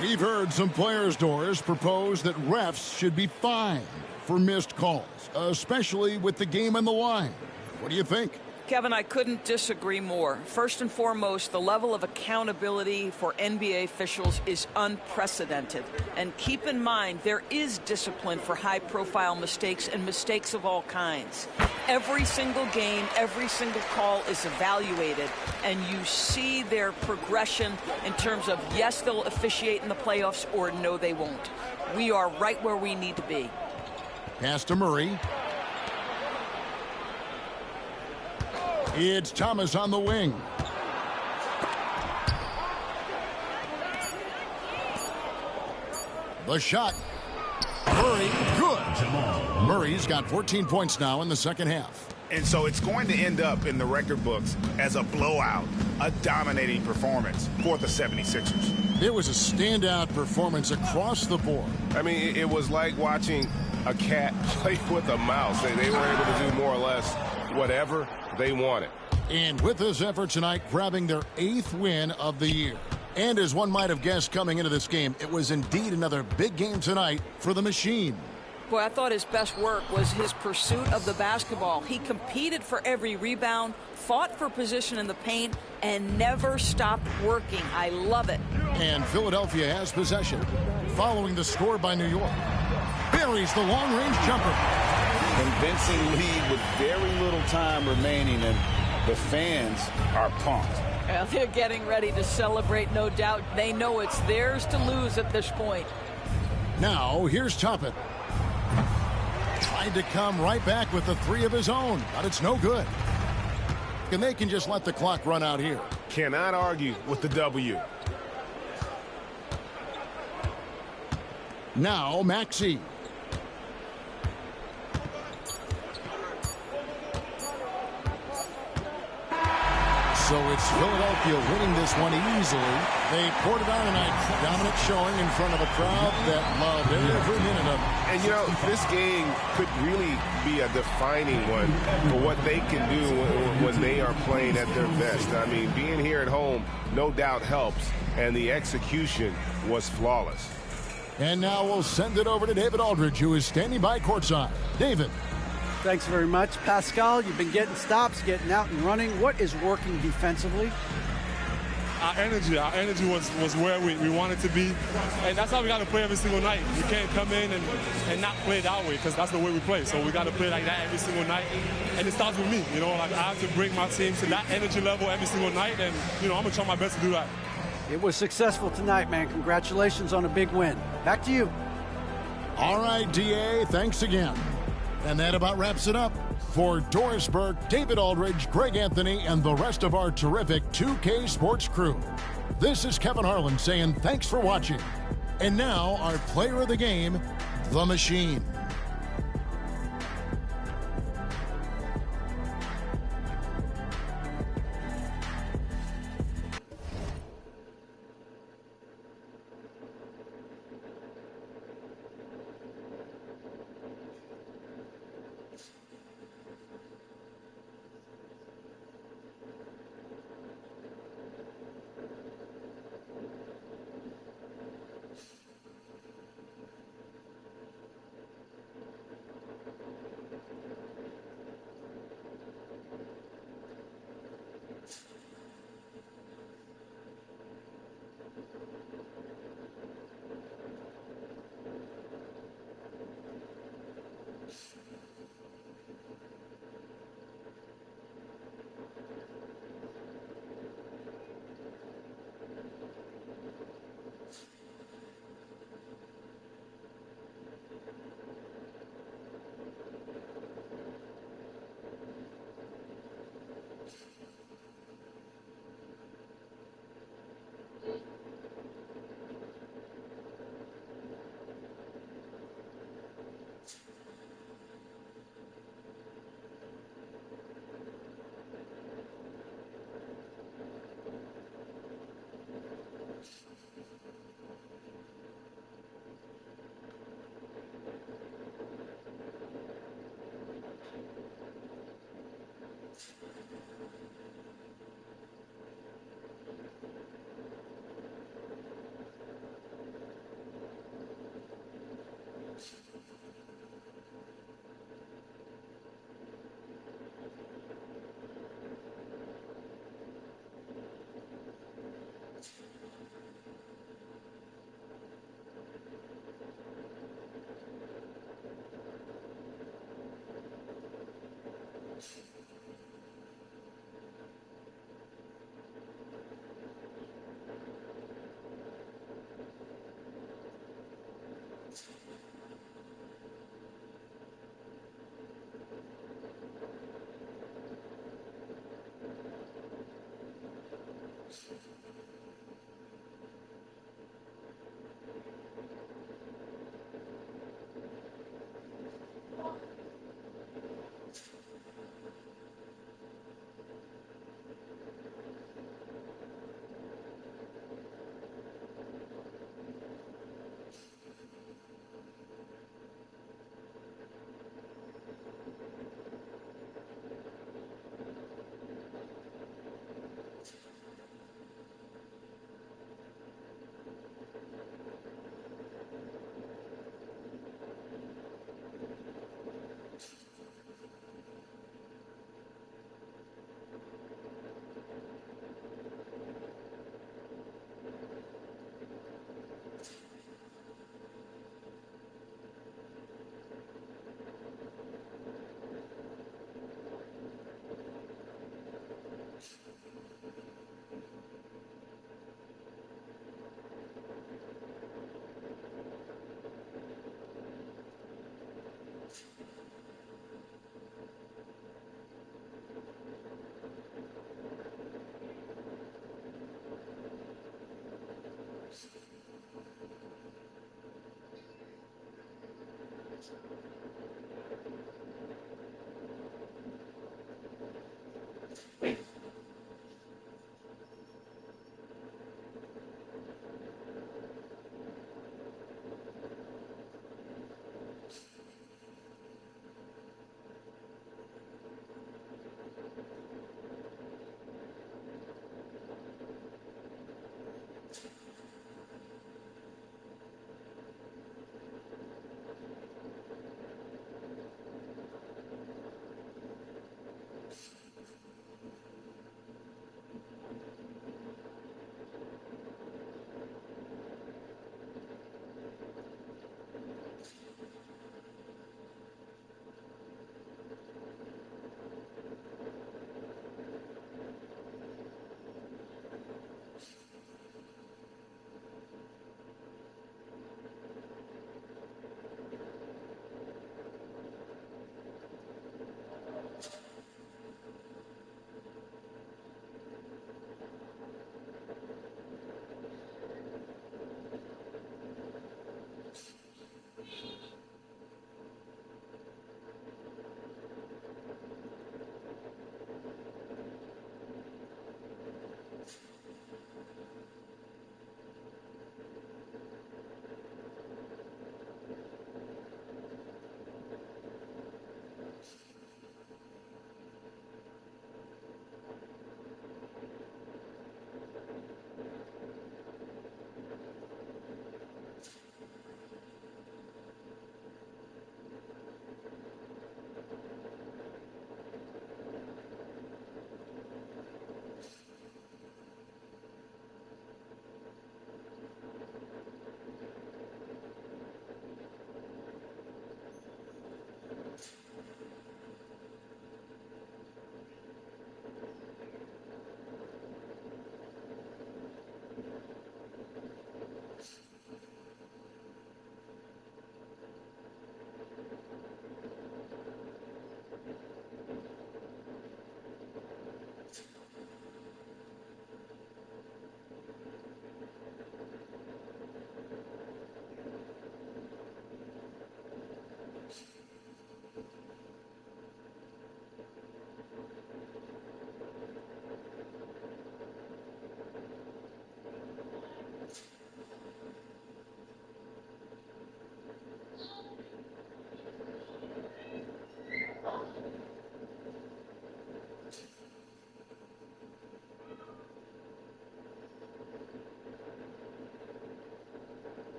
We've heard some players, Doris, propose that refs should be fined for missed calls, especially with the game on the line. What do you think? Kevin, I couldn't disagree more. First and foremost, the level of accountability for NBA officials is unprecedented. And keep in mind, there is discipline for high-profile mistakes and mistakes of all kinds. Every single game, every single call is evaluated, and you see their progression in terms of, yes, they'll officiate in the playoffs, or no, they won't. We are right where we need to be. Pass to Murray. It's Thomas on the wing. The shot. Murray, good. Murray's got 14 points now in the second half. And so it's going to end up in the record books as a blowout, a dominating performance for the 76ers. It was a standout performance across the board. I mean, it was like watching a cat play with a mouse. They were able to do more or less whatever they wanted. And with this effort tonight, grabbing their 8th win of the year. And as one might have guessed coming into this game, it was indeed another big game tonight for the Machine. Boy, I thought his best work was his pursuit of the basketball. He competed for every rebound, fought for position in the paint, and never stopped working. I love it. And Philadelphia has possession. Following the score by New York. Buries the long-range jumper. Convincing lead with very little time remaining, and the fans are pumped. Well, they're getting ready to celebrate, no doubt. They know it's theirs to lose at this point. Now, here's Toppin. Tried to come right back with the 3 of his own, but it's no good. And they can just let the clock run out here. Cannot argue with the W. Now, Maxey. So it's Philadelphia winning this one easily. They poured it on tonight. Dominant showing in front of a crowd that loved every minute of it. And, you know, this game could really be a defining one for what they can do when they are playing at their best. I mean, being here at home no doubt helps, and the execution was flawless. And now we'll send it over to David Aldridge, who is standing by courtside. David. Thanks very much. Pascal, you've been getting stops, getting out and running. What is working defensively? Our energy was where we wanted to be. And that's how we got to play every single night. We can't come in and not play that way, because that's the way we play. So we got to play like that every single night. And it starts with me. You know, like I have to bring my team to that energy level every single night. And, you know, I'm going to try my best to do that. It was successful tonight, man. Congratulations on a big win. Back to you. All right, DA, thanks again. And that about wraps it up. For Doris Burke, David Aldridge, Greg Anthony, and the rest of our terrific 2K Sports crew, this is Kevin Harlan saying thanks for watching. And now, our player of the game, the Machine.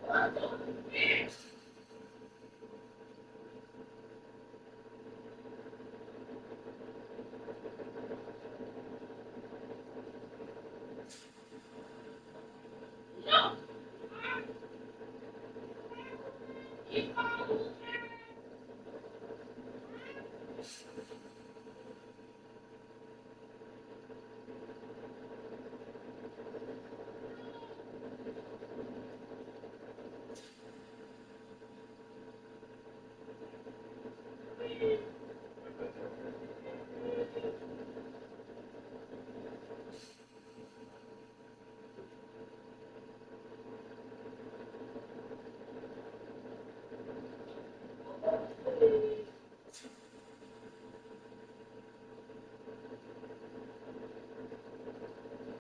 Wow.